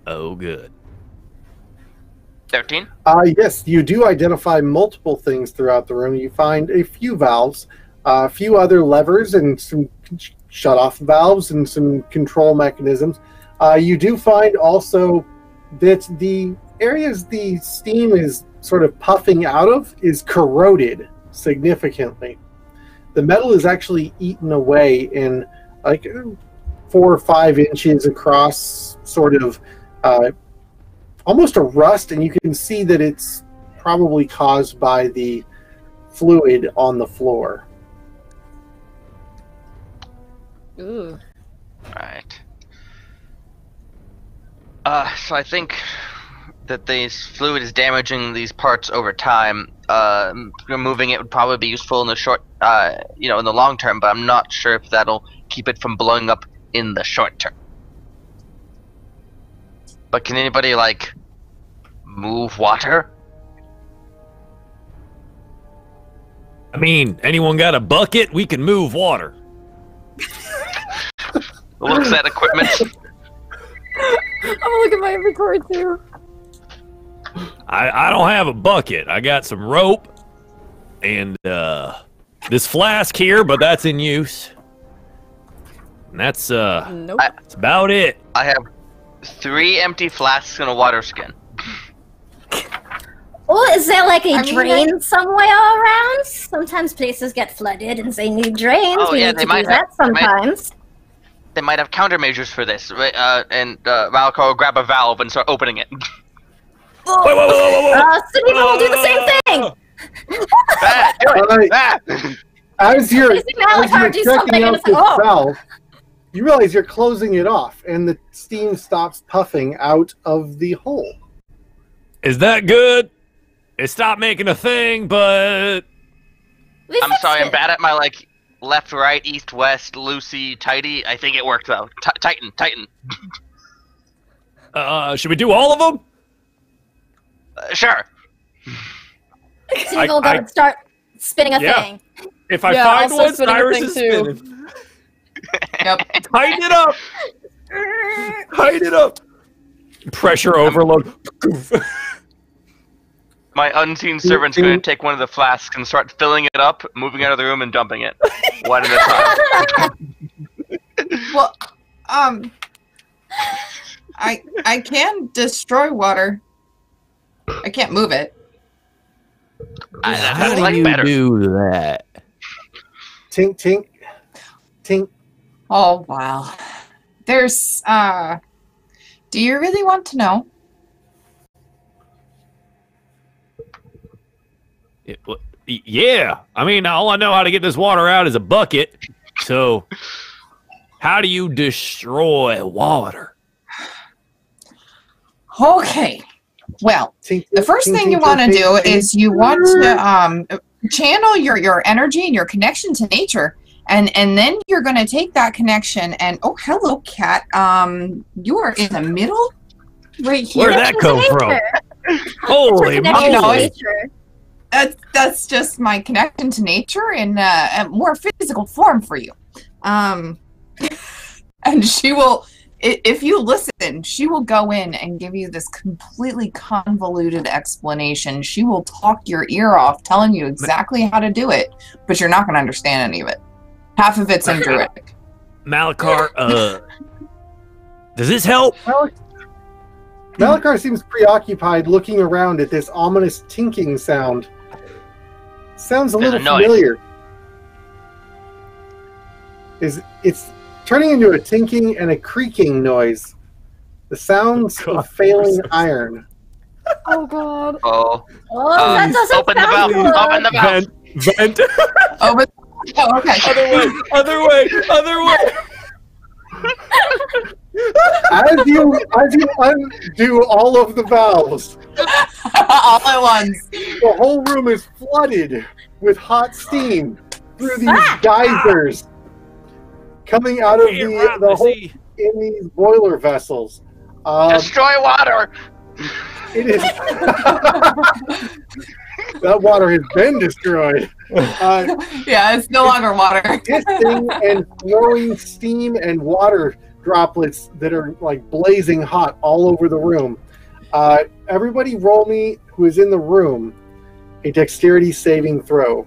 Oh, good. 13? Yes, you do identify multiple things throughout the room. You find a few valves, a few other levers, and some shut-off valves and some control mechanisms. You do find also that the areas the steam is sort of puffing out of is corroded significantly. The metal is actually eaten away in like 4 or 5 inches across, sort of almost a rust, and you can see that it's probably caused by the fluid on the floor. Ooh. Right. So I think that this fluid is damaging these parts over time. Removing it would probably be useful in the short, in the long term, but I'm not sure if that'll keep it from blowing up in the short term. But can anybody, like, move water? I mean, anyone got a bucket? We can move water. Looks at equipment. I'm gonna look at my inventory too. I don't have a bucket. I got some rope and this flask here, but that's in use. And that's nope. that's about it. I 3 empty flasks and a water skin. Oh, is there like a drain somewhere around? Sometimes places get flooded and they need drains. Oh, we yeah, need to do that sometimes. They might have countermeasures for this, and Valakar will grab a valve and start opening it. Sunita will do the same thing! As you're checking out this valve, you realize you're closing it off, and the steam stops puffing out of the hole. Is that good? It stopped making a thing, but... I'm sorry, I'm bad at my, like, left, right, east, west, loosey, tighty. I think it worked, though. Tighten. Should we do all of them? Sure. So you'll go and start spinning a thing. If I find one, Cyrus is spinning. Yep. Tighten it up. Pressure overload. My unseen servant's going to take one of the flasks and start filling it up, moving out of the room and dumping it. One at a time. Well, I can destroy water. I can't move it. How do you do that? Tink, tink, tink. Oh, wow. There's, do you really want to know? Yeah. I mean, all I know how to get this water out is a bucket. So, how do you destroy water? Okay. Well, the first thing you want to do is you want to channel your energy and your connection to nature. And then you're going to take that connection and, oh, hello, cat. You are in the middle right here. Where'd that come from? Holy moly. That's just my connection to nature in a more physical form for you. And she will, if you listen, she will go in and give you this completely convoluted explanation. She will talk your ear off, telling you exactly how to do it, but you're not going to understand any of it. Half of it's in Druidic. Malakar, does this help? Malakar seems preoccupied looking around at this ominous tinking sound. Sounds a little familiar. It's turning into a tinking and a creaking noise. The sounds of failing iron. Oh god. Oh. That doesn't open the valve. good. Open the valve. Vent. Oh, okay. Other way. As you undo all of the valves, all at once, the whole room is flooded with hot steam through these geysers coming out of the hole in these boiler vessels. Destroy water. It is. That water has been destroyed. Yeah, it's no longer water. Hissing and throwing steam and water droplets that are like blazing hot all over the room. Everybody roll me who is in the room a dexterity saving throw.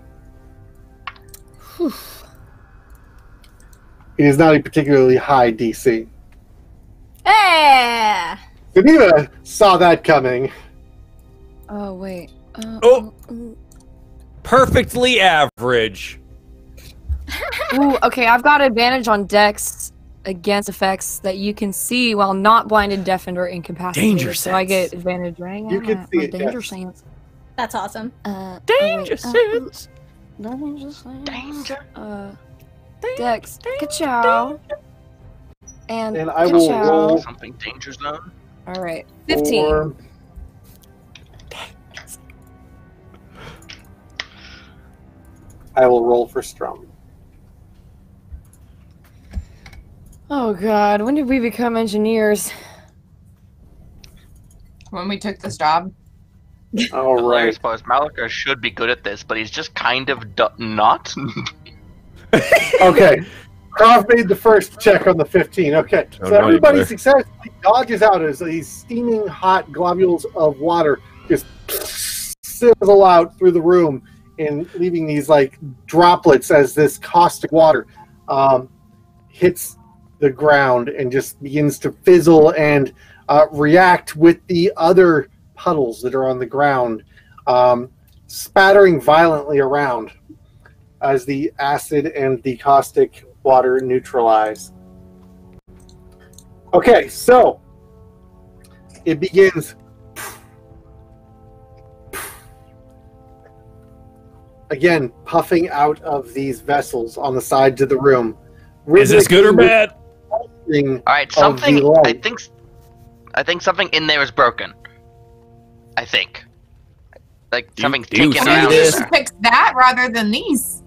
It is not a particularly high DC. Hey! Geneva saw that coming. Oh, wait. Perfectly average. Ooh, okay, I've got advantage on Dex against effects that you can see while not blinded, deafened, or incapacitated. Danger so I get sense. advantage, right? You can see it, Danger yes. sense. That's awesome. Danger sense. Danger sense. Danger. Dex. Ka-chow. And I will roll something danger zone. All right, 15. I will roll for Strum. Oh god, when did we become engineers? When we took this job. All I right. suppose Malakar should be good at this, but he's just kind of not. Okay. Croft made the first check on the 15. Okay. So everybody successfully dodges out as these steaming hot globules of water just sizzle out through the room and leaving these like droplets as this caustic water hits the ground and just begins to fizzle and react with the other puddles that are on the ground, spattering violently around as the acid and the caustic water neutralize. Okay, so it begins again, puffing out of these vessels on the sides of the room. Is this good or bad? All right, something. I think something in there is broken. I think, like something's taken out. Maybe you should fix that rather than these.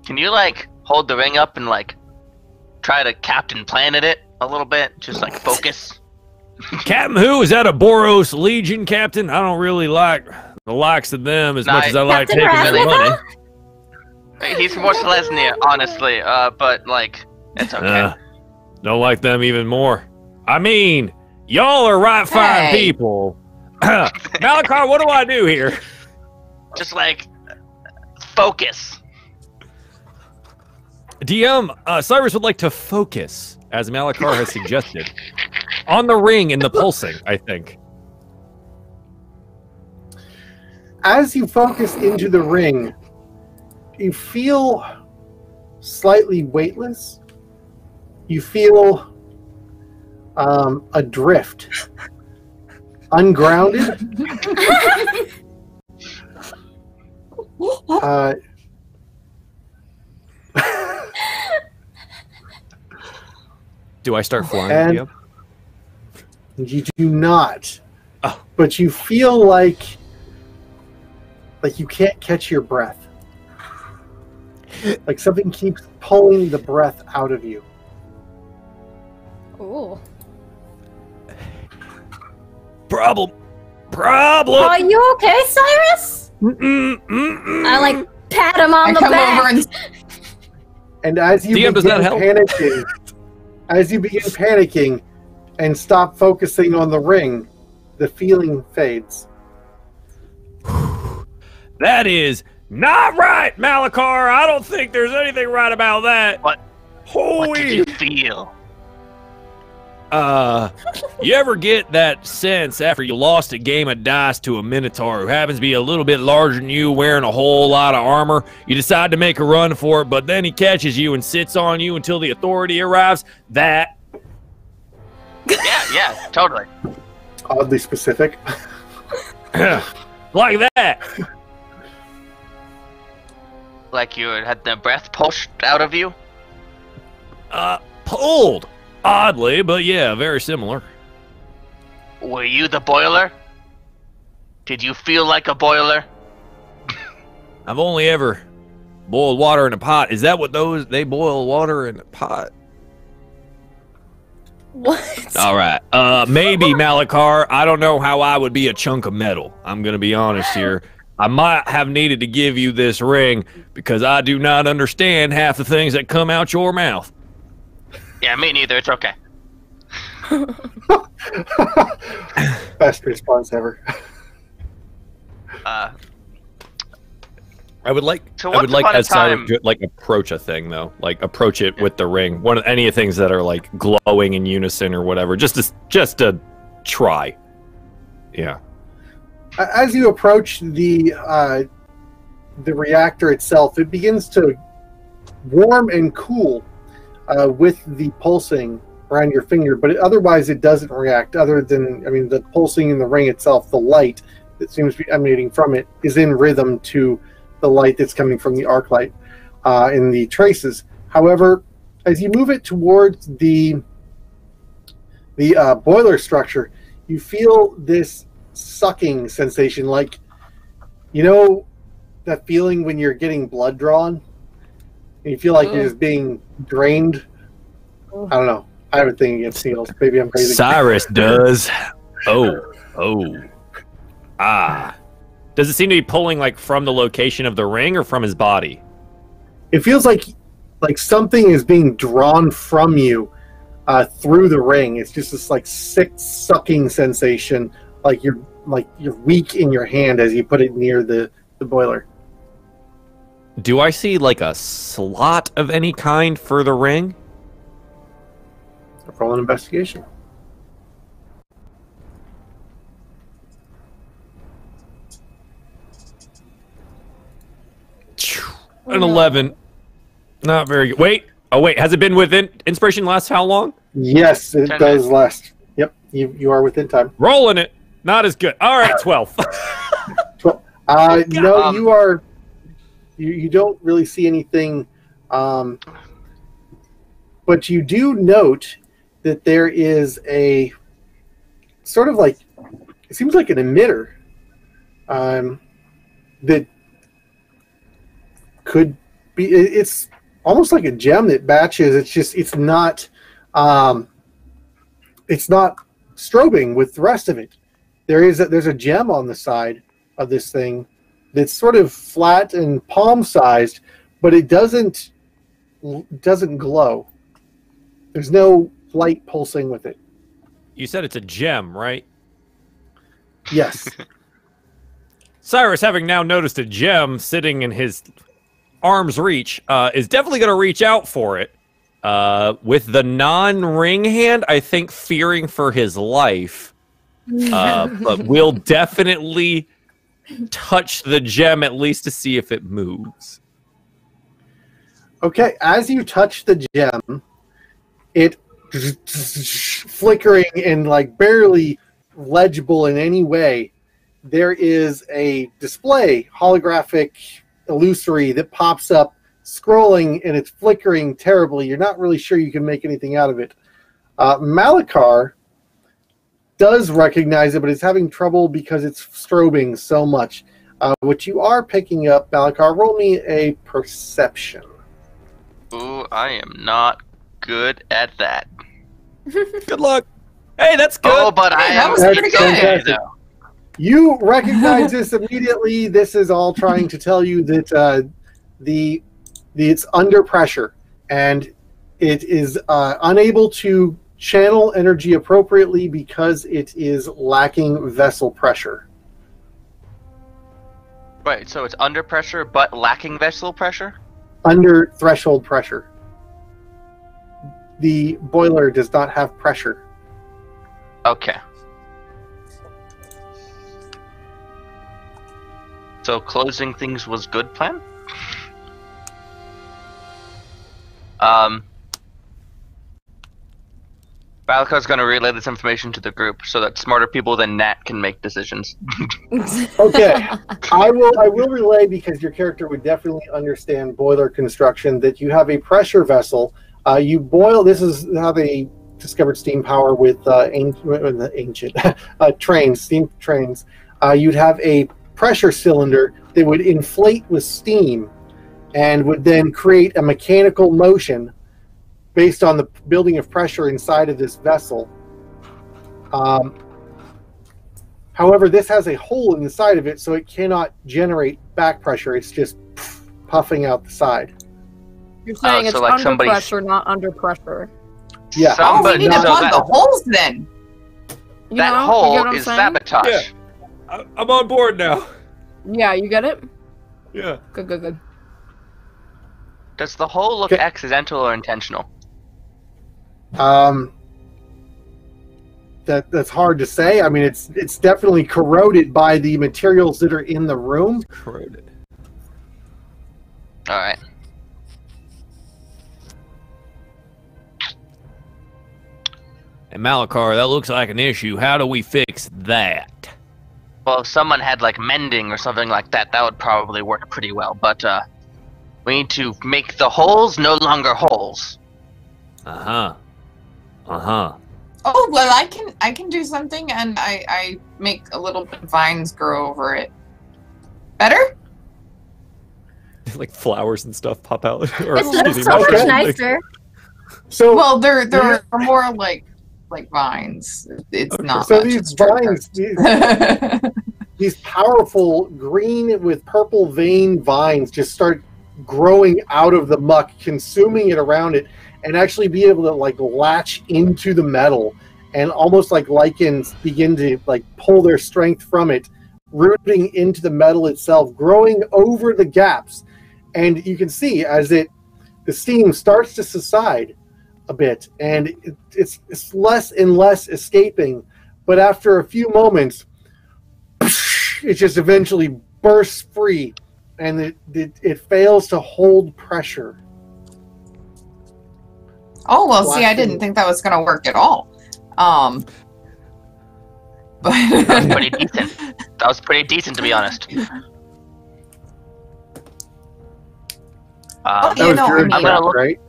Can you like hold the ring up and like try to Captain Planet it a little bit? Just like focus. Captain who? Is that a Boros Legion captain? I don't really like the likes of them as much as I like taking their money. He's more Selesnya, honestly, but like, it's okay. Don't like them even more. I mean, y'all are right fine people. Malachar, what do I do here? Just like, focus. DM, Cyrus would like to focus, as Malachar has suggested. On the ring and the pulsing, I think. As you focus into the ring, you feel slightly weightless. You feel adrift, ungrounded. Do I start flying? Yep. You do not. Oh. But you feel like you can't catch your breath. Like something keeps pulling the breath out of you. Ooh. Problem. Are you okay, Cyrus? I like pat him on the back. And as you begin panicking, and stop focusing on the ring, the feeling fades. That is not right, Malachar. I don't think there's anything right about that. What did you feel? You ever get that sense after you lost a game of dice to a Minotaur who happens to be a little bit larger than you, wearing a whole lot of armor? You decide to make a run for it, but then he catches you and sits on you until the authority arrives? That. Yeah, totally. Oddly specific. Like that. Like you had the breath pushed out of you? Pulled. Oddly, but yeah, very similar. Were you the boiler? Did you feel like a boiler? I've only ever boiled water in a pot. Is that what they boil water in a pot? What? All right. Maybe, Malachar. I don't know how I would be a chunk of metal. I'm going to be honest here. I might have needed to give you this ring because I do not understand half the things that come out your mouth. Yeah, me neither. It's okay. Best response ever. I would like as Cyrus like approach a thing though, like approach it with the ring. One of any of things that are like glowing in unison or whatever, just to try. Yeah. As you approach the reactor itself, it begins to warm and cool with the pulsing around your finger, but otherwise it doesn't react. Other than, the pulsing in the ring itself, the light that seems to be emanating from it is in rhythm to the light that's coming from the arc light in the traces. However, as you move it towards the boiler structure, you feel this sucking sensation, like, that feeling when you're getting blood drawn and you feel like you're just being drained. I don't know. I have a thing against needles. Maybe I'm crazy. Cyrus does. Does it seem to be pulling like from the location of the ring or from his body? It feels like something is being drawn from you through the ring. It's just this like sick sucking sensation, like you're weak in your hand as you put it near the boiler. Do I see like a slot of any kind for the ring? Roll an investigation. An 11. Not very good. Wait. Oh, wait. Has it been within inspiration last how long? Yes, it does last. Yep, you are within time. Rolling it. Not as good. All right, 12. 12. No, you are. You don't really see anything, but you do note that there is a sort of like, it seems like an emitter that could be. It's almost like a gem that batches. It's not strobing with the rest of it. There's a gem on the side of this thing that's sort of flat and palm-sized, but it doesn't glow. There's no light pulsing with it. You said it's a gem, right? Yes. Cyrus, having now noticed a gem sitting in his arm's reach, is definitely going to reach out for it. With the non-ring hand, I think fearing for his life. But we'll definitely touch the gem at least to see if it moves. Okay, as you touch the gem, it flickering and like barely legible in any way. There is a display, holographic, illusory, that pops up, scrolling, and it's flickering terribly. You're not really sure you can make anything out of it. Malachar does recognize it, but it's having trouble because it's strobing so much. What you are picking up, Malachar, roll me a perception. Ooh, I am not good at that. Good luck. Hey, that's good. Oh, but I am pretty good. Though. You recognize this immediately. This is all trying to tell you that it's under pressure, and it is unable to channel energy appropriately because it is lacking vessel pressure. Right, so it's under pressure but lacking vessel pressure? Under threshold pressure. The boiler does not have pressure. Okay. So closing things was good plan? Balakhar's going to relay this information to the group so that smarter people than Nat can make decisions. Okay, I will relay, because your character would definitely understand boiler construction, that you have a pressure vessel. You boil. This is how they discovered steam power with ancient trains, steam trains. You'd have a pressure cylinder that would inflate with steam and would then create a mechanical motion based on the building of pressure inside of this vessel. However, this has a hole in the side of it, so it cannot generate back pressure. It's just puffing out the side. You're saying it's like under pressure, not under pressure. Yeah. We need to plug the holes then. That hole is sabotage. Yeah. I'm on board now. Yeah, you get it? Yeah. Good. Does the hole look accidental or intentional? That's hard to say. I mean, it's definitely corroded by the materials that are in the room. Corroded. All right. And Malachar, that looks like an issue. How do we fix that? Well, if someone had like mending or something like that, that would probably work pretty well. But we need to make the holes no longer holes. Uh-huh. Oh, well, I can do something, and I make a little bit of vines grow over it. Better? Like flowers and stuff pop out. It looks so much nicer. So, well, they're more like vines. It's not. So these vines, these powerful green with purple vein vines, just start growing out of the muck, consuming it around it, and actually be able to like latch into the metal, and almost like lichens begin to like pull their strength from it, rooting into the metal itself, growing over the gaps. and you can see as the steam starts to subside a bit, and it's less and less escaping. But after a few moments, it just eventually bursts free, and it fails to hold pressure. Oh, well, see, I didn't think that was going to work at all. But that was pretty decent. That was pretty decent, to be honest. You know, I'm gonna look, right?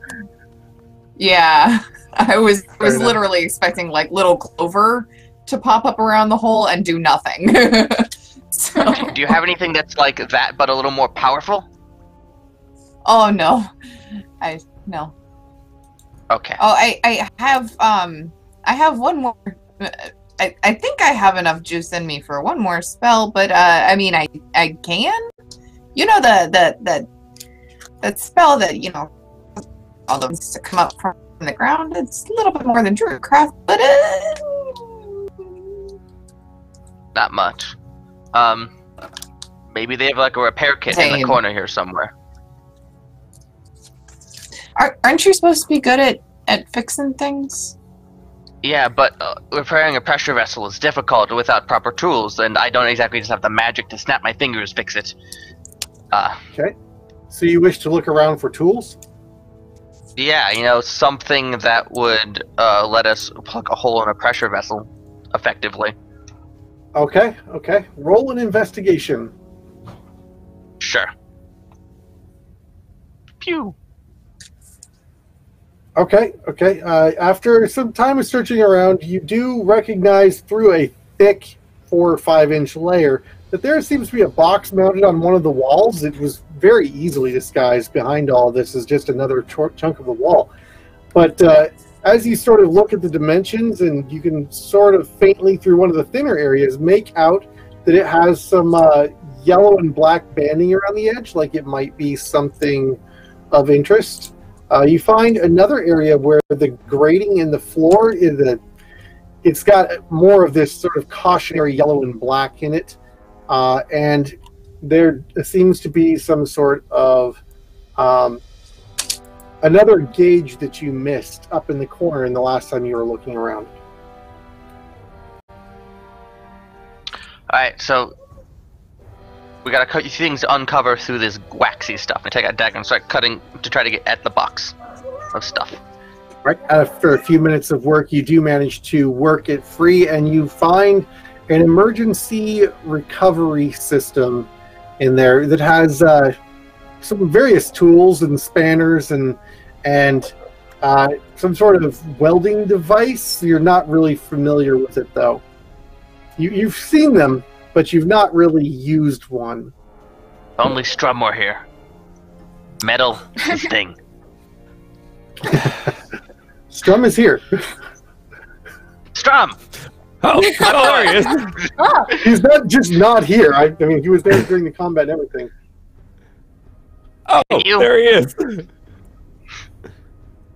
Yeah, I was literally expecting like little clover to pop up around the hole and do nothing. So. Do you have anything that's like that, but a little more powerful? Oh no, no. Okay. Oh, I have one more. I think I have enough juice in me for one more spell, but I mean, I can. You know that spell that, you know, all those to come up from the ground. It's a little bit more than Druidcraft, but not much. Maybe they have like a repair kit in the corner here somewhere. Aren't you supposed to be good at fixing things? Yeah, but repairing a pressure vessel is difficult without proper tools, and I don't exactly just have the magic to snap my fingers fix it. Okay. So you wish to look around for tools? Yeah, you know, something that would let us plug a hole in a pressure vessel effectively. Okay. Roll an investigation. Sure. Pew. Okay. After some time of searching around, you do recognize through a thick 4 or 5 inch layer that there seems to be a box mounted on one of the walls. It was very easily disguised behind all this as just another chunk of the wall. But as you sort of look at the dimensions, and you can sort of faintly through one of the thinner areas make out that it has some yellow and black banding around the edge, like it might be something of interest. You find another area where the grating in the floor it's got more of this sort of cautionary yellow and black in it, and there seems to be some sort of another gauge that you missed up in the corner in the last time you were looking around. Alright, so we gotta cut things to uncover through this waxy stuff. I take a dagger and start cutting to try to get at the box of stuff. Right. After a few minutes of work, you do manage to work it free, and you find an emergency recovery system in there that has some various tools and spanners and some sort of welding device. You're not really familiar with it, though. You've seen them, but you've not really used one. Only Strum were here. Metal is thing. Strum is here. Strum! Oh, there he is. Oh. He's not just not here. I mean, he was there during the combat and everything. Oh, there he is.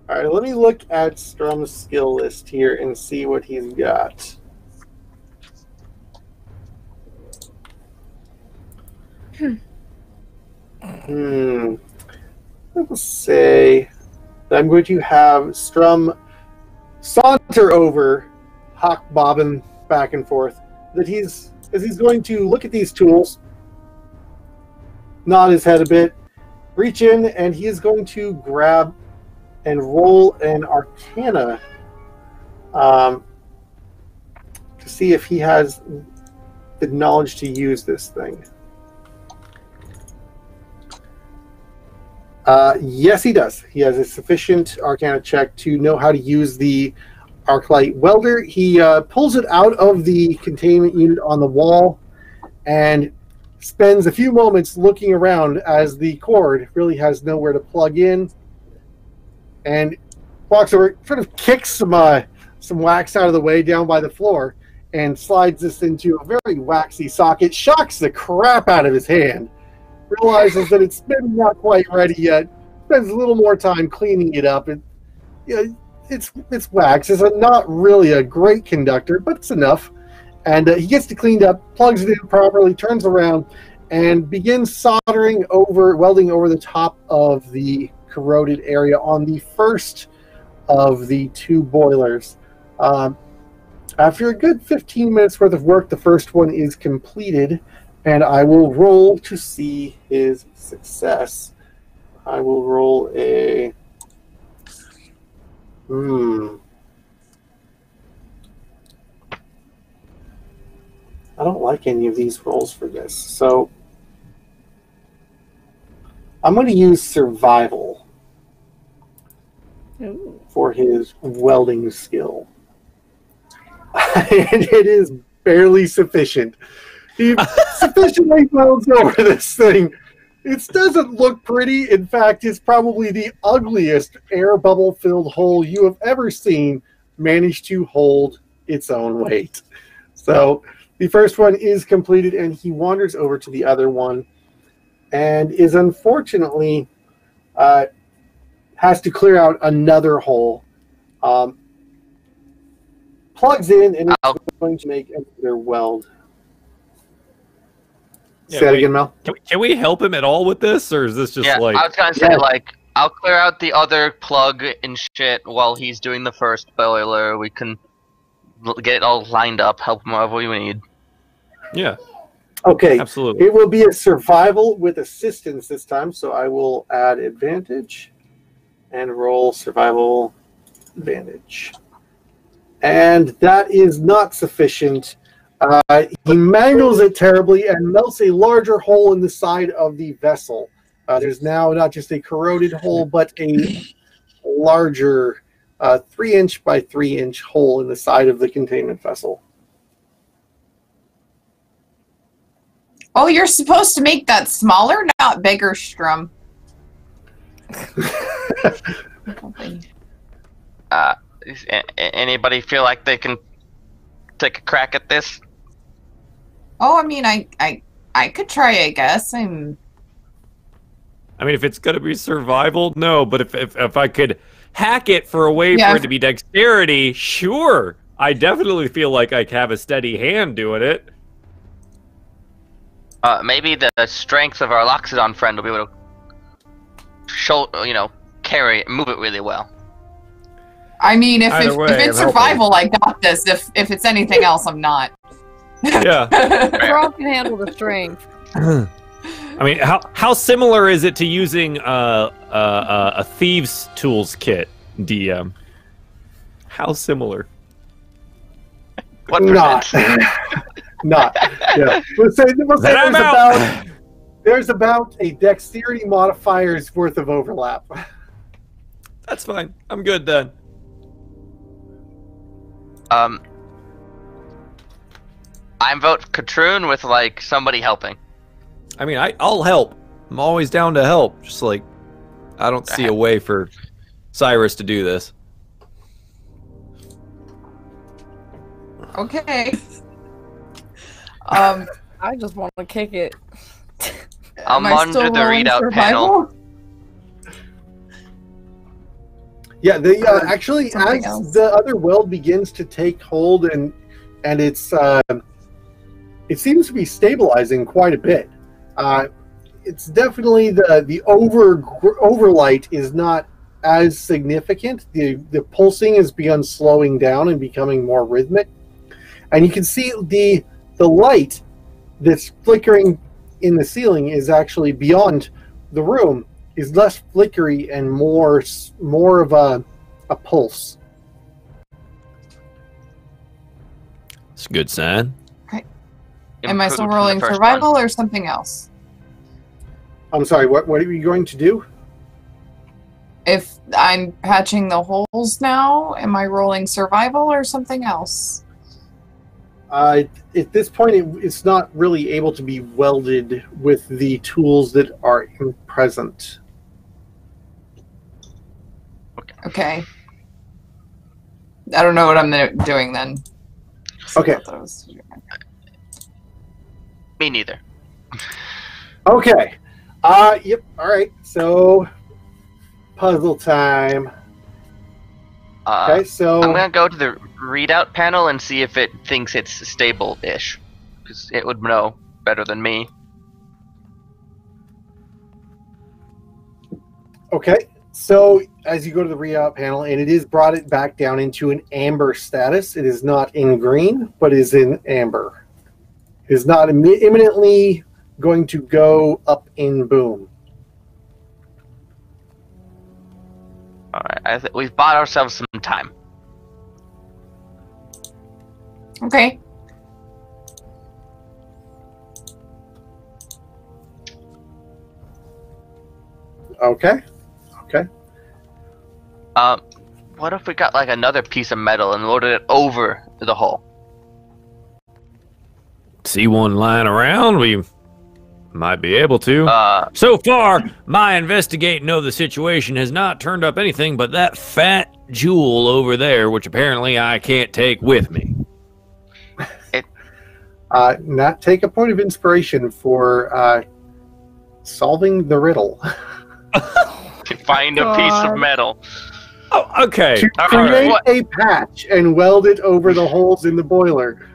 All right, let me look at Strum's skill list here and see what he's got. Let's say that I'm going to have Strum saunter over, hawk bobbing back and forth. That he's going to look at these tools, nod his head a bit, reach in, and he is going to grab and roll an Arcana to see if he has the knowledge to use this thing. Yes, he does. He has a sufficient Arcana check to know how to use the Arclight welder. He pulls it out of the containment unit on the wall and spends a few moments looking around as the cord really has nowhere to plug in, and walks over, sort of kicks some wax out of the way down by the floor, and slides this into a very waxy socket, shocks the crap out of his hand, realizes that it's maybe not quite ready yet, spends a little more time cleaning it up. It's wax. It's not really a great conductor, but it's enough. And he gets it cleaned up, plugs it in properly, turns around, and begin welding over the top of the corroded area on the first of the 2 boilers. After a good 15 minutes worth of work, the first one is completed, and I will roll to see his success. I will roll a... I don't like any of these rolls for this, so I'm going to use survival for his welding skill. And it is barely sufficient. He sufficiently welds over this thing. It doesn't look pretty. In fact, it's probably the ugliest air bubble-filled hole you have ever seen manage to hold its own weight. So the first one is completed, and he wanders over to the other one and is unfortunately has to clear out another hole. Plugs in and is going to make another weld. Yeah, say that again, Mel. Can we help him at all with this, or is this just like... I was gonna say, like, I'll clear out the other plug and shit while he's doing the first boiler. We can get it all lined up, help him however we need. Yeah. Okay. Absolutely. It will be a survival with assistance this time, so I will add advantage and roll survival advantage. And that is not sufficient. He mangles it terribly and melts a larger hole in the side of the vessel. There's now not just a corroded hole, but a larger 3-inch by 3-inch hole in the side of the containment vessel. Oh, you're supposed to make that smaller, not bigger, Strum. Anybody feel like they can take a crack at this? Oh, I mean, I could try, I guess. I mean, if it's gonna be survival, no. But if I could hack it for a way for it to be dexterity, sure. I definitely feel like I have a steady hand doing it. Maybe the strength of our Loxodon friend will be able to carry it, move it really well. I mean, if it's survival, I got this. If it's anything else, I'm not. Yeah. Rob can handle the strength. I mean, how similar is it to using a thieves' tools kit, DM? How similar? What not. Not. Yeah. There's about a dexterity modifier's worth of overlap. That's fine. I'm good then. I vote Katroon with like somebody helping. I mean, I'll help. I'm always down to help. Just like I don't see a way for Cyrus to do this. Okay. I just want to kick it. I'm under the readout panel. Yeah, actually, as the other weld begins to take hold and it's it seems to be stabilizing quite a bit. It's definitely the overlight is not as significant. The pulsing has begun slowing down and becoming more rhythmic, and you can see the light that's flickering in the ceiling is actually beyond the room, is less flickery and more of a pulse. It's a good sign. Okay. Am I still rolling survival or something else? I'm sorry, what are you going to do? If I'm patching the holes now, am I rolling survival or something else? At this point, it's not really able to be welded with the tools that are present. Okay. I don't know what I'm doing then. Okay. Me neither. Okay. Yep. All right. So, puzzle time. Okay. So I'm gonna go to the readout panel and see if it thinks it's stable-ish, because it would know better than me. Okay, so as you go to the re-out panel, and it is brought it back down into an amber status. It is not in green, but is in amber. It is not imminently going to go up in boom. All right, we've bought ourselves some time. Okay. Okay. Okay. What if we got like another piece of metal and loaded it over the hole? See one lying around? We might be able to. So far, my investigating of the situation has not turned up anything but that fat jewel over there, which apparently I can't take with me. Not take a point of inspiration for solving the riddle. To find a piece of metal. Oh, okay. To create a patch and weld it over the holes in the boiler.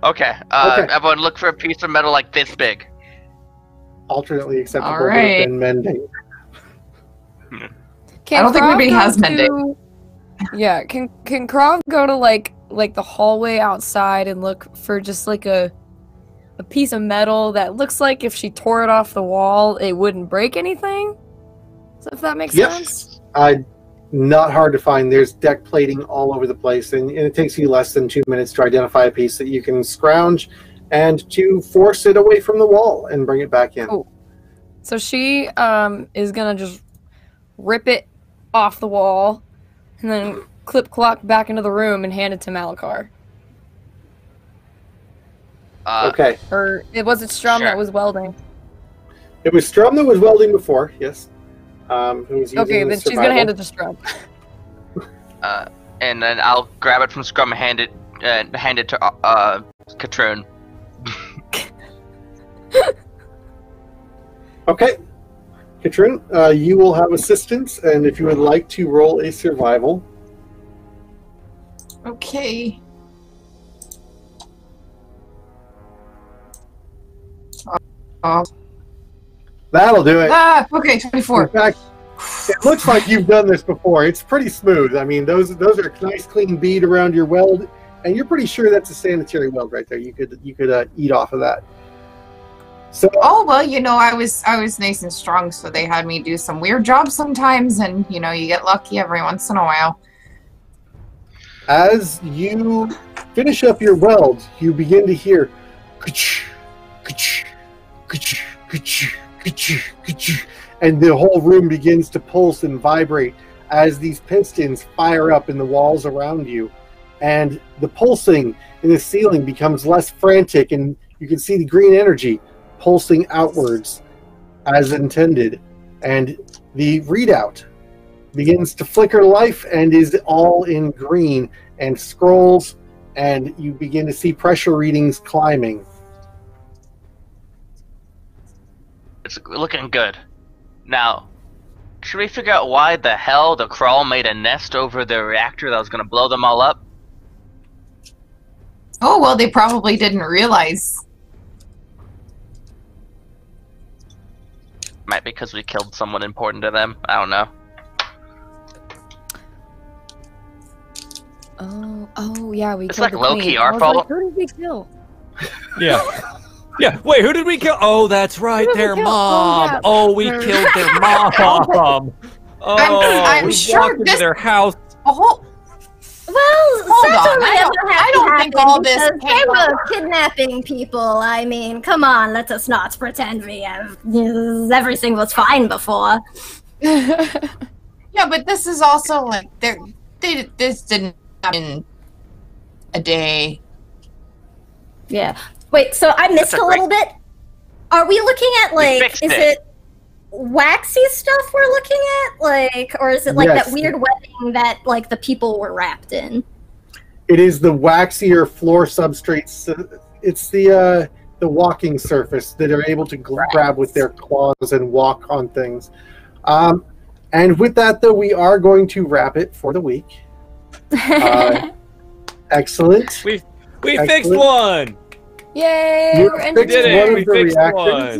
Okay. Everyone look for a piece of metal like this big. Alternately acceptable would have been mending. I don't think anybody has mending. Yeah, can Krav go to like the hallway outside and look for just like a piece of metal that looks like if she tore it off the wall, it wouldn't break anything? So if that makes sense? Not hard to find. There's deck plating all over the place, and it takes you less than 2 minutes to identify a piece that you can scrounge and to force it away from the wall and bring it back in. Oh. So she is going to just rip it off the wall and then clip-clop back into the room and hand it to Malachar. Okay. Or was it Strum that was welding? It was Strum that was welding before, yes. Who was using okay, then she's going to hand it to Strum. And then I'll grab it from Scrum and hand it to Katrun. Okay. Katrun, you will have assistance, and if you would like to roll a survival. Okay. That'll do it. Okay, 24. In fact, it looks like you've done this before. It's pretty smooth. I mean, those are a nice clean bead around your weld, and you're pretty sure that's a sanitary weld right there. You could eat off of that. So. Oh well, I was nice and strong, so they had me do some weird jobs sometimes, and you get lucky every once in a while. As you finish up your weld, you begin to hear, ka-ch, ka-ch, ka-ch, ka-ch, ka-ch, ka-ch, and the whole room begins to pulse and vibrate as these pistons fire up in the walls around you. And the pulsing in the ceiling becomes less frantic, and you can see the green energy pulsing outwards as intended. And the readout begins to flicker to life and is all in green and scrolls, and you begin to see pressure readings climbing. It's looking good. Now, should we figure out why the hell the crawl made a nest over the reactor that was going to blow them all up? Oh, well, they probably didn't realize. Might be because we killed someone important to them. I don't know. Oh yeah, we it's killed like low-key our fault. Like, who did we kill? Yeah. Yeah, wait, who did we kill? Oh, that's right, their mom. Oh, we killed their mom. Oh, I'm sure walked into their house. Oh, well, hold on. I don't think all this they were kidnapping people. I mean, come on, let us not pretend everything was fine before. Yeah, but this is also like this didn't happen a day. Yeah. Wait, so I missed a little bit. Are we looking at it waxy stuff we're looking at, or is it that weird webbing that the people were wrapped in? It is the waxier floor substrates. It's the walking surface that are able to grab with their claws and walk on things. And with that, though, we are going to wrap it for the week. Excellent. We fixed one. Yay! You We're fixed one of the reactions.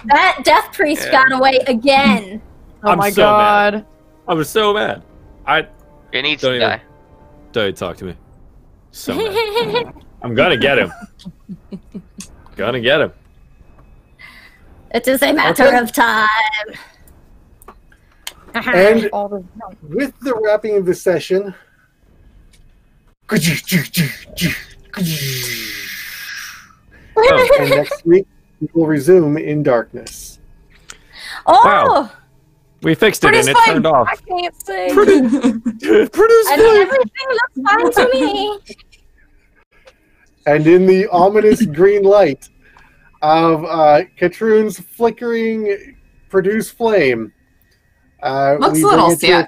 That Death Priest got away again. Oh my god. Mad. I was so mad. It needs to die. Don't even talk to me. So mad. I'm gonna get him. Gonna get him. It is a matter of time. And with the wrapping of the session, and next week we will resume in darkness. Oh! Wow. We fixed it and it turned off. I can't say. Everything looks fine to me. And in the ominous green light of Katroon's flickering produce flame, looks a little sad.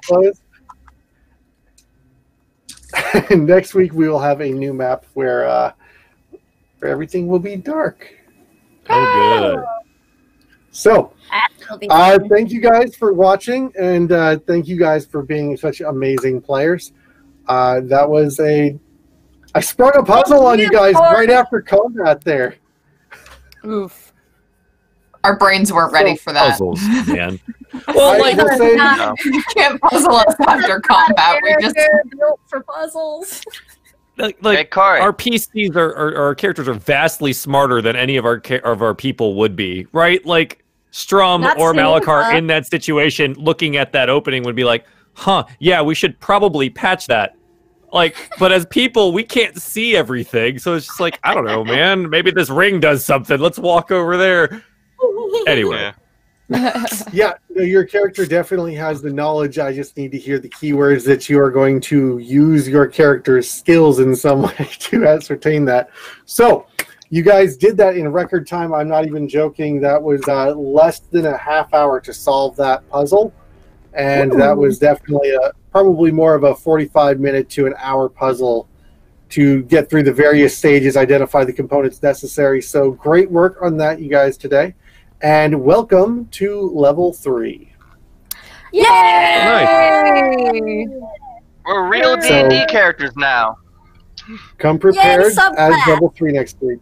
And next week we will have a new map where everything will be dark. Oh, good. So, thank you guys for watching, and thank you guys for being such amazing players. That was I sprung a puzzle on you guys right after combat there. Oof. Our brains weren't ready for that. Puzzles, man. Well, like I say, you can't puzzle us after combat. We just built for puzzles. Like our PCs our characters are vastly smarter than any of our people would be, right? Like Strum or Malachar in that situation, looking at that opening, would be like, "Huh, yeah, we should probably patch that." Like, but as people, we can't see everything, so it's just like, I don't know, man. Maybe this ring does something. Let's walk over there. Anyway. Yeah, your character definitely has the knowledge. I just need to hear the keywords that you are going to use your character's skills in some way to ascertain that. So, you guys did that in record time. I'm not even joking. That was less than a half hour to solve that puzzle. And that was definitely probably more of a 45-minute to an hour puzzle to get through the various stages, identify the components necessary. So great work on that, you guys, today. And welcome to level 3. Yay! Nice. We're real D&D characters now. Come prepared as level 3 next week.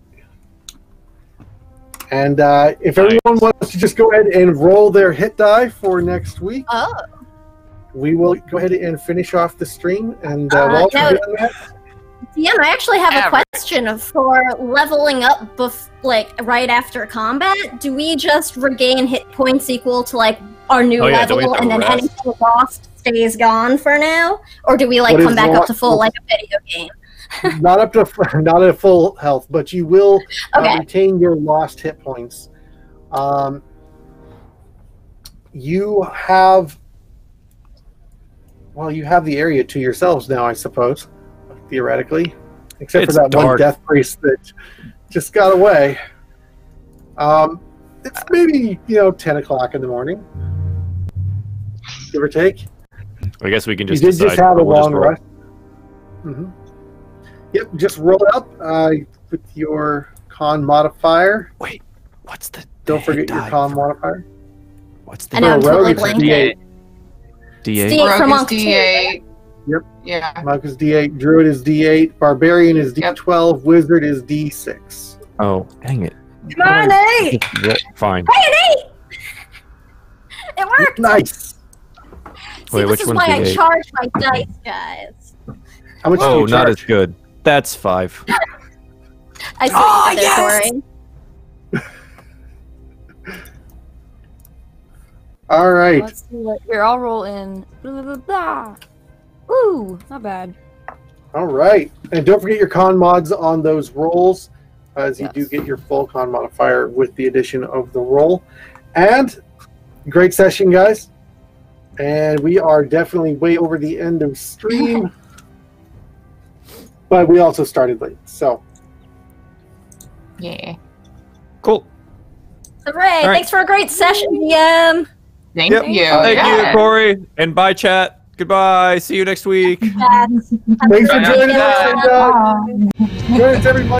And if everyone wants to just go ahead and roll their hit die for next week, we will go ahead and finish off the stream. And while we're doing that, DM, I actually have a question for leveling up, right after combat. Do we just regain hit points equal to like our new level, and then anything lost stays gone for now, or do we like come back up to full like a video game? Not at full health, but you will retain your lost hit points. You have the area to yourselves now, I suppose, theoretically, except for that one Death Priest that just got away. It's maybe 10 o'clock in the morning, give or take. I guess we can just. You did just have a long rest. Mm-hmm. Yep, just roll up with your con modifier. Wait, what's the? Don't forget your con modifier. What's the? I know, I'm totally blanking. D8. From D8. Yep. Yeah. Monk is D8. Druid is D8. Barbarian is D12. Wizard is D6. Oh, dang it! Come on, 8. Fine. Hey, an 8. It worked. Nice. See, this is why I charge my dice, guys. How much do you charge? Not as good. That's 5. I see All right. Let's see what, here, I'll roll in. Blah, blah, blah. Ooh, not bad. All right. And don't forget your con mods on those rolls, as you do get your full con modifier with the addition of the roll. And great session, guys. And we are definitely way over the end of stream. But we also started late, so. Yeah. Cool. Hooray! Thanks for a great session, DM. Thank you. Thank you, Corey. And bye, chat. Goodbye. See you next week. Thanks for joining us. And, join us, everybody.